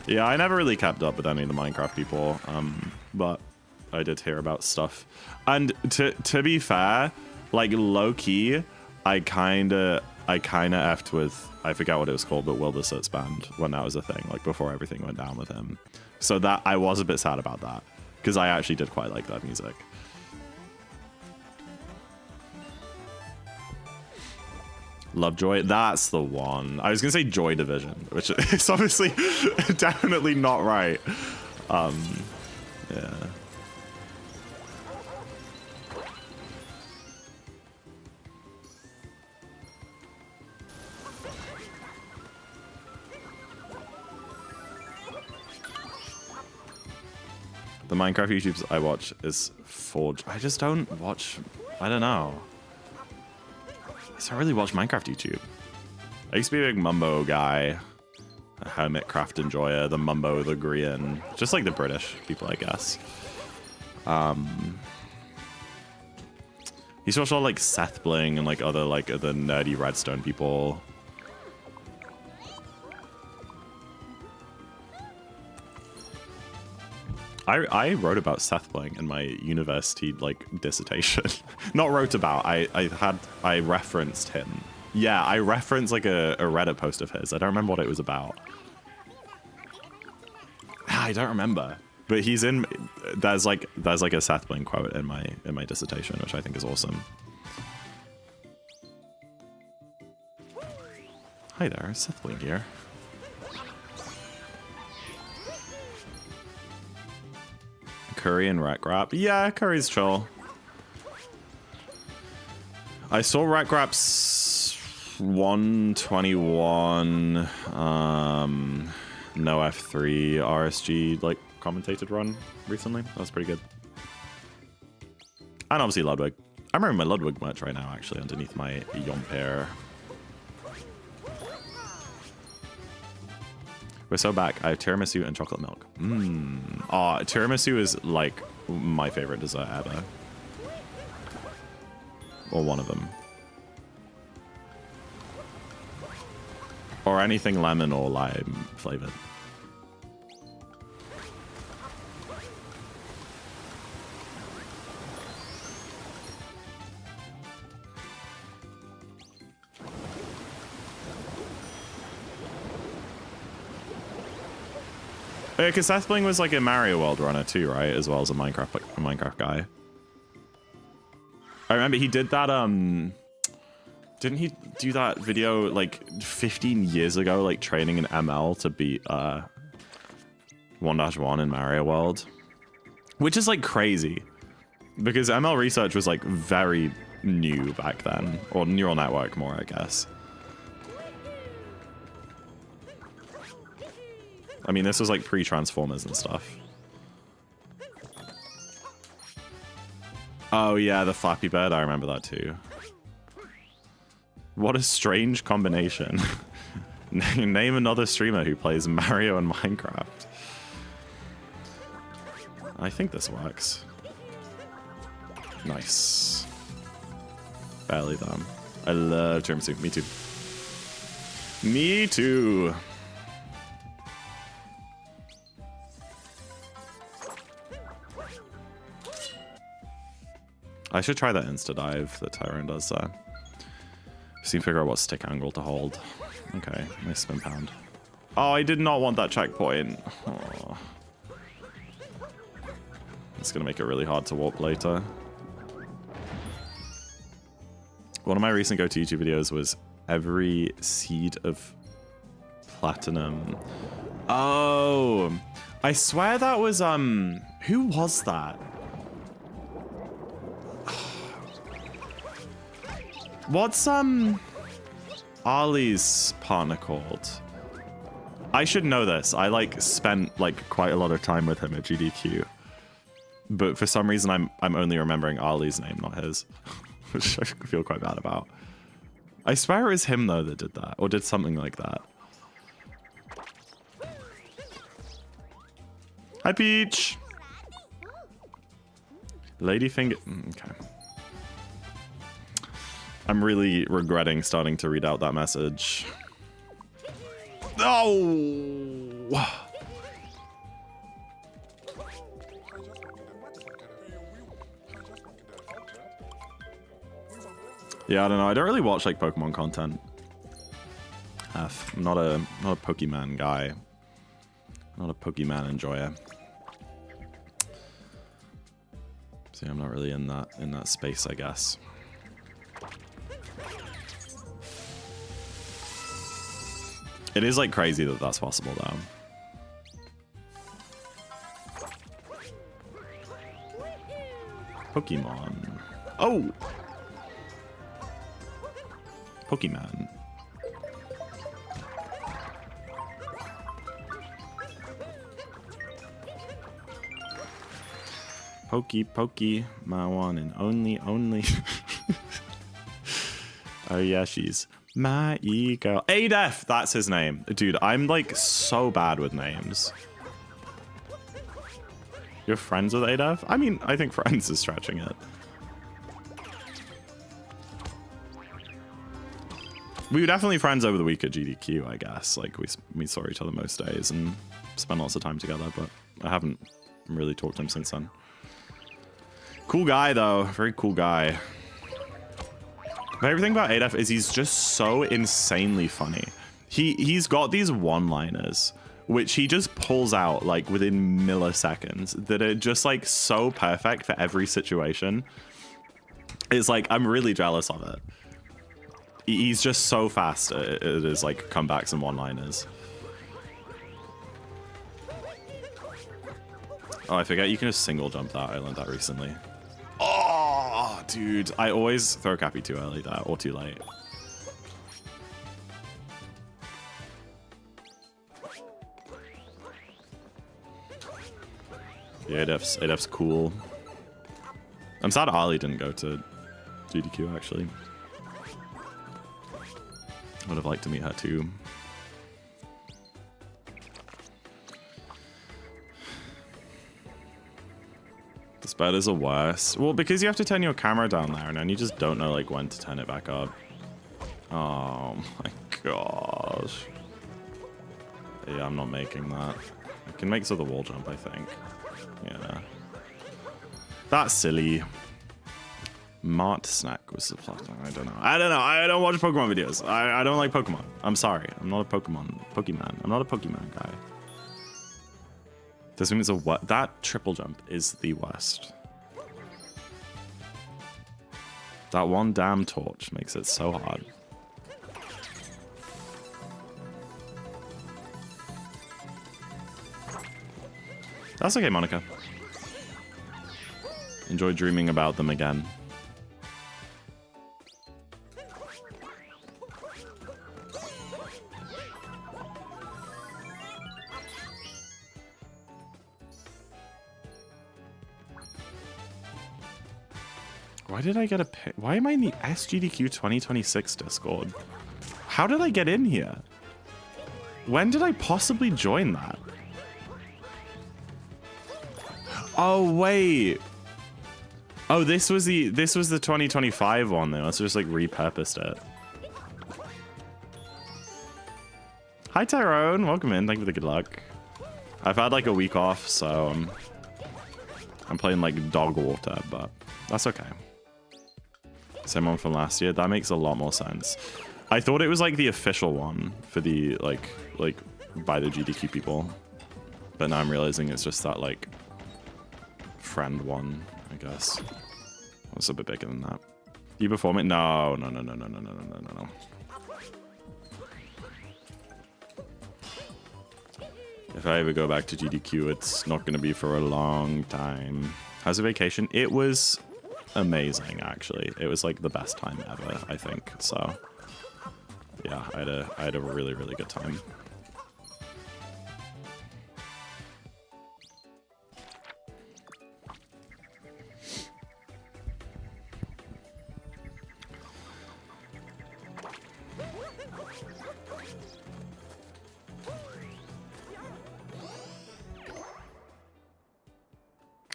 B: Yeah, I never really kept up with any of the Minecraft people, but I did hear about stuff. And to be fair, like low key, I kinda effed with, I forget what it was called, but Will the Soot's band when that was a thing, like before everything went down with him. So that I was a bit sad about that because I actually did quite like that music. Lovejoy, that's the one. I was gonna say Joy Division, which is obviously definitely not right. Yeah. The Minecraft YouTubes I watch is Forge. I just don't watch, I don't know. I don't really watch Minecraft YouTube. I used to be a big Mumbo guy, a hermit craft enjoyer, the Mumbo, the Grian, just like the British people, I guess. Used to watch all like Seth Bling and like other like the nerdy Redstone people. I wrote about Seth Bling in my university like dissertation. Not wrote about. I referenced him. Yeah, I referenced like a Reddit post of his. I don't remember what it was about. I don't remember. But he's in. There's like a Seth Bling quote in my dissertation, which I think is awesome. Hi there, Seth Bling here. Curry and Wreck Rap. Yeah, Curry's chill. I saw Wreck Rap's 121 no F3 RSG like commentated run recently. That was pretty good. And obviously Ludwig. I'm wearing my Ludwig merch right now actually underneath my Yomper. We're so back. I have tiramisu and chocolate milk. Tiramisu is like my favorite dessert ever. Or one of them. Or anything lemon or lime flavored. Yeah, because Seth Bling was like a Mario World runner too, right? As well as a Minecraft guy. I remember he did that, didn't he do that video like 15 years ago, like training in ML to beat 1-1 in Mario World? Which is like crazy. Because ML research was like very new back then. Or neural network more, I guess. I mean, this was like pre-Transformers and stuff. Oh yeah, the Flappy Bird. I remember that too. What a strange combination. Name another streamer who plays Mario and Minecraft. I think this works. Nice. Barely them. I love tiramisu. Me too. Me too. I should try that insta dive that Tyrone does there. Just need to figure out what stick angle to hold. Okay, nice spin pound. Oh, I did not want that checkpoint. Oh. It's gonna make it really hard to warp later. One of my recent go-to YouTube videos was every seed of platinum. Oh, I swear that was, who was that? What's, Ali's partner called? I should know this. I, like, spent, like, quite a lot of time with him at GDQ. But for some reason, I'm only remembering Ali's name, not his. Which I feel quite bad about. I swear it was him, though, that did that. Or did something like that. Hi, Peach! Ladyfinger... Okay. I'm really regretting starting to read out that message. Oh! Yeah, I don't know. I don't really watch like Pokemon content. I'm not a Pokemon guy. Not a Pokemon enjoyer. So yeah, I'm not really in that space, I guess. It is like crazy that that's possible though. Pokemon. Oh! Pokemon. Pokey, my one and only. Oh yeah, she's my ego. Adef, that's his name. Dude, I'm like so bad with names. You're friends with Adef? I mean, I think friends is stretching it. We were definitely friends over the week at GDQ, I guess. Like, we saw each other most days and spent lots of time together, but I haven't really talked to him since then. Cool guy, though. Very cool guy. But everything about Adef is he's just so insanely funny. He's got these one-liners, which he just pulls out, like, within milliseconds, that are just, like, so perfect for every situation. It's like, I'm really jealous of it. He's just so fast at his like comebacks and one-liners. Oh, I forget you can just single jump that. I learned that recently. Oh, dude. I always throw Cappy too early that or too late. Yeah, Adef's cool. I'm sad Ali didn't go to GDQ actually. Would have liked to meet her too. This bed is a worse. Well, because you have to turn your camera down there and then you just don't know like when to turn it back up. Oh my gosh. Yeah, I'm not making that. I can make so the wall jump, I think. Yeah. That's silly. Mart snack was the plot. I don't know. I don't watch Pokemon videos. I don't like Pokemon. I'm sorry. I'm not a Pokemon. I'm not a Pokemon guy. This means that triple jump is the worst. That one damn torch makes it so hard. That's okay, Monica. Enjoy dreaming about them again. Why did I get a pick? Why am I in the SGDQ 2026 Discord? How did I get in here? When did I possibly join that? Oh, wait. Oh, this was the 2025 one though. Let's just like repurposed it. Hi Tyrone, welcome in. Thank you for the good luck. I've had like a week off, so I'm playing like dog water, but that's okay. Same one from last year. That makes a lot more sense. I thought it was like the official one for the like by the GDQ people, but now I'm realizing it's just that like friend one, I guess. It's a bit bigger than that. You perform it? No. If I ever go back to GDQ, it's not going to be for a long time. How's the vacation? It was amazing, actually. It was like the best time ever, I think. So, yeah, I had a really, really good time.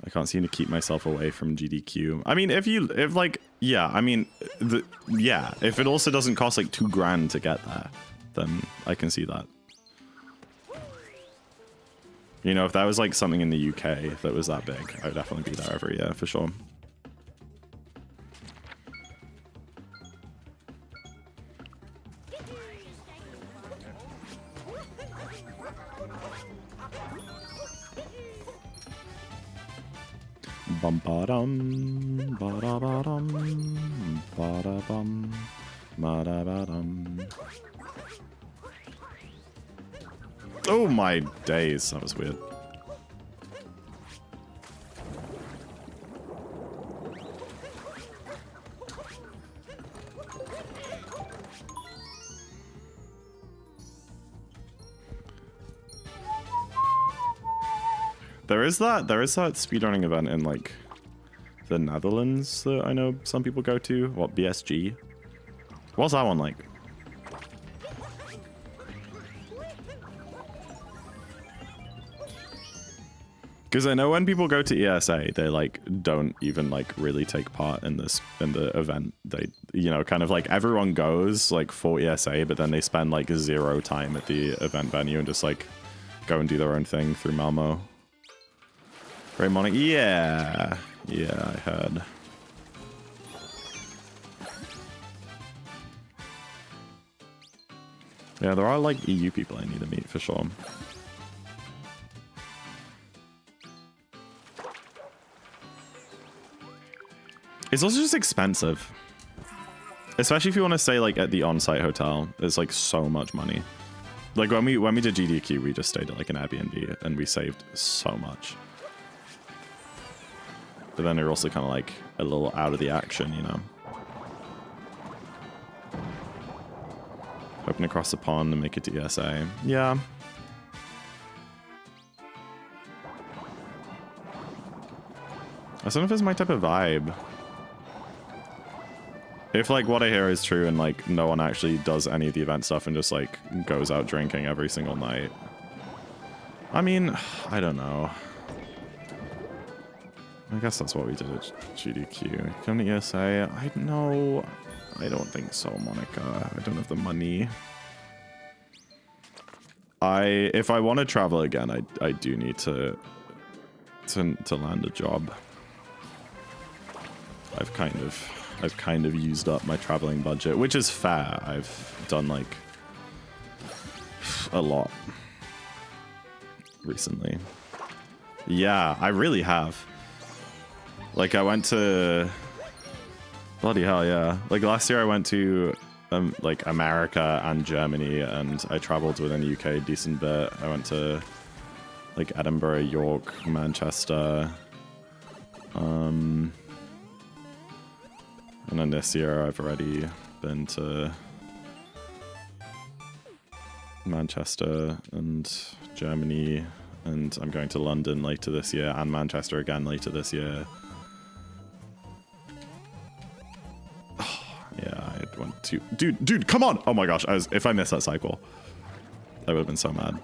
B: I can't seem to keep myself away from GDQ. I mean, if it also doesn't cost like $2,000 to get there, then I can see that. You know, if that was like something in the UK that was that big, I would definitely be there every year for sure. Bum ba dum ba da ba dum ba da bum ba da ba dum. Oh my days, that was weird. There is that speedrunning event in like the Netherlands that I know some people go to. What, BSG? What's that one like? Because I know when people go to ESA, they like don't even like really take part in the event. They, you know, kind of like everyone goes like for ESA, but then they spend like 0 time at the event venue and just like go and do their own thing through Malmo. Great morning. Yeah, I heard. Yeah, there are like EU people I need to meet for sure. It's also just expensive. Especially if you want to stay like at the on-site hotel. It's like so much money. Like when we did GDQ, we just stayed at like an Airbnb and we saved so much. But then you're also kind of like a little out of the action, you know. Hoping to cross the pond and make it to ESA. Yeah. I don't know if it's my type of vibe. If like what I hear is true and like no one actually does any of the event stuff and just like goes out drinking every single night. I mean, I don't know. I guess that's what we did at GDQ. Come to ESA? I don't think so, Monica. I don't have the money. If I want to travel again, I do need to land a job. I've kind of used up my traveling budget, which is fair. I've done like a lot recently. Yeah, I really have. Like I went to, bloody hell, yeah. Like last year I went to like America and Germany, and I traveled within the UK a decent bit. I went to like Edinburgh, York, Manchester. And then this year I've already been to Manchester and Germany, and I'm going to London later this year and Manchester again later this year. too. Dude, come on! Oh my gosh, if I missed that cycle, I would have been so mad.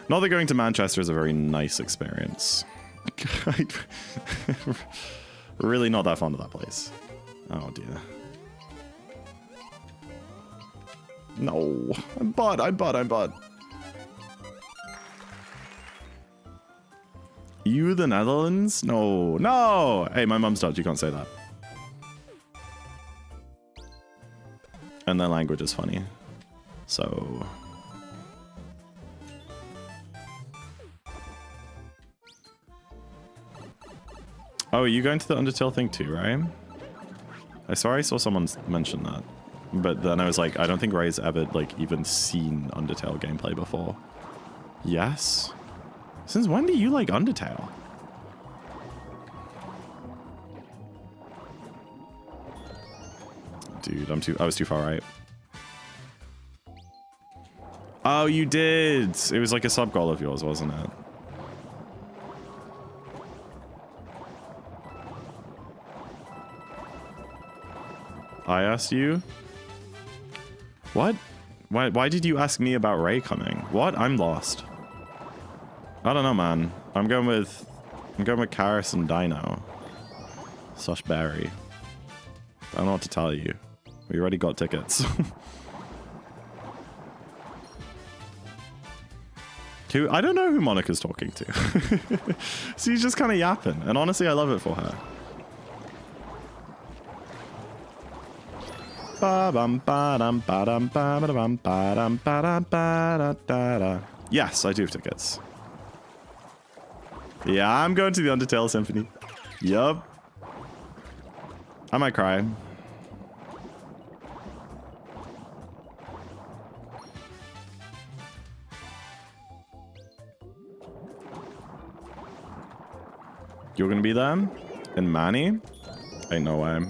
B: Not that going to Manchester is a very nice experience. Really not that fond of that place. Oh dear. No, I'm bad. You the Netherlands? No. Hey, my mum's Dutch, you can't say that. And their language is funny. So... Oh, are you going to the Undertale thing too, right? I saw someone mention that. But then I was like, I don't think Ray's ever, like, even seen Undertale gameplay before. Yes? Since when do you like Undertale? Dude, I was too far right. Oh, you did! It was like a sub goal of yours, wasn't it? I asked you? What? Why did you ask me about Ray coming? What? I'm lost. I don't know, man. I'm going with Karis and Dino. Slash Barry. I don't know what to tell you. We already got tickets. I don't know who Monica's talking to. She's just kind of yapping. And honestly, I love it for her. Yes, I do have tickets. Yeah, I'm going to the Undertale Symphony. Yup. I might cry. You're gonna be there? In Manny? Ain't no way.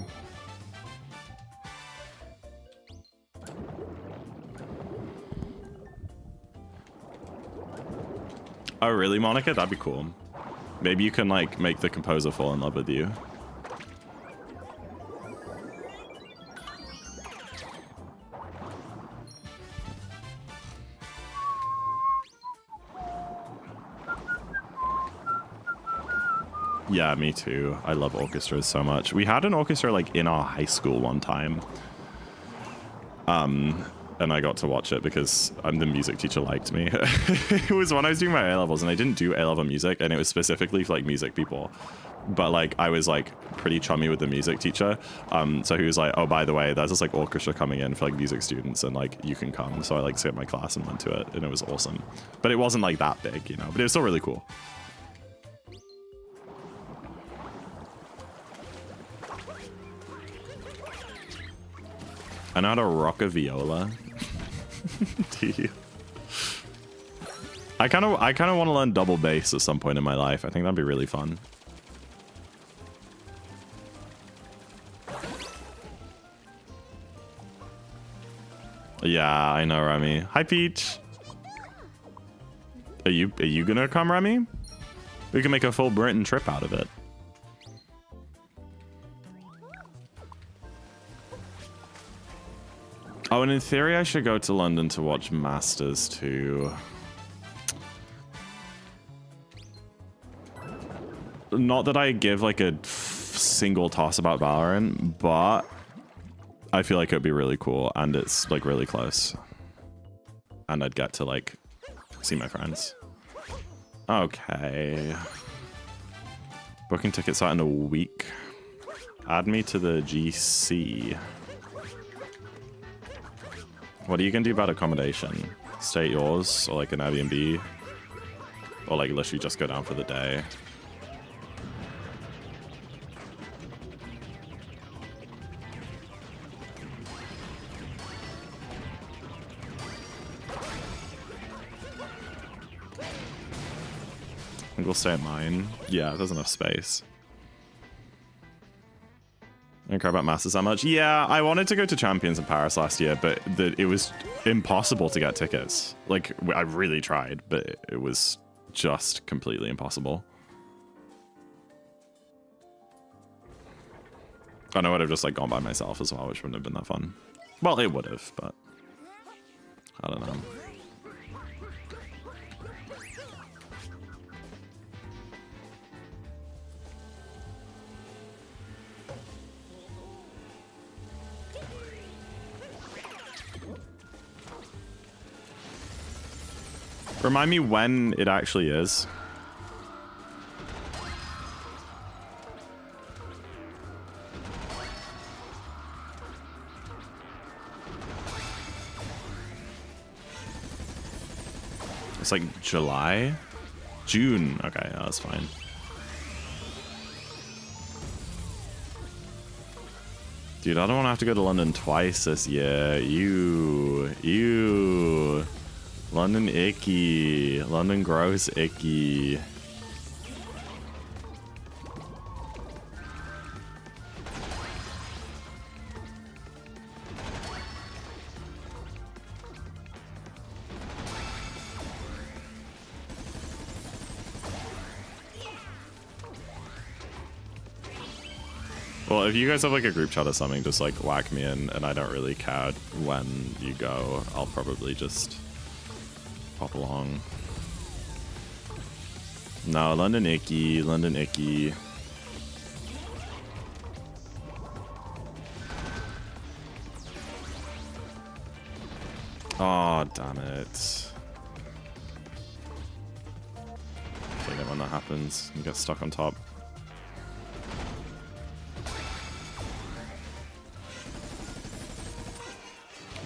B: Oh, really, Monica? That'd be cool. Maybe you can, like, make the composer fall in love with you. Yeah, me too. I love orchestras so much. We had an orchestra, like, in our high school one time. And I got to watch it because the music teacher liked me. It was when I was doing my A-levels, and I didn't do A-level music, and it was specifically for, like, music people. But, like, I was, like, pretty chummy with the music teacher. So he was like, oh, by the way, there's this, like, orchestra coming in for, like, music students, and, like, you can come. So I, like, skipped my class and went to it, and it was awesome. But it wasn't, like, that big, you know? But it was still really cool. I know how to rock a viola. Do you? I kind of want to learn double bass at some point in my life. I think that'd be really fun. Yeah, I know, Remy. Hi, Peach. Are you gonna come, Remy? We can make a full Britain trip out of it. Oh, and in theory, I should go to London to watch Masters too. Not that I give like a single toss about Valorant, but I feel like it'd be really cool, and it's like really close. And I'd get to like see my friends. Okay. Booking tickets out in a week. Add me to the GC. What are you gonna do about accommodation? Stay at yours, or like an Airbnb? Or like literally just go down for the day? I think we'll stay at mine. Yeah, there's enough space. I don't care about Masters that much. Yeah, I wanted to go to Champions in Paris last year, but it was impossible to get tickets. Like, I really tried, but it was just completely impossible. And I would have just like gone by myself as well, which wouldn't have been that fun. Well, it would have, but I don't know. Remind me when it actually is. It's like July? June. Okay, that's fine. Dude, I don't want to have to go to London twice this year. Ew. London icky. London gross icky. Well, if you guys have like a group chat or something, just like whack me in, and I don't really care when you go. I'll probably just pop along. No, London icky, London icky. Oh, damn it. I hate it when that happens. You get stuck on top.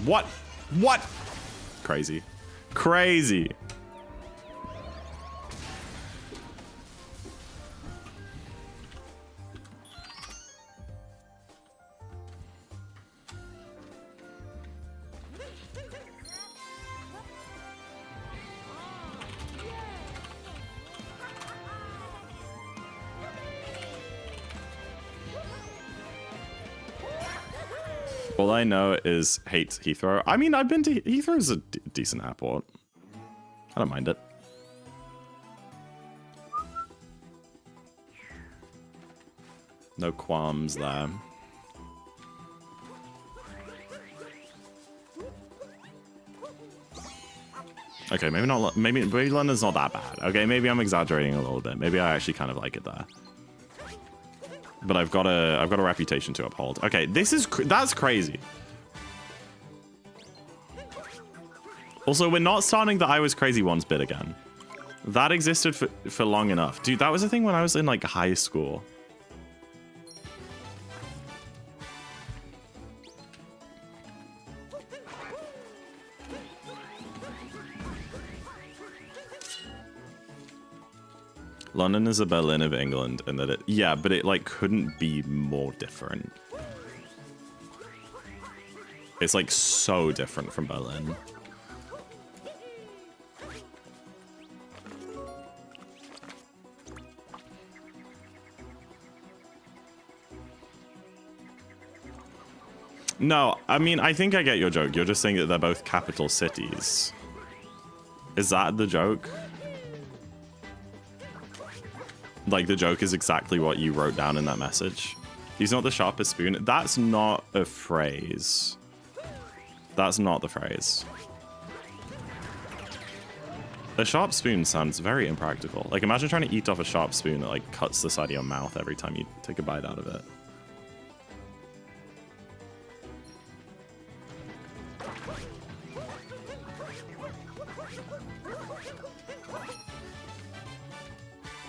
B: What? What? Crazy. Crazy. All I know is hate Heathrow. I mean, I've been to Heathrow's a decent airport. I don't mind it. No qualms there. Okay, maybe not. Maybe London's not that bad. Okay, maybe I'm exaggerating a little bit. Maybe I actually kind of like it there. But I've got a reputation to uphold. Okay, that's crazy. Also, we're not starting the I was crazy once bit again. That existed for long enough. Dude, that was a thing when I was in like high school. London is a Berlin of England, and that yeah, but it like couldn't be more different. It's like so different from Berlin. No, I mean, I think I get your joke. You're just saying that they're both capital cities. Is that the joke? Like, the joke is exactly what you wrote down in that message. He's not the sharpest spoon. That's not a phrase. That's not the phrase. A sharp spoon sounds very impractical. Like, imagine trying to eat off a sharp spoon that, like, cuts the side of your mouth every time you take a bite out of it.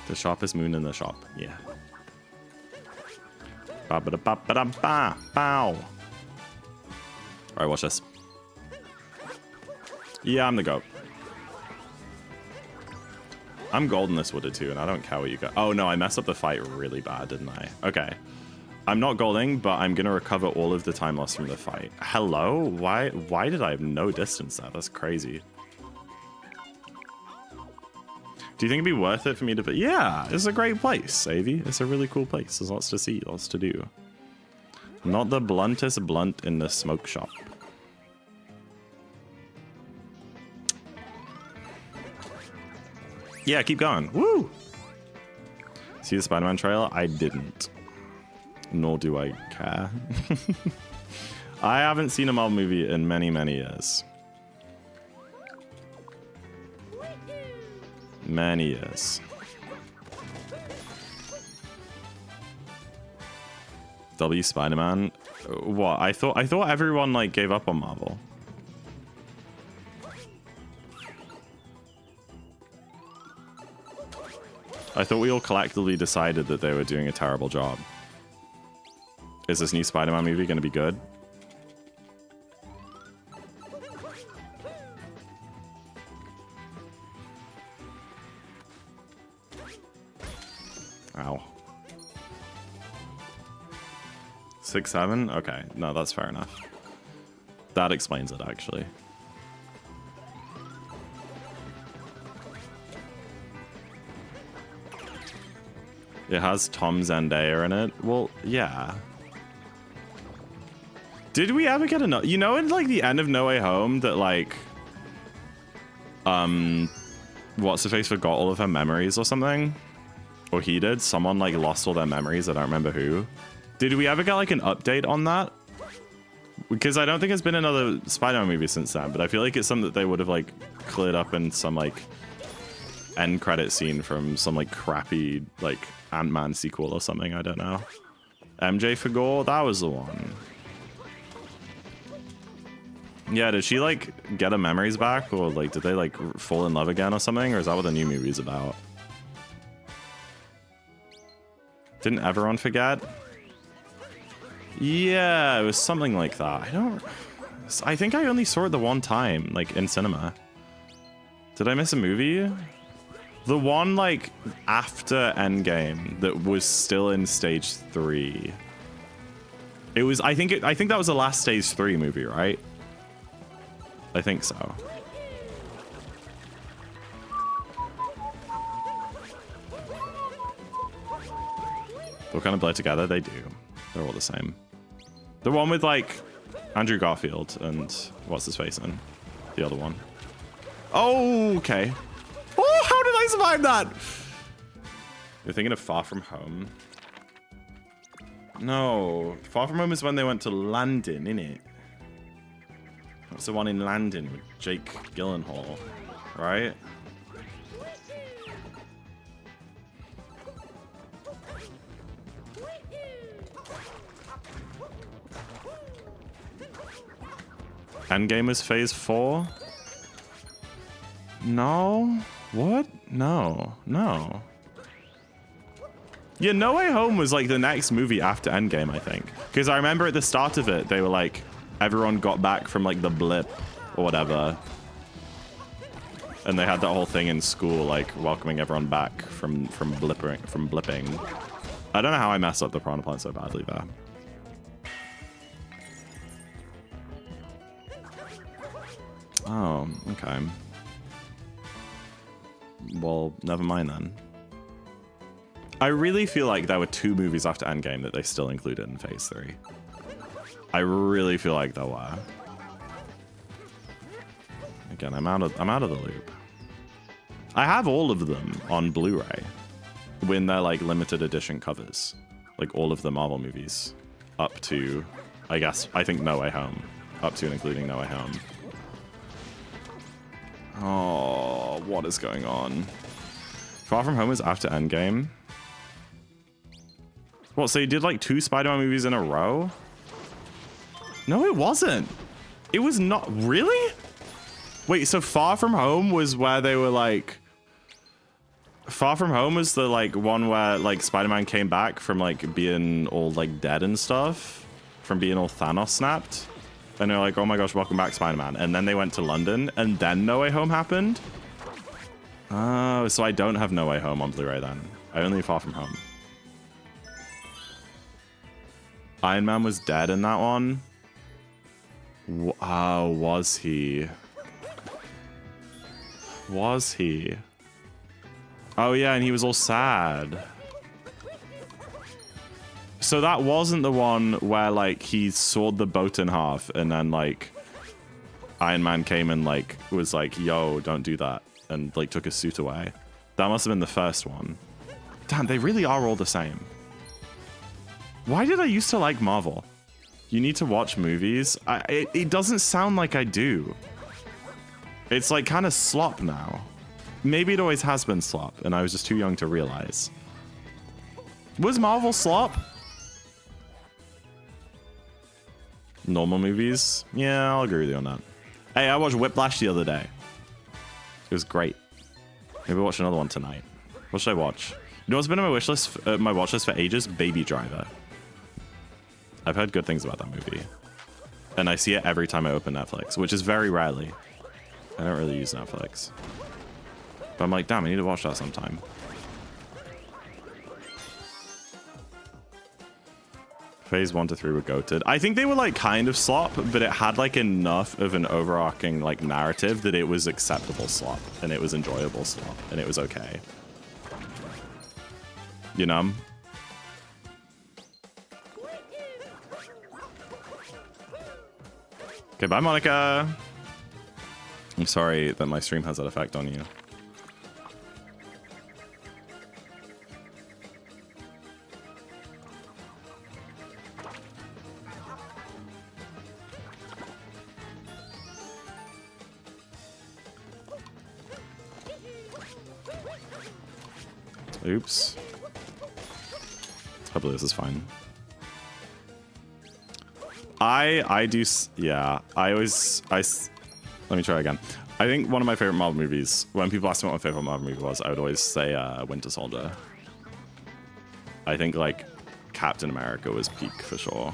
B: The sharpest moon in the shop. Yeah. Ba-ba-da-ba-ba-da-ba. Bow. Alright, watch this. Yeah, I'm the goat. I'm gold in this wooded too, and I don't care what you got. Oh no, I messed up the fight really bad, didn't I? Okay. I'm not golding, but I'm gonna recover all of the time lost from the fight. Hello? Why did I have no distance there? That's crazy. Do you think it'd be worth it for me to... Yeah, it's a great place, Avi. It's a really cool place. There's lots to see, lots to do. Not the bluntest blunt in the smoke shop. Yeah, keep going. Woo! See the Spider-Man trailer? I didn't. Nor do I care. I haven't seen a Marvel movie in many, many years. Many years. W Spider-Man. What? I thought everyone like gave up on Marvel. I thought we all collectively decided that they were doing a terrible job. Is this new Spider-Man movie going to be good? Ow. 6, 7? Okay, no, that's fair enough. That explains it, actually. It has Tom Zendaya in it. Well, yeah. Did we ever get enough? You know, in like the end of No Way Home, that like, what's her face forgot all of her memories or something, or he did. Someone like lost all their memories. I don't remember who. Did we ever get like an update on that? Because I don't think there's been another Spider-Man movie since then, but I feel like it's something that they would have like cleared up in some like end credit scene from some like crappy like Ant-Man sequel or something. I don't know. MJ forgot? That was the one. Yeah, did she like get her memories back, or like did they like fall in love again or something, or is that what the new movie's about? Didn't everyone forget? Yeah, it was something like that. I think I only saw it the one time, like in cinema. Did I miss a movie? The one like after Endgame that was still in stage 3. It was, I think that was the last stage 3 movie, right? I think so. They'll kind of blur together. They do. They're all the same. The one with like Andrew Garfield and what's his face in the other one. Oh, okay. Oh, how did I survive that? You're thinking of Far From Home? No, Far From Home is when they went to London, innit? That's the one in London with Jake Gyllenhaal, right? Endgame was phase 4? No? What? No. No. Yeah, No Way Home was like the next movie after Endgame, I think. Because I remember at the start of it, they were like, everyone got back from like the blip or whatever. And they had that whole thing in school, like welcoming everyone back from blipping. I don't know how I messed up the Piranha Plant so badly there. Oh, okay. Well, never mind then. I really feel like there were 2 movies after Endgame that they still included in Phase 3. I really feel like there were. Again, I'm out of the loop. I have all of them on Blu-ray when they're like limited edition covers, like all of the Marvel movies, up to, I think No Way Home, up to and including No Way Home. Oh, what is going on? Far From Home is after Endgame. What, so you did like 2 Spider-Man movies in a row? No, it wasn't. It was not. Really? Wait, so Far From Home was where they were like... Far From Home was the like one where like Spider-Man came back from like being all like dead and stuff? From being all Thanos snapped? And they're like, oh my gosh, welcome back, Spider-Man. And then they went to London, and then No Way Home happened? Oh, so I don't have No Way Home on Blu-ray then. I only have Far From Home. Iron Man was dead in that one? Oh, was he? Was he? Oh yeah, and he was all sad. So that wasn't the one where like he sawed the boat in half and then like Iron Man came and like was like, yo, don't do that, and like took his suit away. That must have been the first one. Damn, they really are all the same. Why did I used to like Marvel? You need to watch movies. It doesn't sound like I do. It's like kind of slop now. Maybe it always has been slop, and I was just too young to realize. Was Marvel slop? Normal movies? Yeah, I'll agree with you on that. Hey, I watched Whiplash the other day. It was great. Maybe I'll watch another one tonight. What should I watch? You know what's been on my wish list, my watch list for ages? Baby Driver. I've heard good things about that movie. And I see it every time I open Netflix, which is very rarely. I don't really use Netflix. But I'm like, damn, I need to watch that sometime. Phase 1 to 3 were goated. I think they were like kind of slop, but it had like enough of an overarching like narrative that it was acceptable slop, and it was enjoyable slop, and it was okay. You know? Okay, bye, Monica. I'm sorry that my stream has that effect on you. Oops. Hopefully this is fine. I do, yeah, let me try again. I think one of my favorite Marvel movies, when people ask me what my favorite Marvel movie was, I would always say Winter Soldier. I think like Captain America was peak for sure.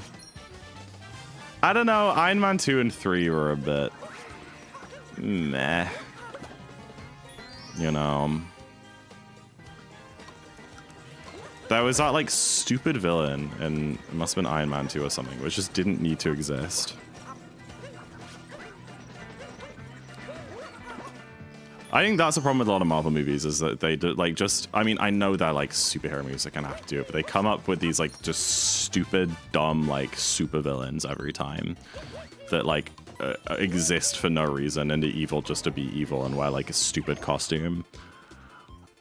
B: I don't know, Iron Man 2 and 3 were a bit meh. You know. There was that like stupid villain, and it must have been Iron Man 2 or something, which just didn't need to exist. I think that's the problem with a lot of Marvel movies, is that they do like just, I mean, I know they're like superhero movies that kind of have to do it, but they come up with these like just stupid, dumb, like super villains every time that like exist for no reason and are evil just to be evil and wear like a stupid costume.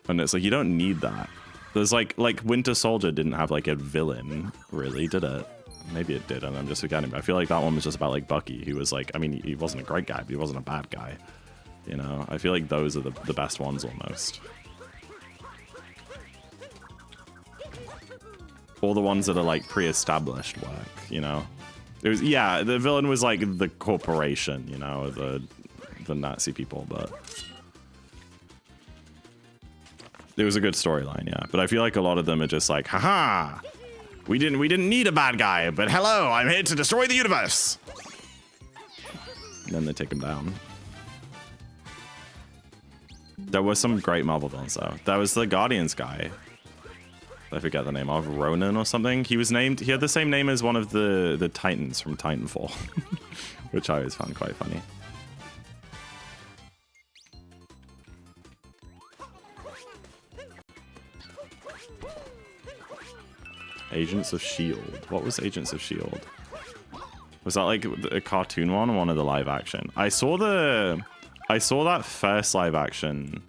B: And it's like, you don't need that. There's like Winter Soldier didn't have like a villain, really, did it? Maybe it did, and I'm just forgetting. But I feel like that one was just about like Bucky. He was like, I mean, he wasn't a great guy, but he wasn't a bad guy. You know, I feel like those are the best ones almost. All the ones that are like pre-established work, you know. It was, yeah, the villain was like the corporation, you know, the Nazi people, but it was a good storyline, yeah. But I feel like a lot of them are just like, haha, we didn't need a bad guy, but hello, I'm here to destroy the universe. And then they take him down. There were some great Marvel villains though. There was the Guardians guy. I forget the name of, Ronan or something. He had the same name as one of the Titans from Titanfall, which I always found quite funny. Agents of S.H.I.E.L.D. What was Agents of S.H.I.E.L.D.? Was that like a cartoon one or one of the live action? I saw that first live action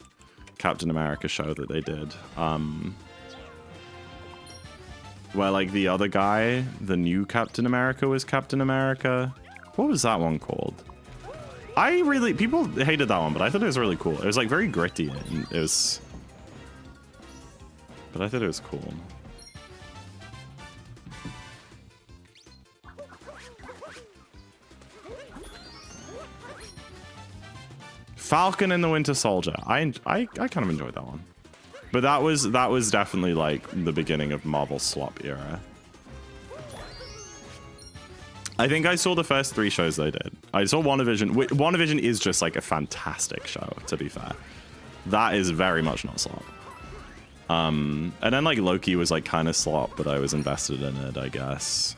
B: Captain America show that they did. Where like the other guy, the new Captain America, was Captain America. What was that one called? People hated that one, but I thought it was really cool. It was like very gritty, and but I thought it was cool. Falcon and the Winter Soldier. I kind of enjoyed that one. But that was definitely like the beginning of Marvel slop era. I think I saw the first 3 shows they did. I saw WandaVision. WandaVision is just like a fantastic show, to be fair. That is very much not slop. And then like Loki was like kind of slop, but I was invested in it, I guess.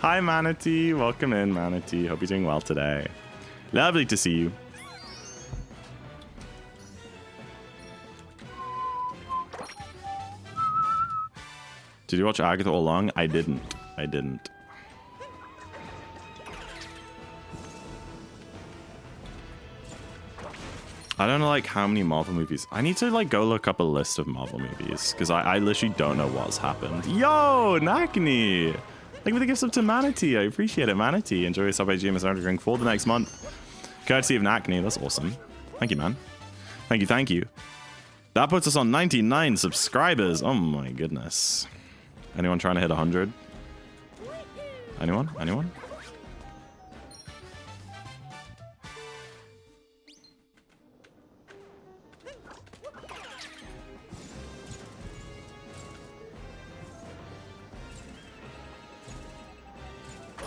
B: Hi, Manatee. Welcome in, Manatee. Hope you're doing well today. Lovely to see you. Did you watch Agatha all along? I didn't. I didn't. I don't know like how many Marvel movies. I need to like go look up a list of Marvel movies because I literally don't know what's happened. Yo, Nakni! Thank you for the gifts up to Manatee. I appreciate it, Manatee. Enjoy your sub by GMS Underground for the next month. Courtesy of Nakni. That's awesome. Thank you, man. Thank you, thank you. That puts us on 99 subscribers. Oh my goodness. Anyone trying to hit 100? Anyone? Anyone?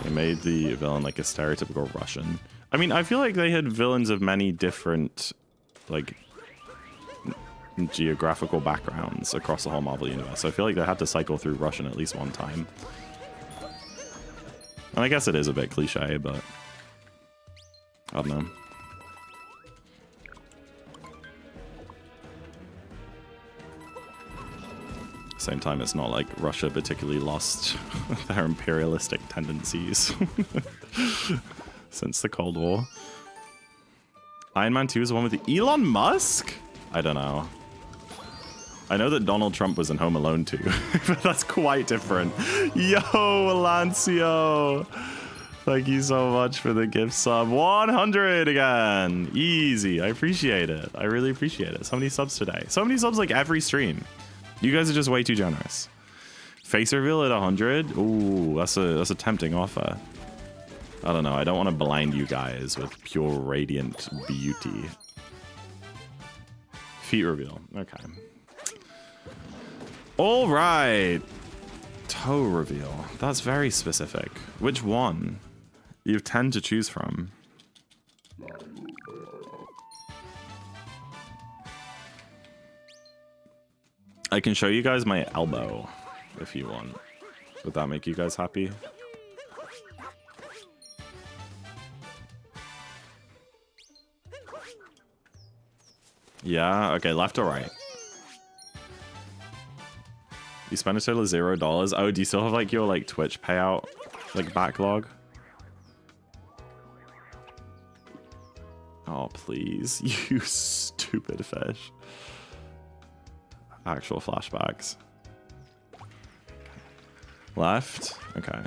B: They made the villain like a stereotypical Russian. I mean, I feel like they had villains of many different, like, geographical backgrounds across the whole Marvel universe. So I feel like they had to cycle through Russian at least one time. And I guess it is a bit cliche, but I don't know. Same time, it's not like Russia particularly lost their imperialistic tendencies since the Cold War. Iron Man 2 is the one with the Elon Musk? I don't know. I know that Donald Trump was in Home Alone 2, but that's quite different. Yo, Lancio! Thank you so much for the gift sub. 100 again! Easy. I appreciate it. I really appreciate it. So many subs today. So many subs like every stream. You guys are just way too generous. Face reveal at 100? Ooh, that's a tempting offer. I don't know. I don't want to blind you guys with pure radiant beauty. Feet reveal. Okay. All right. Toe reveal. That's very specific. Which one? You have 10 to choose from. I can show you guys my elbow if you want. Would that make you guys happy? Yeah, okay, left or right? You spend a total of $0. Oh, do you still have like your like Twitch payout like backlog? Oh, please, you stupid fish. Actual flashbacks. Left. Okay.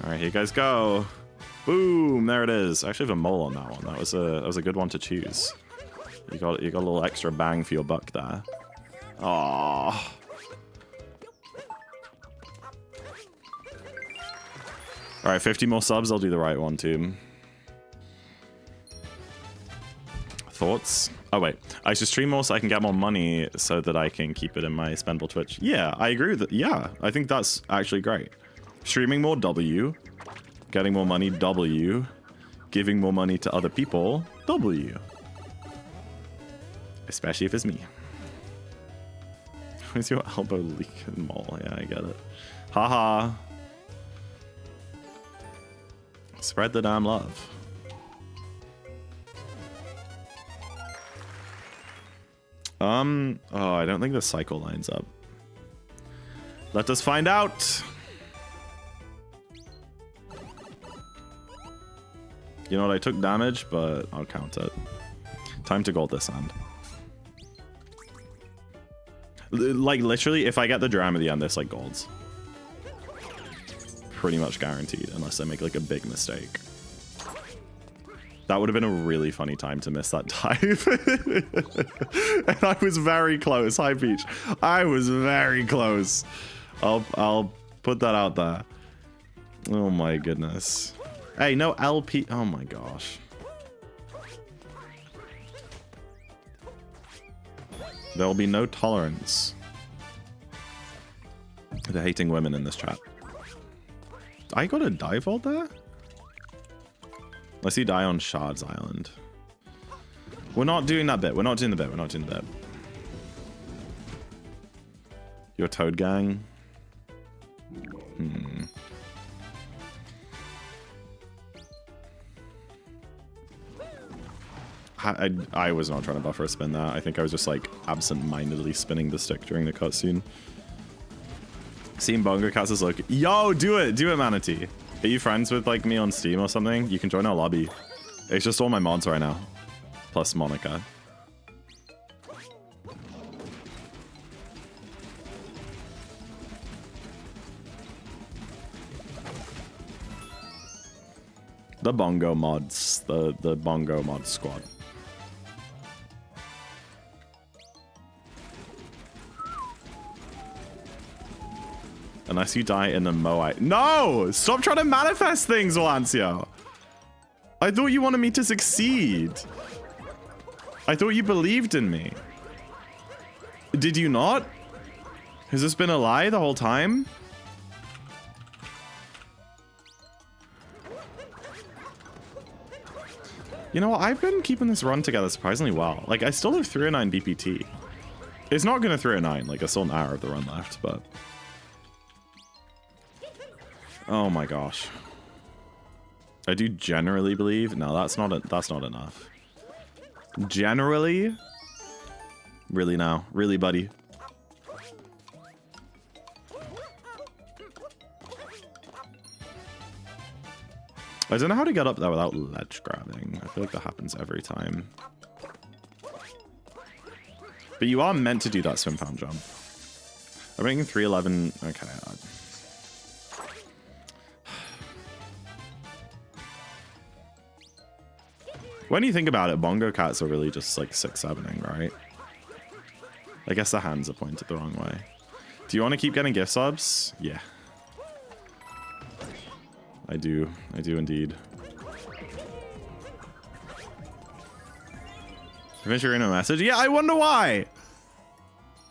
B: All right, here you guys go. Boom! There it is. I actually have a mole on that one. That was a good one to choose. You got a little extra bang for your buck there. Aww. All right, 50 more subs. I'll do the right one too. Thoughts? Oh wait, I should stream more so I can get more money so that I can keep it in my spendable Twitch. Yeah, I agree with that. Yeah, I think that's actually great. Streaming more, W. Getting more money, W. Giving more money to other people, W. Especially if it's me. Where's your elbow leaking mole? Yeah, I get it. Haha. Spread the damn love. Oh, I don't think the cycle lines up. Let us find out. You know what? I took damage, but I'll count it. Time to gold this end. Like, literally, if I get the dram at the end, this, like, golds. Pretty much guaranteed, unless I make, like, a big mistake. That would have been a really funny time to miss that dive. And I was very close. Hi, Peach. I was very close. I'll put that out there. Oh, my goodness. Hey, no LP. Oh, my gosh. There'll be no tolerance to hating women in this chat. I got a dive vault there? Unless you die on Shards Island. We're not doing that bit. We're not doing the bit. We're not doing the bit. Your Toad Gang. I was not trying to buffer spin that. I think I was just like absent-mindedly spinning the stick during the cutscene. Seeing Bongo Cats is like, yo, do it, Manatee. Are you friends with like me on Steam or something? You can join our lobby. It's just all my mods right now, plus Monica. The Bongo mods, the Bongo mod squad. Unless you die in the Moai. No! Stop trying to manifest things, Valancio. I thought you wanted me to succeed. I thought you believed in me. Did you not? Has this been a lie the whole time? You know what? I've been keeping this run together surprisingly well. Like, I still have 309 BPT. It's not going to 309. Like, there's still an hour of the run left, but... Oh my gosh. I do generally believe... No, that's not enough. Generally? Really now? Really, buddy? I don't know how to get up there without ledge grabbing. I feel like that happens every time. But you are meant to do that swim found jump. I'm making 311. Okay. When you think about it, Bongo Cats are really just like 6-7ing, right? I guess the hands are pointed the wrong way. Do you want to keep getting gift subs? Yeah. I do indeed. Finish your inner message? Yeah, I wonder why.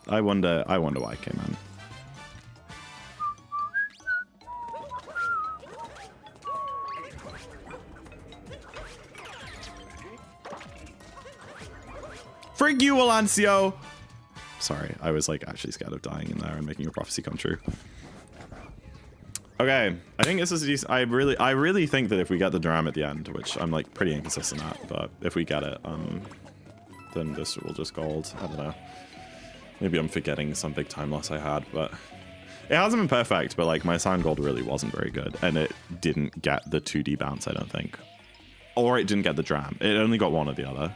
B: I wonder why, K-Man. Frig you, Alancio! Sorry, I was like actually scared of dying in there and making your prophecy come true. Okay, I think this is a decent, I really think that if we get the dram at the end, which I'm like pretty inconsistent at, but if we get it, then this will just gold. I don't know. Maybe I'm forgetting some big time loss I had, but it hasn't been perfect, but like my sound gold really wasn't very good, and it didn't get the 2D bounce, I don't think. Or it didn't get the dram. It only got one or the other.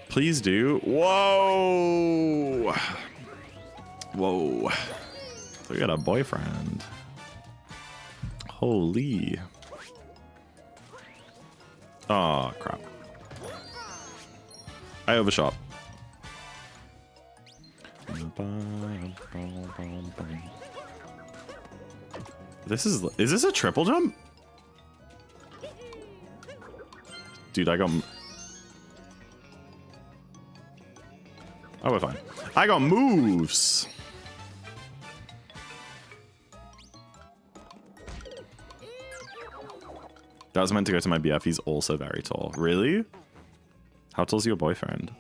B: Please do. Whoa! Whoa. So we got a boyfriend. Holy. Oh, crap. I overshot. Is this a triple jump? Dude, I got... Oh, we're fine. I got moves. That was meant to go to my BF. He's also very tall. Really? How tall's your boyfriend?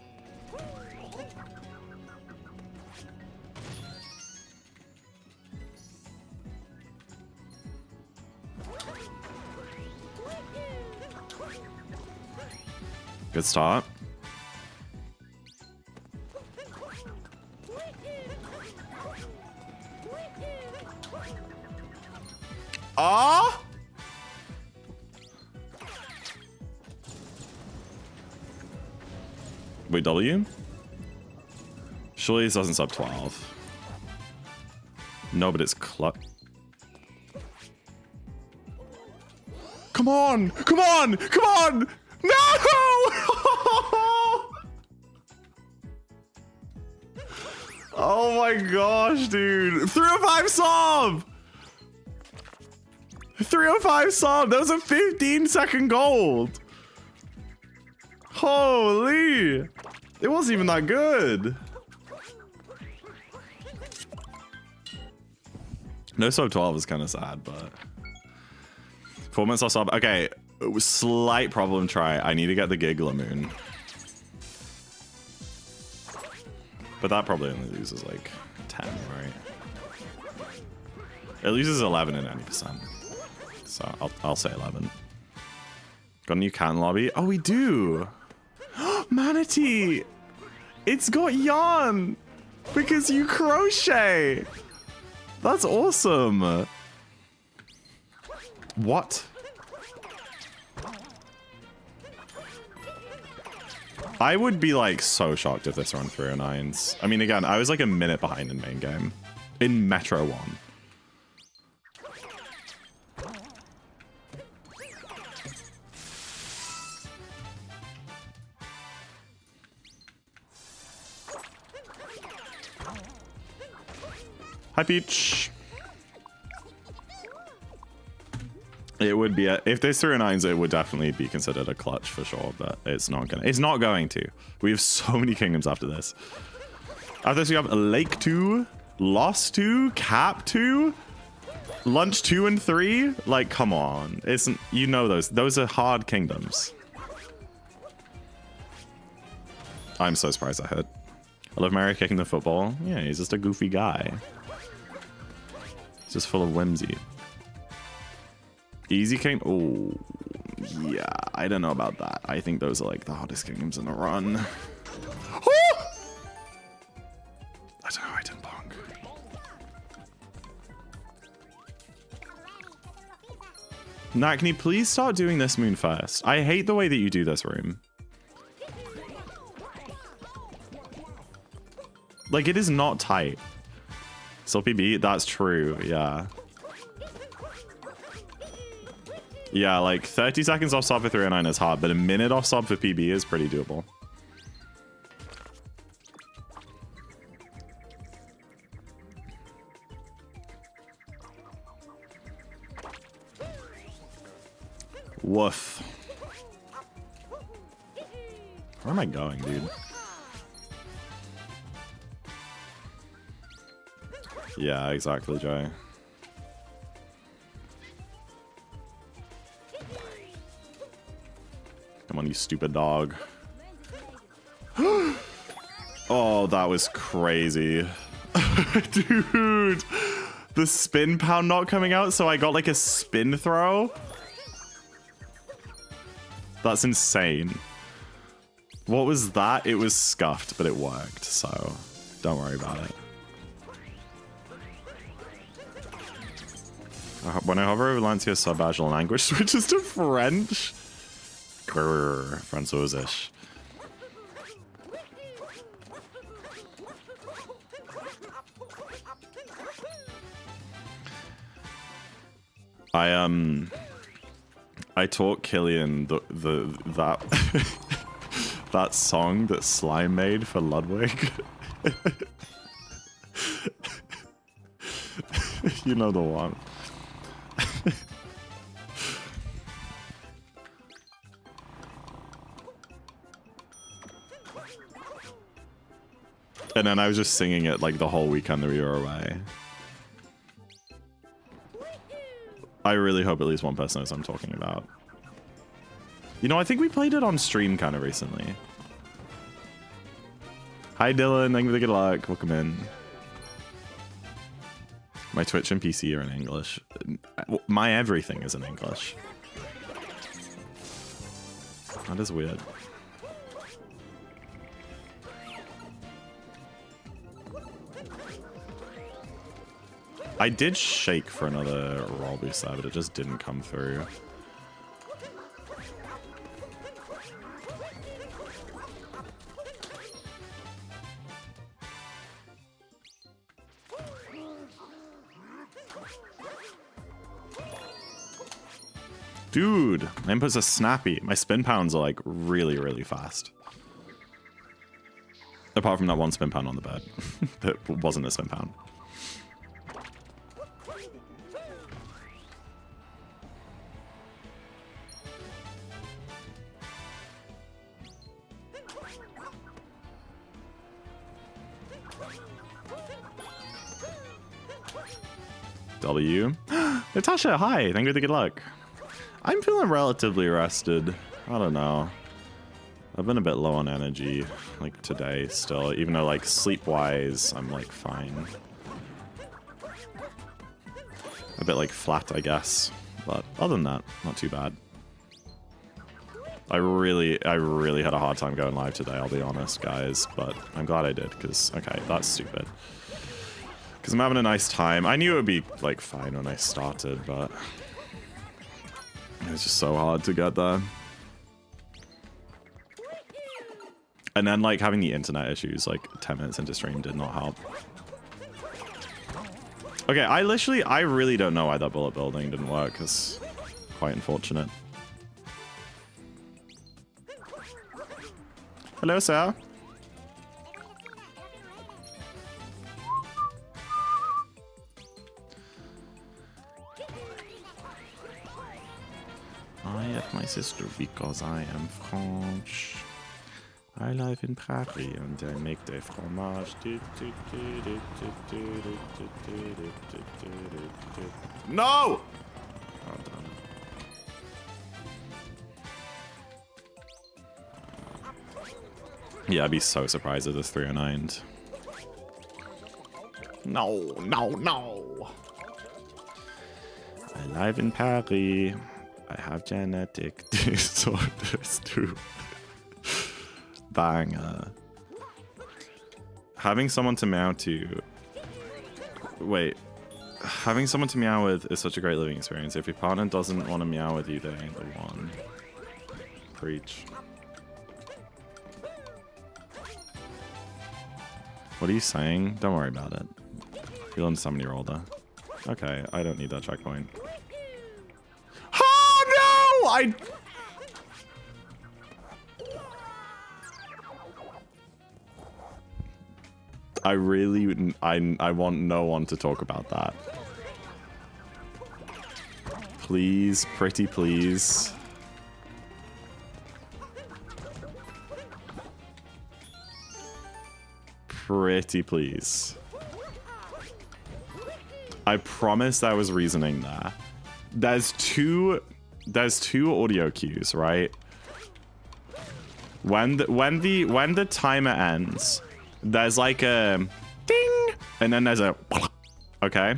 B: Good start. Ah! Wait, W? Surely this doesn't sub 12. No, but it's cluck. Come on! Come on! Come on! No! Oh my gosh, dude. 305 sub! 305 sub! That was a 15-second gold! Holy! It wasn't even that good. No sub 12 is kind of sad, but 4 minutes off sub. Okay, slight problem try. I need to get the Giggler Moon, but that probably only loses like 10, right? It loses 11 in 90%, so I'll say 11. Got a new cannon lobby? Oh, we do. Manatee. It's got yarn because you crochet. That's awesome. What? I would be like so shocked if this run 309s. I mean, again, I was like a minute behind in main game. In Metro 1. Hi, Peach. It would be if there's 309s, it would definitely be considered a clutch for sure, but it's not going to. We have so many kingdoms after this. After this, we have Lake 2, Lost 2, Cap 2, Lunch 2 and 3. Like, come on. You know those are hard kingdoms. I'm so surprised I hit. I love Mario kicking the football. Yeah, he's just a goofy guy. He's just full of whimsy. Easy King. Oh, yeah. I don't know about that. I think those are like the hardest kingdoms in the run. Oh! I don't know. I didn't bonk. Nat, can you please start doing this moon first? I hate the way that you do this room. Like, it is not tight. Still PB? That's true. Yeah. Yeah, like 30 seconds off sub for 309 is hard, but a minute off sub for PB is pretty doable. Woof. Where am I going, dude? Yeah, exactly, Jay. Come on, you stupid dog. Oh, that was crazy. Dude. The spin pound not coming out, so I got like a spin throw. That's insane. What was that? It was scuffed, but it worked, so don't worry about it. When I hover over Lancia, sub-agile language switches to French. Grrr, Französisch. I taught Killian that that song that Slime made for Ludwig. You know the one. And then I was just singing it like the whole weekend that we were away. I really hope at least one person knows what I'm talking about. You know, I think we played it on stream kind of recently. Hi Dylan, thank you for the good luck. Welcome in. My Twitch and PC are in English. My everything is in English. That is weird. I did shake for another roll boost there, but it just didn't come through. Dude, my inputs are snappy. My spin pounds are like really, really fast. Apart from that one spin pound on the bed. That wasn't a spin pound. W. Natasha, hi. Thank you for the good luck. I'm feeling relatively rested. I don't know. I've been a bit low on energy, like today still, even though like sleep-wise, I'm like fine. A bit like flat, I guess. But other than that, not too bad. I really had a hard time going live today, I'll be honest, guys. But I'm glad I did, because, okay, that's stupid. Because I'm having a nice time. I knew it would be, like, fine when I started, but it was just so hard to get there. And then, like, having the internet issues, like, 10 minutes into stream did not help. Okay, I really don't know why that bullet building didn't work. It's quite unfortunate. Hello, sir. I have my sister because I am French. I live in Paris and I make the fromage. No! Oh, damn. Yeah, I'd be so surprised if this 309'd. No, no, no. I live in Paris. I have genetic disorders too. Banger. Having someone to meow to... Wait. Having someone to meow with is such a great living experience. If your partner doesn't want to meow with you, they ain't the one. Preach. What are you saying? Don't worry about it. You'll understand when you're older. Okay, I don't need that checkpoint. Oh no! I really, I want no one to talk about that. Please, pretty please. Pretty please. I promise there was reasoning there. There's two audio cues, right? When the timer ends, there's like a ding, and then there's a okay.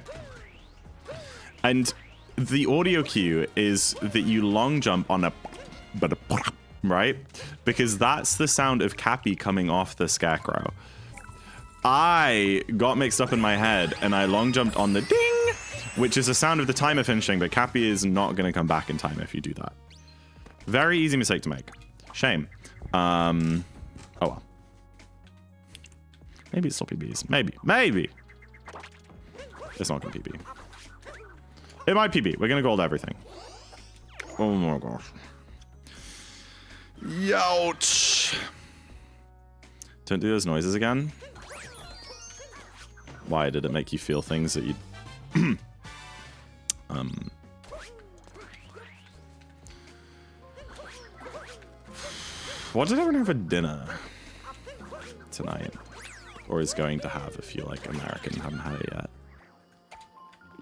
B: And the audio cue is that you long jump on a right? Because that's the sound of Cappy coming off the scarecrow. I got mixed up in my head and I long jumped on the ding, which is the sound of the timer finishing, but Cappy is not going to come back in time if you do that. Very easy mistake to make. Shame. Oh well. Maybe it's still PBs. Maybe. It's not going to PB. It might PB. We're going to gold everything. Oh my gosh. Youch. Don't do those noises again. Why did it make you feel things that you... What did everyone have for dinner tonight? Or is going to have if you're like American and haven't had it yet?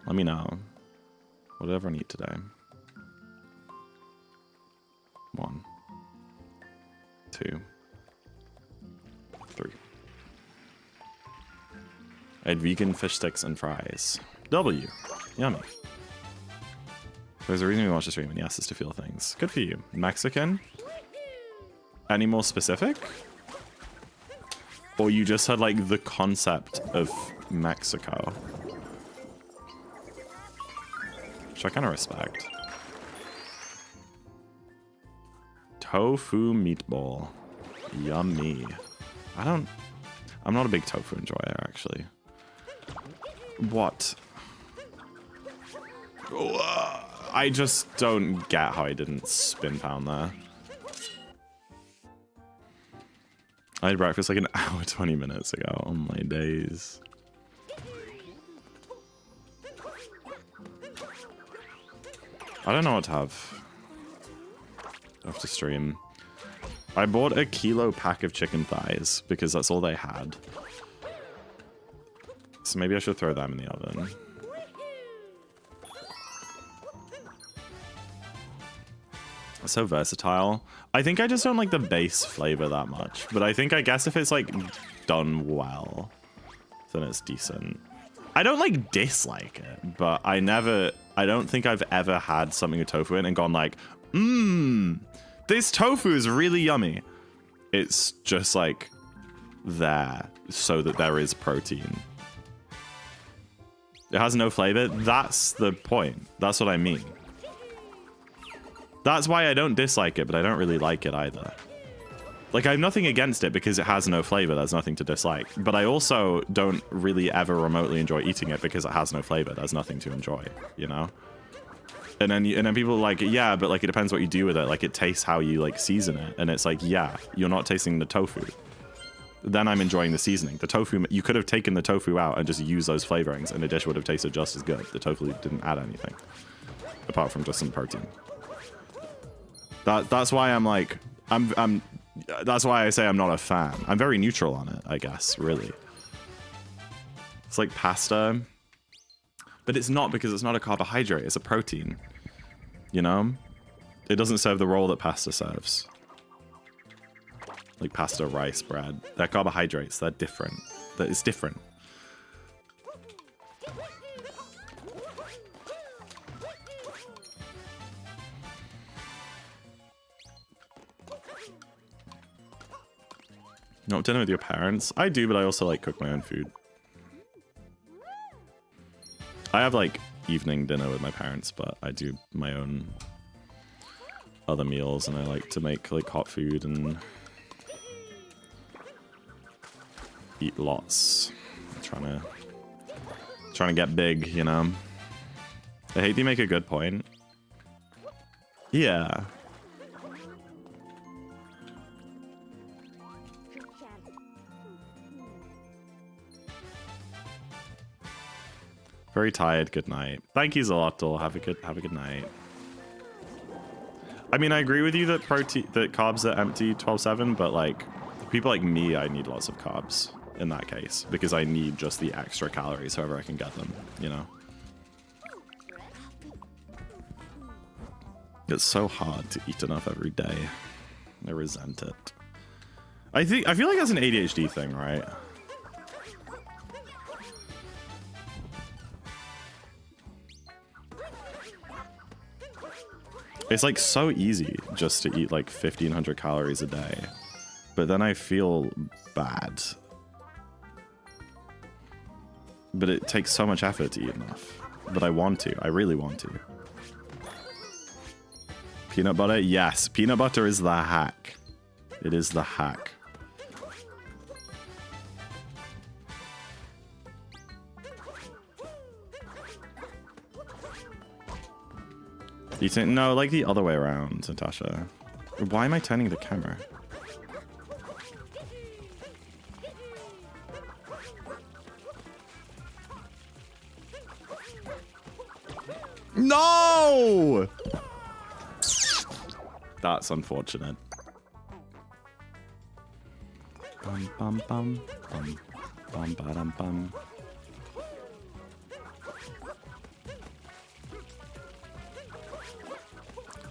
B: Let me know. What did everyone eat today? 1, 2, 3. I had vegan fish sticks and fries. W. Yummy. There's a reason we watch the stream, and yes, it's to feel things. Good for you. Mexican? Any more specific? Or you just had, like, the concept of Mexico? Which I kind of respect. Tofu meatball. Yummy. I'm not a big tofu enjoyer, actually. What? I just don't get how I didn't spin pound there. I had breakfast like an hour, 20 minutes ago. Oh my days. I don't know what to have after stream. I bought a kilo pack of chicken thighs because that's all they had. So maybe I should throw them in the oven. So versatile. I think I just don't like the base flavor that much, but I guess if it's like done well, then it's decent. I don't like dislike it, but I don't think I've ever had something with tofu in and gone like, This tofu is really yummy. It's just like there so that there is protein. It has no flavor. That's the point. That's what I mean. That's why I don't dislike it, but I don't really like it either. Like, I have nothing against it because it has no flavor. There's nothing to dislike. But I also don't really ever remotely enjoy eating it because it has no flavor. There's nothing to enjoy, you know? And then people are like, yeah, but like it depends what you do with it. Like it tastes how you like season it. And it's like, yeah, you're not tasting the tofu. Then I'm enjoying the seasoning. The tofu, you could have taken the tofu out and just used those flavorings and the dish would have tasted just as good. The tofu didn't add anything apart from just some protein. That's why I'm like, that's why I say I'm not a fan. I'm very neutral on it, I guess, really. It's like pasta. But it's not, because it's not a carbohydrate, it's a protein. You know? It doesn't serve the role that pasta serves. Like pasta, rice, bread. They're carbohydrates, they're different. It's different. Not dinner with your parents? I do, but I also like cook my own food. I have like evening dinner with my parents, but I do my own other meals, and I like to make like hot food and eat lots. I'm trying to get big, you know. I hate you make a good point. Yeah. Very tired. Good night. Thank you, Zalotl. Have a good night. I mean, I agree with you that carbs are empty 12/7, but like people like me, I need lots of carbs in that case because I need just the extra calories however I can get them, you know. It's so hard to eat enough every day. I resent it. I feel like that's an ADHD thing, right? It's like so easy just to eat like 1,500 calories a day, but then I feel bad. But it takes so much effort to eat enough. But I want to. I really want to. Peanut butter? Yes, peanut butter is the hack. It is the hack. You think, no, like the other way around, Natasha. Why am I turning the camera? No! That's unfortunate. Bum bum bum bum bum ba-dum bum.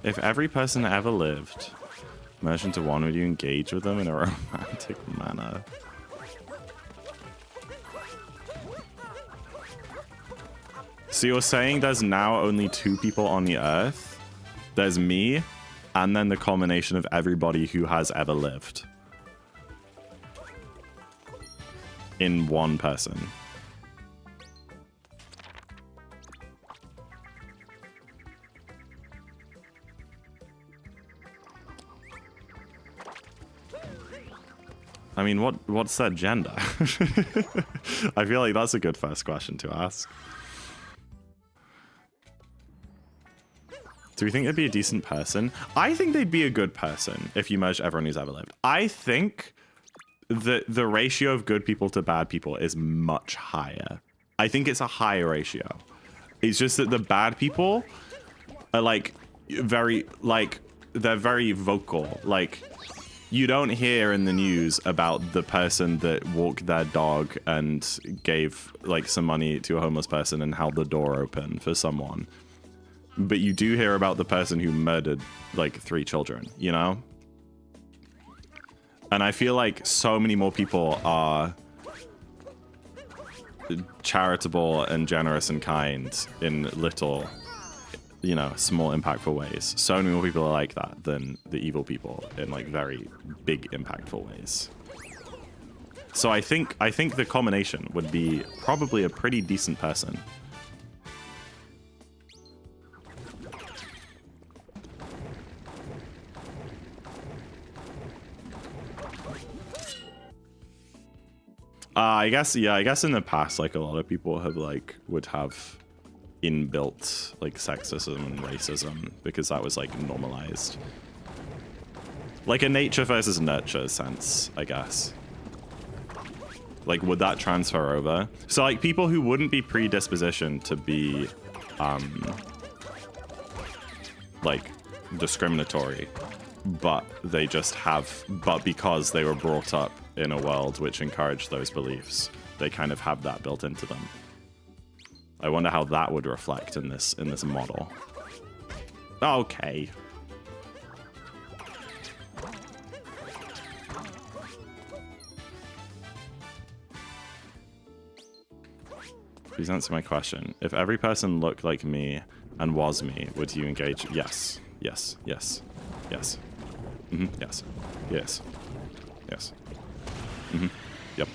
B: If every person ever lived merged into one, would you engage with them in a romantic manner? So you're saying there's now only 2 people on the earth? There's me, and then the culmination of everybody who has ever lived. In one person. I mean, what's that gender? I feel like that's a good first question to ask. Do we think they'd be a decent person? I think they'd be a good person if you merged everyone who's ever lived. I think that the ratio of good people to bad people is much higher. I think it's a higher ratio. It's just that the bad people are like very, like, they're very vocal. Like, you don't hear in the news about the person that walked their dog and gave like some money to a homeless person and held the door open for someone. But you do hear about the person who murdered like 3 children, you know? And I feel like so many more people are charitable and generous and kind in little you know, small impactful ways. So many more people are like that than the evil people in like very big impactful ways. So I think the combination would be probably a pretty decent person. I guess in the past, like a lot of people have like would have inbuilt like sexism and racism because that was like normalized. Like a nature versus nurture sense, I guess. Like, would that transfer over? So like people who wouldn't be predispositioned to be like discriminatory, but they just have, but because they were brought up in a world which encouraged those beliefs, they kind of have that built into them. I wonder how that would reflect in this model. Okay. Please answer my question. If every person looked like me and was me, would you engage? Yes. Yes. Yes. Yes. Mm-hmm. Yes. Yes. Yes. Mm-hmm. Yep.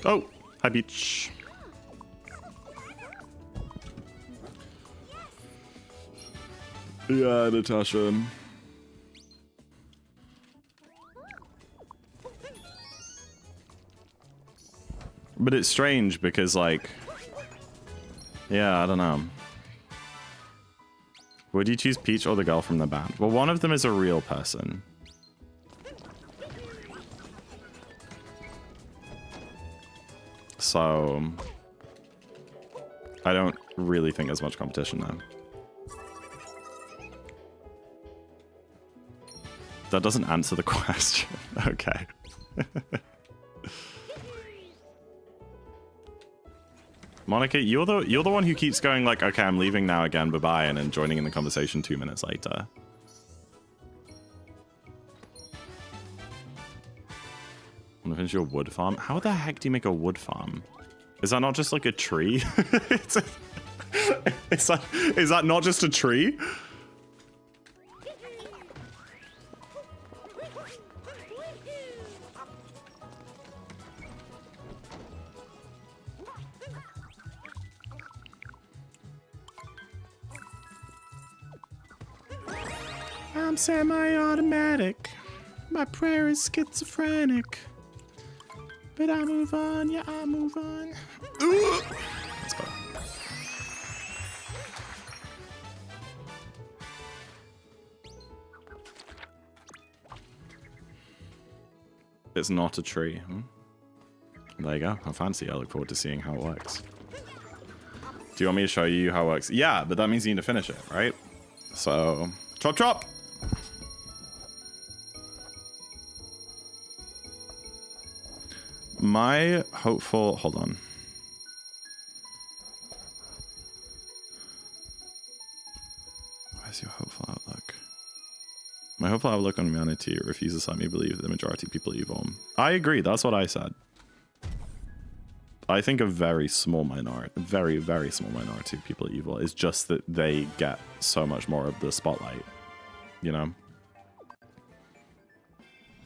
B: Oh, hi Beach. Yeah, Natasha. But it's strange because like, yeah, I don't know. Would you choose Peach or the girl from the band? Well, one of them is a real person. So I don't really think there's much competition there. That doesn't answer the question. Okay. Monica, you're the one who keeps going like, okay, I'm leaving now again, bye-bye, and then joining in the conversation 2 minutes later. Want to finish your wood farm? How the heck do you make a wood farm? Is that not just like a tree? Is that not just a tree? I'm semi-automatic. My prayer is schizophrenic. But I move on, yeah, I move on. That's better. It's not a tree. Hmm? There you go. How fancy. I look forward to seeing how it works. Do you want me to show you how it works? Yeah, but that means you need to finish it, right? So, chop chop! My hopeful, hold on. Where's your hopeful outlook? My hopeful outlook on humanity refuses to let me believe that the majority of people are evil. I agree, that's what I said. I think a very small minority, very, very small minority of people are evil. It's just that they get so much more of the spotlight, you know?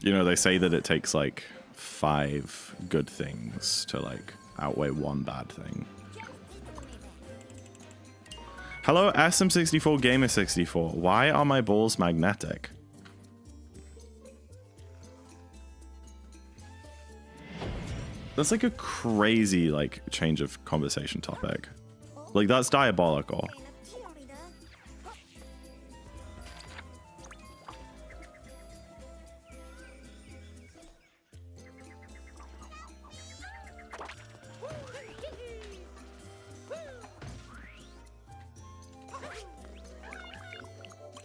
B: You know, they say that it takes like 5 good things to like outweigh 1 bad thing. Hello, SM64 Gamer64. Why are my balls magnetic? That's like a crazy like change of conversation topic. Like that's diabolical.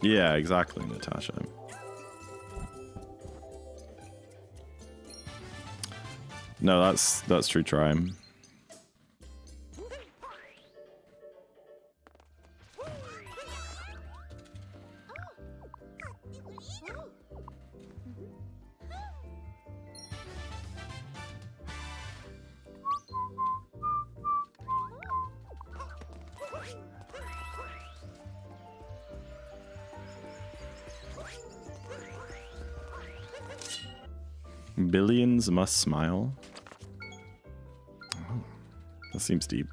B: Yeah, exactly, Natasha. No, that's true crime. Billions must smile. Oh, that seems deep.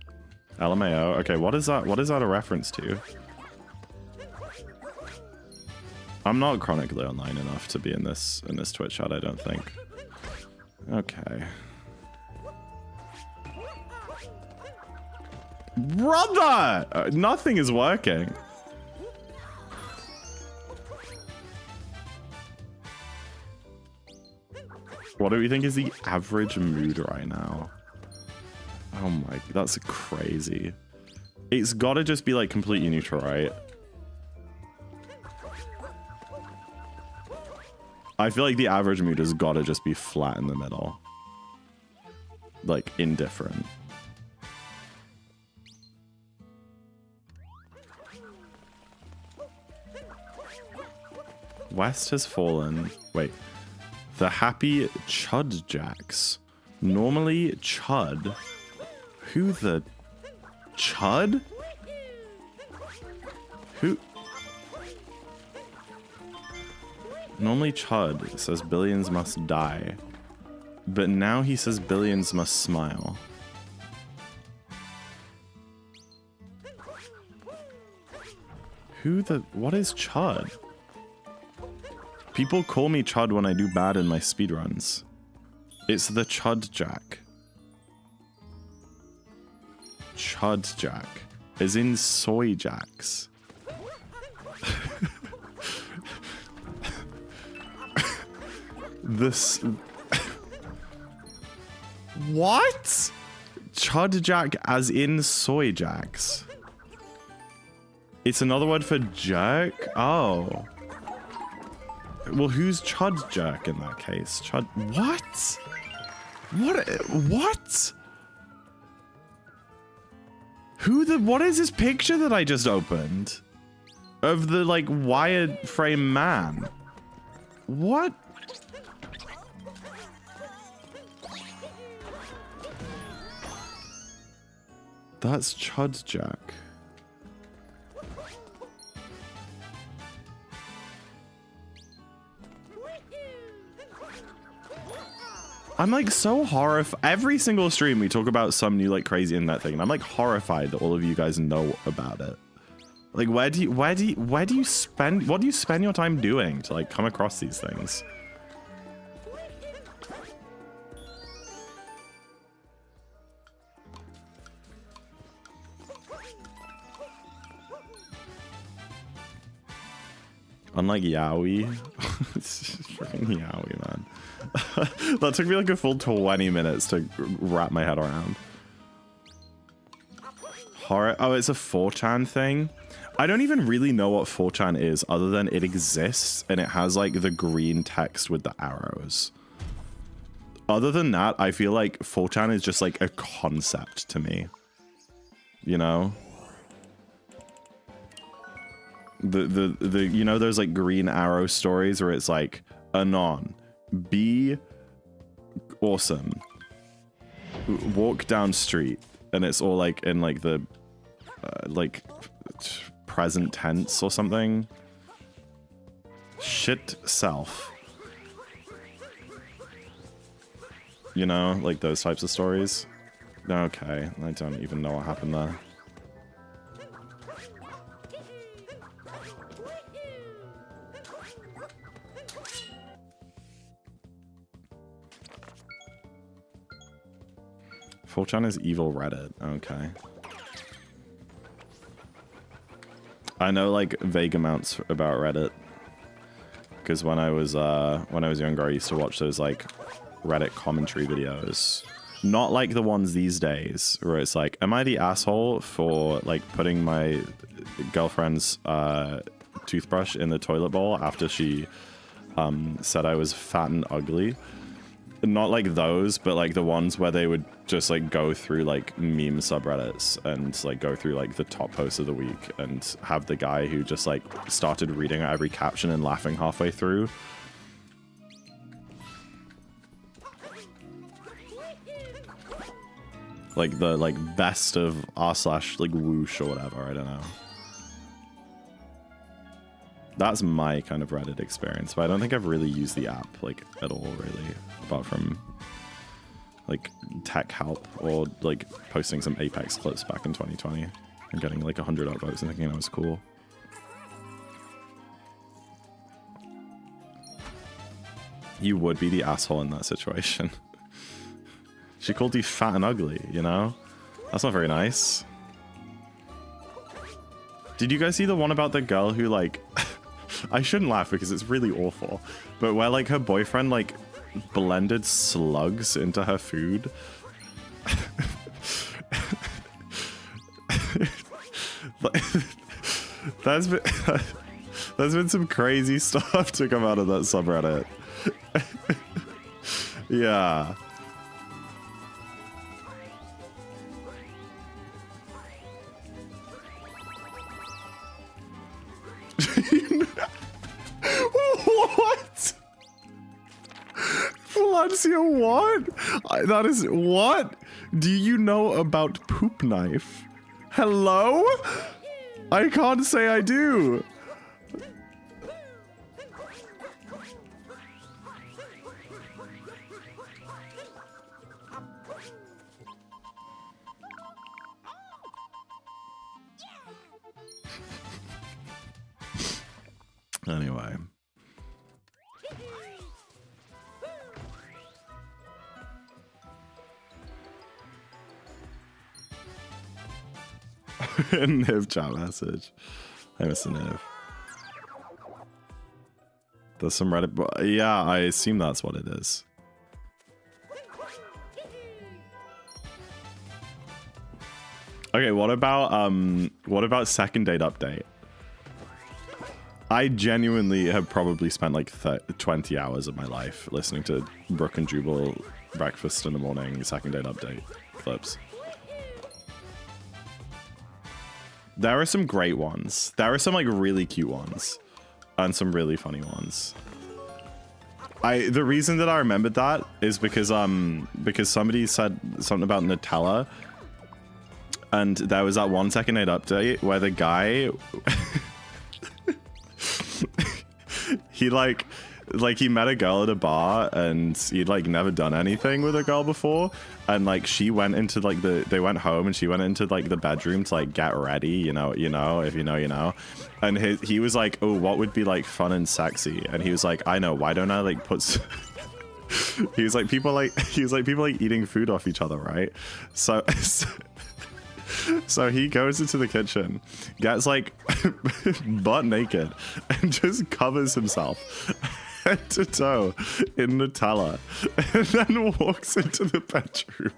B: LMAO. Okay, what is that? What is that a reference to? I'm not chronically online enough to be in this Twitch chat, I don't think. Okay. Brother! Nothing is working. What do we think is the average mood right now? Oh my, that's crazy. It's gotta just be like completely neutral, right? I feel like the average mood has gotta just be flat in the middle. Like, indifferent. West has fallen. Wait. The happy Chud Jacks. Normally Chud. Who the... Chud? Who... Normally Chud says billions must die. But now he says billions must smile. Who the... What is Chud? People call me Chud when I do bad in my speedruns. It's the Chud Jack. Chud Jack. As in soy jacks. This... What? Chud Jack as in soy jacks. It's another word for jerk? Oh. Well, who's Chud Jerk in that case? Chud... What? What? Who the... What is this picture that I just opened? Of the, like, wireframe man? What? That's Chud Jack. I'm like so horrified. Every single stream we talk about some new like crazy internet thing, and I'm like horrified that all of you guys know about it. Like, what do you spend your time doing to like come across these things? Unlike Yowie. It's freaking Yowie, man. That took me like a full 20 minutes to wrap my head around. Horror. Oh, it's a 4chan thing. I don't even really know what 4chan is other than it exists and it has like the green text with the arrows. Other than that, I feel like 4chan is just like a concept to me. You know? The you know those like green arrow stories where it's like anon, be awesome, walk down street, and it's all like in like the like present tense or something. Shit self. You know, like those types of stories. Okay, I don't even know what happened there. Full-chan is evil Reddit. Okay. I know like vague amounts about Reddit. Because when I was younger, I used to watch those like Reddit commentary videos. Not like the ones these days where it's like, am I the asshole for like putting my girlfriend's toothbrush in the toilet bowl after she said I was fat and ugly. Not like those, but like the ones where they would just like go through like meme subreddits and like go through like the top posts of the week and have the guy who just like started reading out every caption and laughing halfway through. Like the like best of r/ like whoosh or whatever, I don't know. That's my kind of Reddit experience, but I don't think I've really used the app like at all really, apart from like tech help or like posting some Apex clips back in 2020 and getting like 100 upvotes and thinking that was cool. You would be the asshole in that situation. She called you fat and ugly, you know? That's not very nice. Did you guys see the one about the girl who like... I shouldn't laugh because it's really awful, but where like her boyfriend like blended slugs into her food? There's been some crazy stuff to come out of that subreddit. Yeah. What? Valencia, what? That is what? Do you know about poop knife? Hello? I can't say I do. Anyway. Niv chat message. Hey, Mr. Niv. There's some Reddit. Yeah, I assume that's what it is. Okay, what about second date update? I genuinely have probably spent like 20 hours of my life listening to Brooke and Jubal breakfast in the morning second date update clips. There are some great ones. There are some like really cute ones and some really funny ones. The reason that I remembered that is because somebody said something about Nutella, and there was that 1 second date update where the guy he he met a girl at a bar and he'd like never done anything with a girl before, and like she went into like they went home and she went into like the bedroom to like get ready, you know, if you know, you know, and he was like, oh, what would be like fun and sexy? And he was like, I know, why don't I like put he was like people like eating food off each other, right? So he goes into the kitchen, gets like butt naked, and just covers himself head to toe in Nutella, and then walks into the bedroom.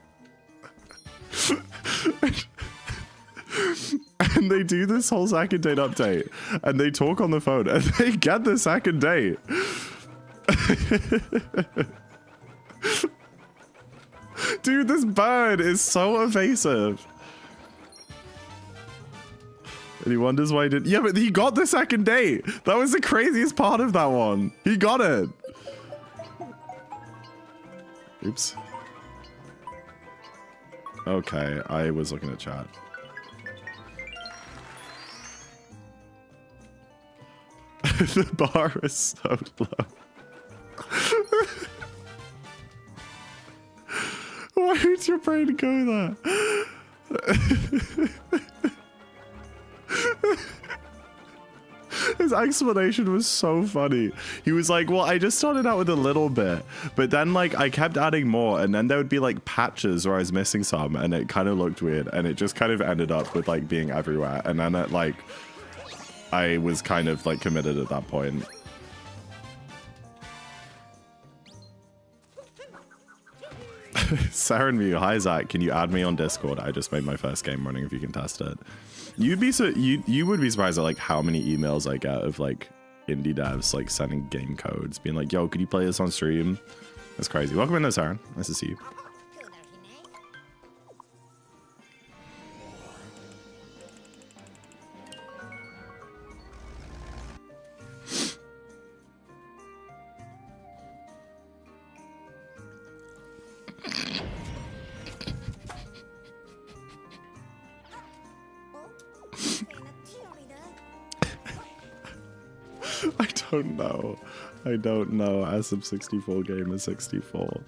B: And they do this whole second date update, and they talk on the phone, and they get the second date. Dude, this bird is so evasive. And he wonders why he didn't. Yeah, but he got the second date. That was the craziest part of that one. He got it. Oops. Okay, I was looking at chat. The bar is so low. Why would your brain go there? His explanation was so funny. He was like, well, I just started out with a little bit, but then like I kept adding more, and then there would be like patches where I was missing some, and it kind of looked weird, and it just kind of ended up with like being everywhere. And then it, like I was kind of like committed at that point. Sarah and me, hi Zach, can you add me on Discord? I just made my first game running if you can test it. You'd be you would be surprised at like how many emails I get of like indie devs like sending game codes, being like, "Yo, could you play this on stream?" That's crazy. Welcome in, Aaron. Nice to see you. I don't know. SM64 Gamer 64.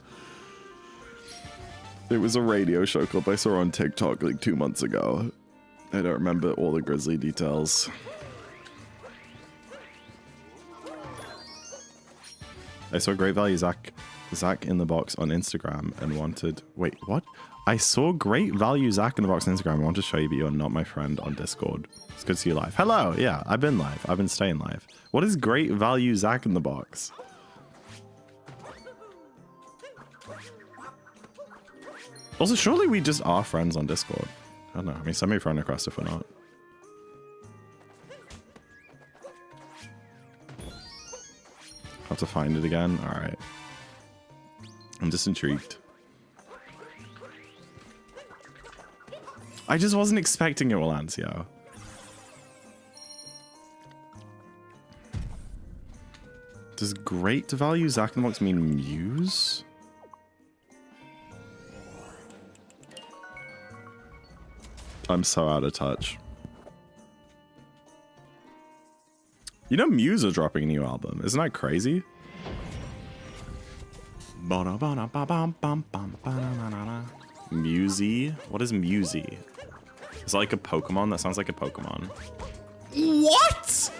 B: It was a radio show clip I saw on TikTok like 2 months ago. I don't remember all the grisly details. I saw Great Value ZackInTheBox on Instagram and wanted... Wait, what? I saw Great Value ZackInTheBox on Instagram. I want to show you, but you're not my friend on Discord. It's good to see you live. Hello. Yeah, I've been live. I've been staying live. What is Great Value ZackInTheBox? Also, surely we just are friends on Discord. I don't know. I mean, send me a friend request if we're not. Have to find it again? Alright. I'm just intrigued. I just wasn't expecting it, Walancio. Does Great Value ZackInTheBox mean Muse? I'm so out of touch. You know Muse are dropping a new album. Isn't that crazy? Musey? What is Musey? Is it like a Pokemon? That sounds like a Pokemon. What?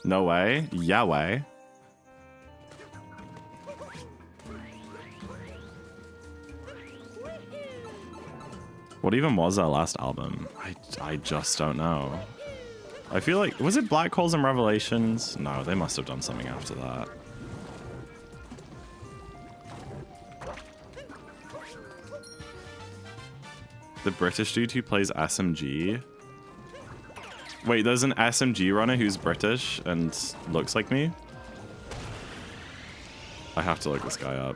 B: No way. Yahweh. What even was that last album? I just don't know. I feel like... Was it Black Holes and Revelations? No, they must have done something after that. The British dude who plays SMG? Wait, there's an SMG runner who's British and looks like me? I have to look this guy up.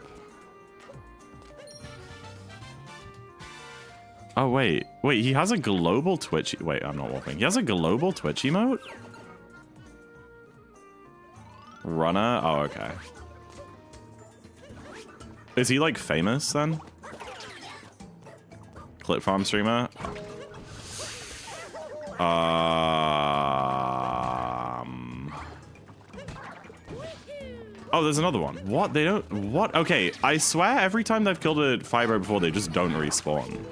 B: Oh, wait. Wait, he has a global Twitch... Wait, I'm not walking. He has a global Twitch emote? Runner? Oh, okay. Is he, like, famous, then? Clip farm streamer? Oh, there's another one. What? They don't... What? Okay, I swear every time they've killed a Fibro before, they just don't respawn.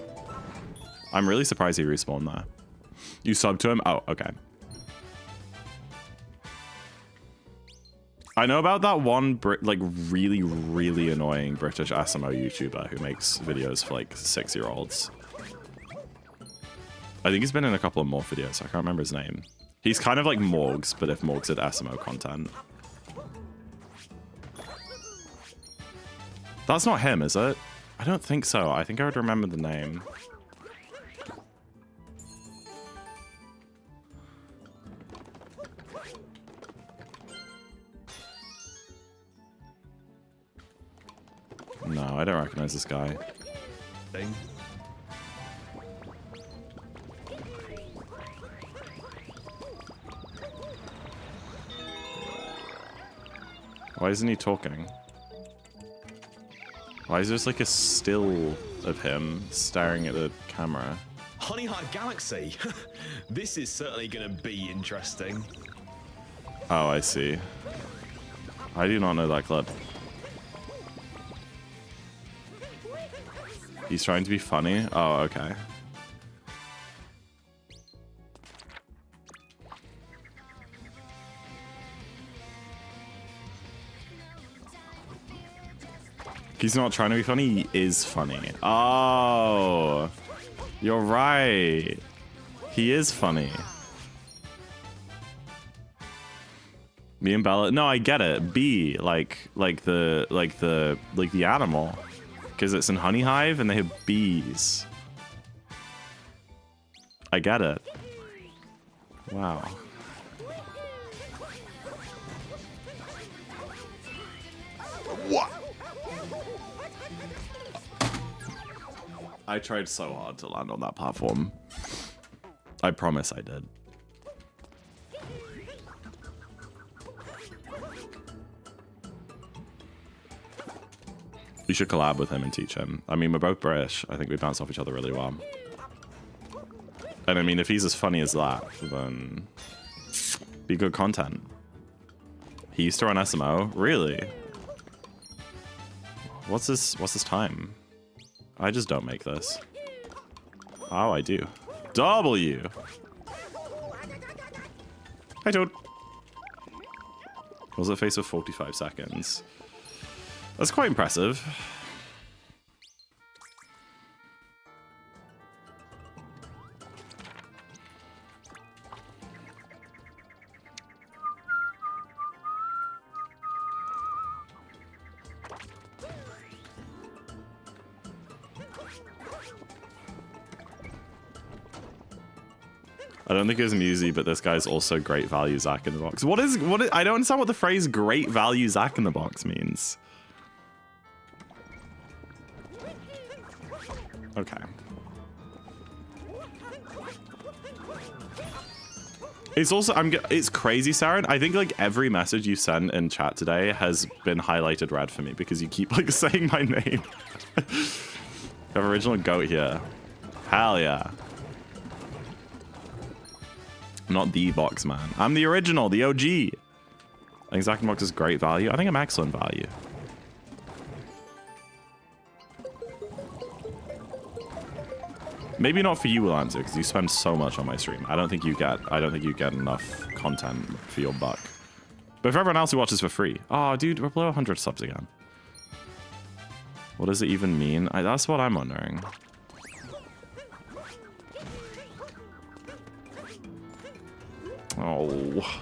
B: I'm really surprised he respawned there. You sub to him? Oh, okay. I know about that one, like, really, really annoying British SMO YouTuber who makes videos for, like, 6-year-olds. I think he's been in a couple of more videos. I can't remember his name. He's kind of like Morgs, but if Morgs had SMO content. That's not him, is it? I don't think so. I think I would remember the name. No, I don't recognize this guy.
C: Thing.
B: Why isn't he talking? Why is there just like a still of him staring at the camera?
C: Honey Heart Galaxy. This is certainly going to be interesting.
B: Oh, I see. I do not know that clip. He's trying to be funny? Oh, okay. He's not trying to be funny, he is funny. Oh, you're right. He is funny. Me and Bella. No, I get it. Bee, like the animal, because it's in Honey Hive and they have bees. I get it. Wow. What? I tried so hard to land on that platform. I promise I did. We should collab with him and teach him. I mean, we're both British. I think we bounce off each other really well. And I mean, if he's as funny as that, then be good content. He used to run SMO? Really? What's this time? I just don't make this. Oh, I do. W! Hi, Toad. Was it face of 45 seconds? That's quite impressive. I don't think it was Musey, but this guy's also great value Zack in the box. What is I don't understand what the phrase great value Zack in the box means. Okay. It's also it's crazy, Saren. I think like every message you sent in chat today has been highlighted red for me because you keep like saying my name. We have original goat here. Hell yeah. I'm not the box man. I'm the original, the OG. I think Zack in the box is great value. I think I'm excellent value. Maybe not for you, will answer, because you spend so much on my stream. I don't think you get enough content for your buck. But for everyone else who watches for free, oh, dude, we're below 100 subs again. What does it even mean? That's what I'm wondering. Oh.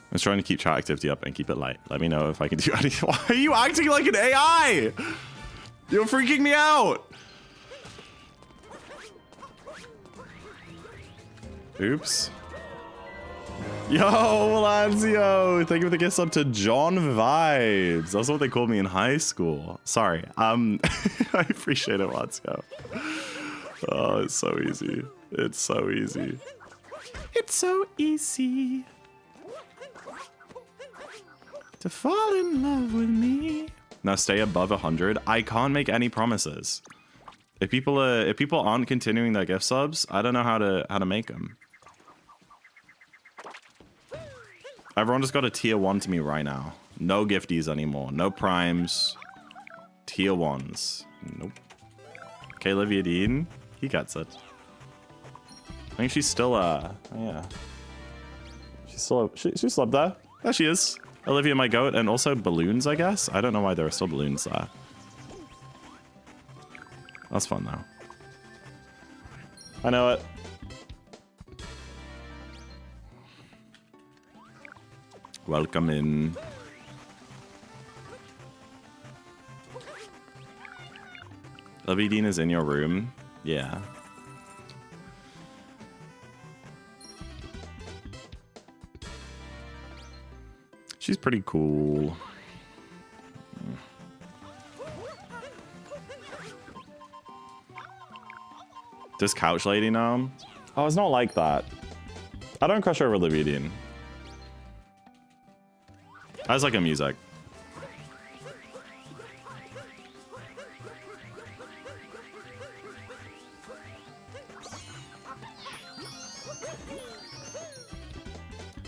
B: I was trying to keep chat activity up and keep it light. Let me know if I can do anything. Why are you acting like an AI? You're freaking me out. Oops. Yo, Lanzio. Thank you for the gift sub to John Vibes. That's what they called me in high school. Sorry. I appreciate it, Lanzio. Oh, it's so easy. It's so easy. It's so easy to fall in love with me. Now stay above 100. I can't make any promises. If people aren't continuing their gift subs, I don't know how to make them. Everyone just got a tier 1 to me right now. No gifties anymore. No primes. Tier 1s. Nope. Okay, Olivia Dean. He gets it. I think she's still yeah. She's still up there. There she is. Olivia, my goat, and also balloons, I guess. I don't know why there are still balloons there. That's fun, though. I know it. Welcome in. Olivia Dean is in your room. Yeah. She's pretty cool. Does Couch Lady know? Oh, it's not like that. I don't crush over Olivia Dean. I just like her music.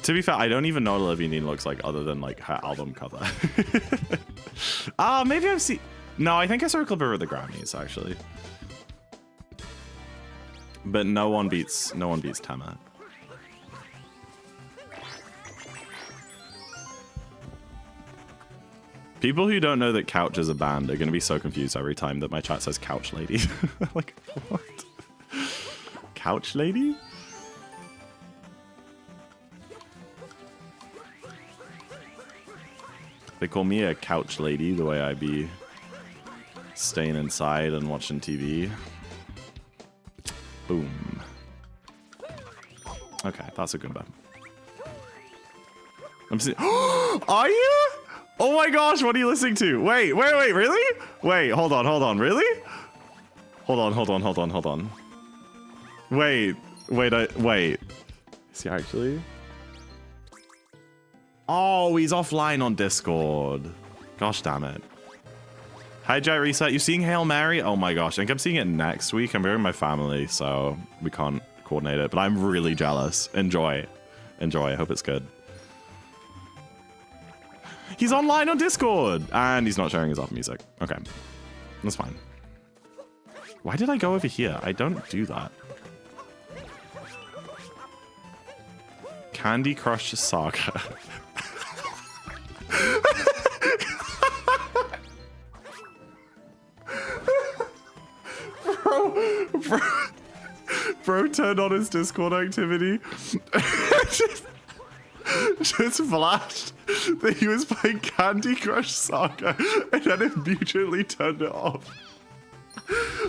B: To be fair, I don't even know what Olivia Dean looks like other than like her album cover. Maybe I've seen. No, I think I saw a clip of her at the Grammys actually. But no one beats Tema. People who don't know that couch is a band are going to be so confused every time that my chat says couch lady. Like, what? Couch lady? They call me a couch lady the way I be staying inside and watching TV. Boom. Okay, that's a good one. I'm seeing. Are you? Oh my gosh, what are you listening to? Wait, really? Wait, hold on, really? Hold on. Wait. Is he actually? Oh, he's offline on Discord. Gosh damn it. Hi, Jet Reset. You seeing Hail Mary? Oh my gosh, I think I'm seeing it next week. I'm here with my family, so we can't coordinate it, but I'm really jealous. Enjoy. I hope it's good. He's online on Discord, and he's not sharing his off music. Okay, that's fine. Why did I go over here? I don't do that. Candy Crush Saga. Bro turned on his Discord activity. just flashed that he was playing Candy Crush Saga and then immediately turned it off.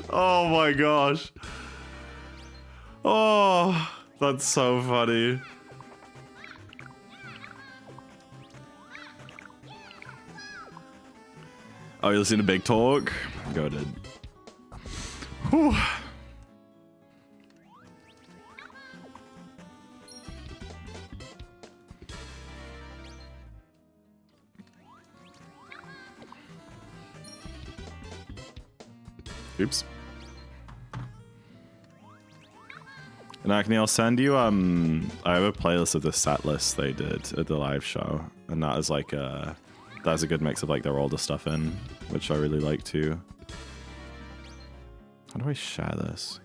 B: Oh my gosh. Oh, that's so funny. Oh, you listening to Big Talk? Go ahead. Whew. Oops. And Acne, I'll send you, I have a playlist of the set list they did at the live show. And that is like, that's a good mix of like their older stuff in, which I really like too. How do I share this?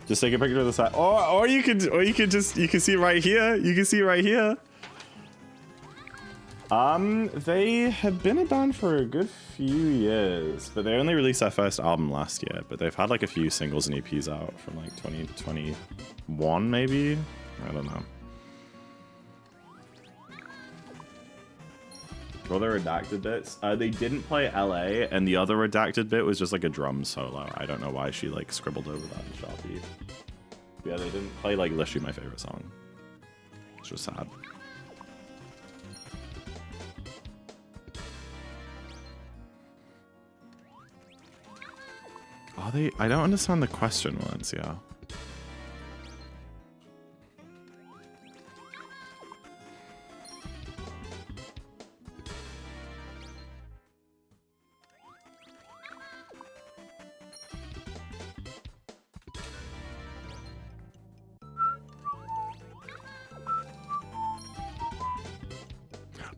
B: Just take a picture of the side, or you can see it right here. You can see it right here. They have been a band for a good few years, but they only released their first album last year. But they've had like a few singles and EPs out from like 2021, maybe. I don't know. All the redacted bits. They didn't play LA, and the other redacted bit was just like a drum solo. I don't know why she like scribbled over that in Sharpie. But yeah, they didn't play like literally my favorite song. It's just sad. Are they? I don't understand the question, Valencia.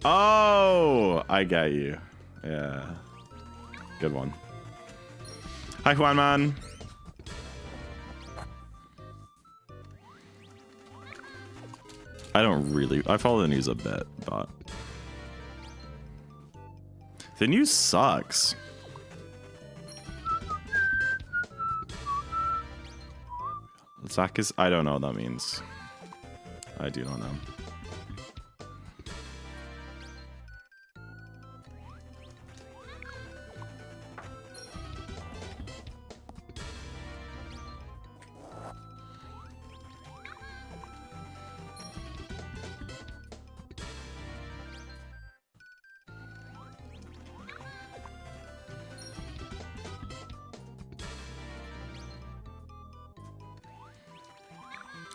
B: Oh, I get you. Yeah. Good one. Hi, Juan Man. I follow the news a bit, but the news sucks. Zach is, I don't know what that means. I do not know.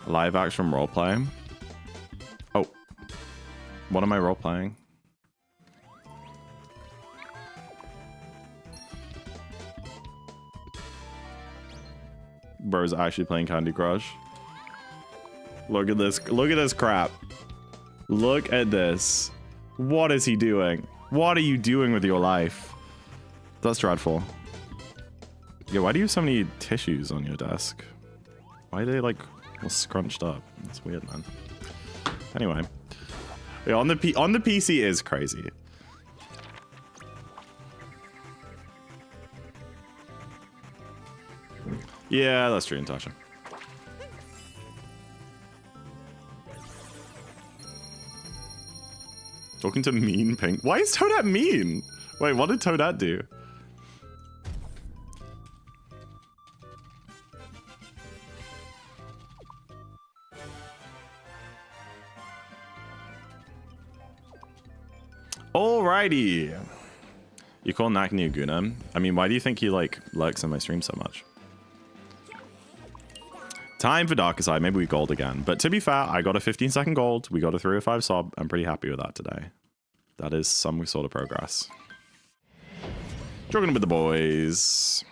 B: Live action role playing. Oh, what am I role playing? Bro's actually playing Candy Crush. Look at this. Look at this crap. Look at this. What is he doing? What are you doing with your life? That's dreadful. Yeah, why do you have so many tissues on your desk? Why are they like all scrunched up? That's weird, man. Anyway. Yeah, on the PC is crazy. Yeah, that's true, Natasha. Talking to Mean Pink. Why is Toadette mean? Wait, what did Toadette do? Alrighty. You call Nakni a Guna? I mean, why do you think he like lurks in my stream so much? Time for Darker Side. Maybe we gold again. But to be fair, I got a 15-second gold. We got a 3 or 5 sob. I'm pretty happy with that today. That is some sort of progress. Jogging with the boys.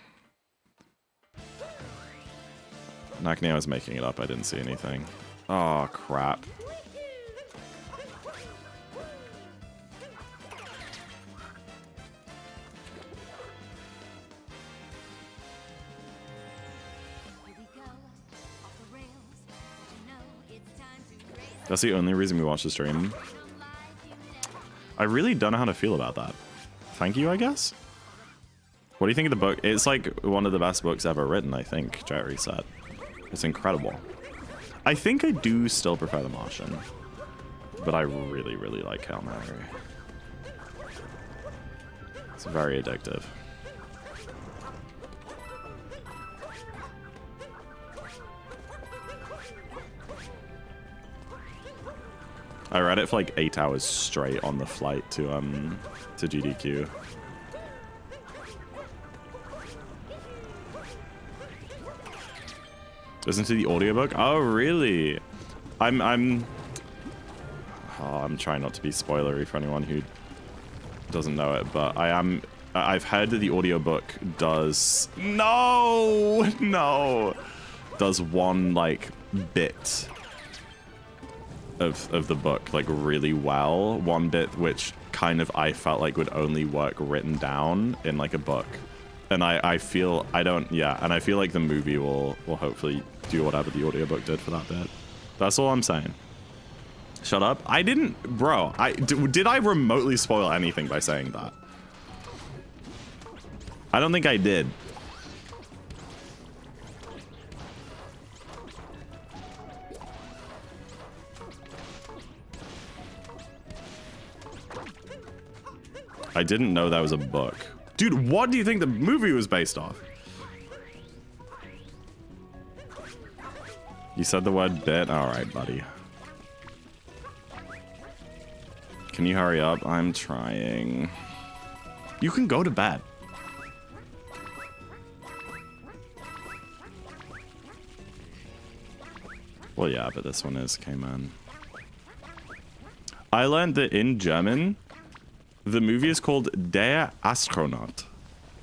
B: Nakni, I was making it up. I didn't see anything. Oh, crap. That's the only reason we watch the stream. I really don't know how to feel about that. Thank you, I guess? What do you think of the book? It's like one of the best books ever written, I think, Jerry said. It's incredible. I think I do still prefer The Martian. But I really, really like Hail Mary. It's very addictive. I read it for like 8 hours straight on the flight to GDQ. Listen to the audiobook? Oh, really? I'm trying not to be spoilery for anyone who doesn't know it, but I've heard that the audiobook does does one like bit of the book like really well, one bit which kind of I felt like would only work written down in like a book, and I feel like the movie will hopefully do whatever the audiobook did for that bit. That's all I'm saying. Shut up. I didn't, bro. Did I remotely spoil anything by saying that? I don't think I did. I didn't know that was a book. Dude, what do you think the movie was based off? You said the word bit? Alright, buddy. Can you hurry up? I'm trying. You can go to bed. Well, yeah, but this one is K-Man. I learned that in German, the movie is called Der Astronaut.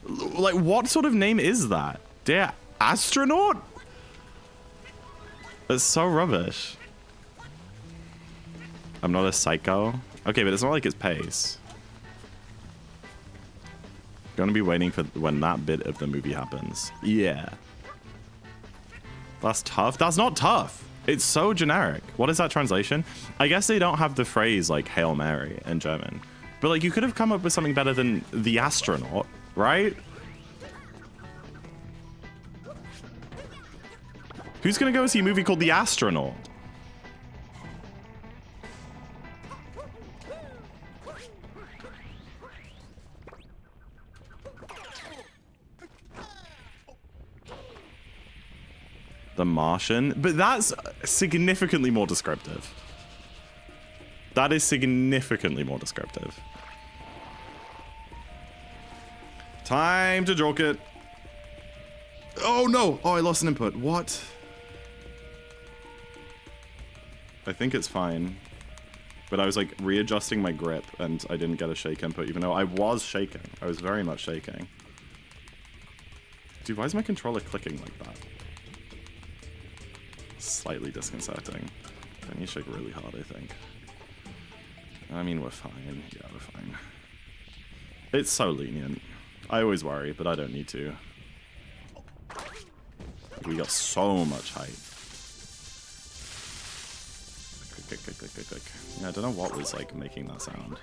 B: Like, what sort of name is that? Der Astronaut? That's so rubbish. I'm not a psycho. Okay, but it's not like it's pace. Gonna be waiting for when that bit of the movie happens. Yeah. That's tough. That's not tough. It's so generic. What is that translation? I guess they don't have the phrase like Hail Mary in German. But like, you could have come up with something better than the astronaut, right? Who's gonna go see a movie called The Astronaut? The Martian? But that's significantly more descriptive. That is significantly more descriptive. Time to joke it. Oh no! Oh, I lost an input. What? I think it's fine. But I was like readjusting my grip and I didn't get a shake input, even though I was shaking. I was very much shaking. Dude, why is my controller clicking like that? slightly disconcerting. I need to shake really hard, I think. I mean, we're fine. Yeah, we're fine. It's so lenient. I always worry, but I don't need to. We got so much height. Click. Yeah, I don't know what was like making that sound.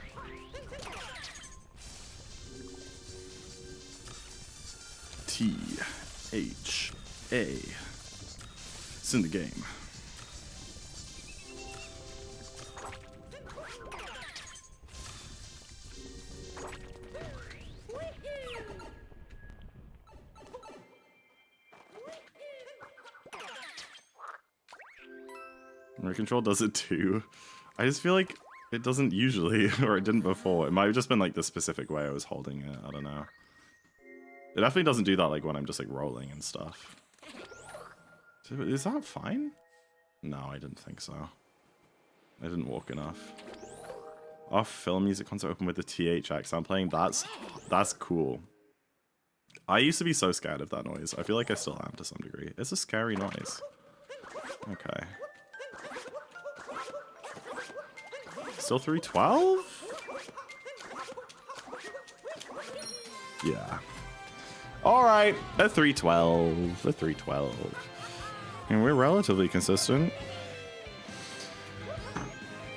B: T-H-A. It's in the game. Remote control does it too. I just feel like it doesn't usually, or it didn't before. It might have just been like the specific way I was holding it. I don't know. It definitely doesn't do that like when I'm just like rolling and stuff. Is that fine? No, I didn't think so. I didn't walk enough. Off film music concert open with the THX sound playing. That's cool. I used to be so scared of that noise. I feel like I still am to some degree. It's a scary noise. Okay. Still 312? Yeah. Alright, a 312. A 312. And we're relatively consistent.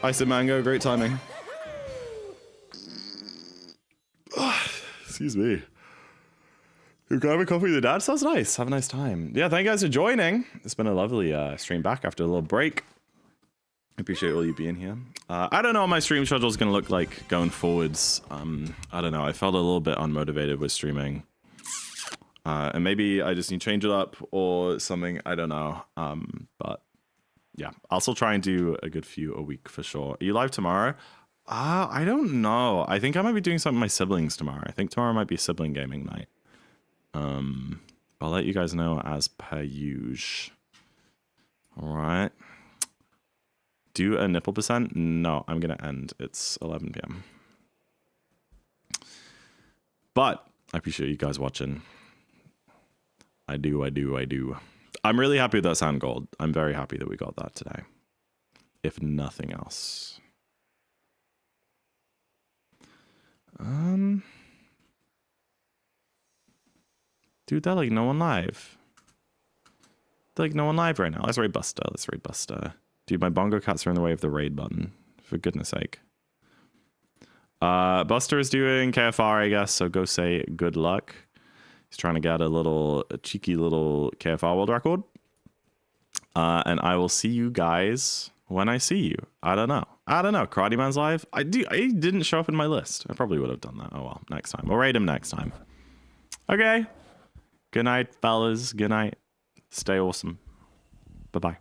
B: Ice and mango, great timing. Excuse me. You grab a coffee with the dad? Sounds nice. Have a nice time. Yeah, thank you guys for joining. It's been a lovely stream back after a little break. I appreciate all you being here. I don't know what my stream schedule is going to look like going forwards. I don't know. I felt a little bit unmotivated with streaming. And maybe I just need to change it up or something. I don't know. But yeah, I'll still try and do a good few a week for sure. Are you live tomorrow? I don't know. I think I might be doing something with my siblings tomorrow. I think tomorrow might be sibling gaming night. I'll let you guys know as per usual. All right. Do a nipple percent? No, I'm going to end. It's 11 p.m. But I appreciate you guys watching. I do. I'm really happy with that sound gold. I'm very happy that we got that today. If nothing else. Dude, they're like no one live. They're like no one live right now. Let's raid Buster. Dude, my bongo cats are in the way of the raid button. For goodness sake. Buster is doing KFR, I guess, so go say good luck. He's trying to get a cheeky little KFR world record. And I will see you guys when I see you. I don't know. Karate Man's live? I didn't show up in my list. I probably would have done that. Oh well, next time. We'll raid him next time. Okay. Good night, fellas. Good night. Stay awesome. Bye-bye.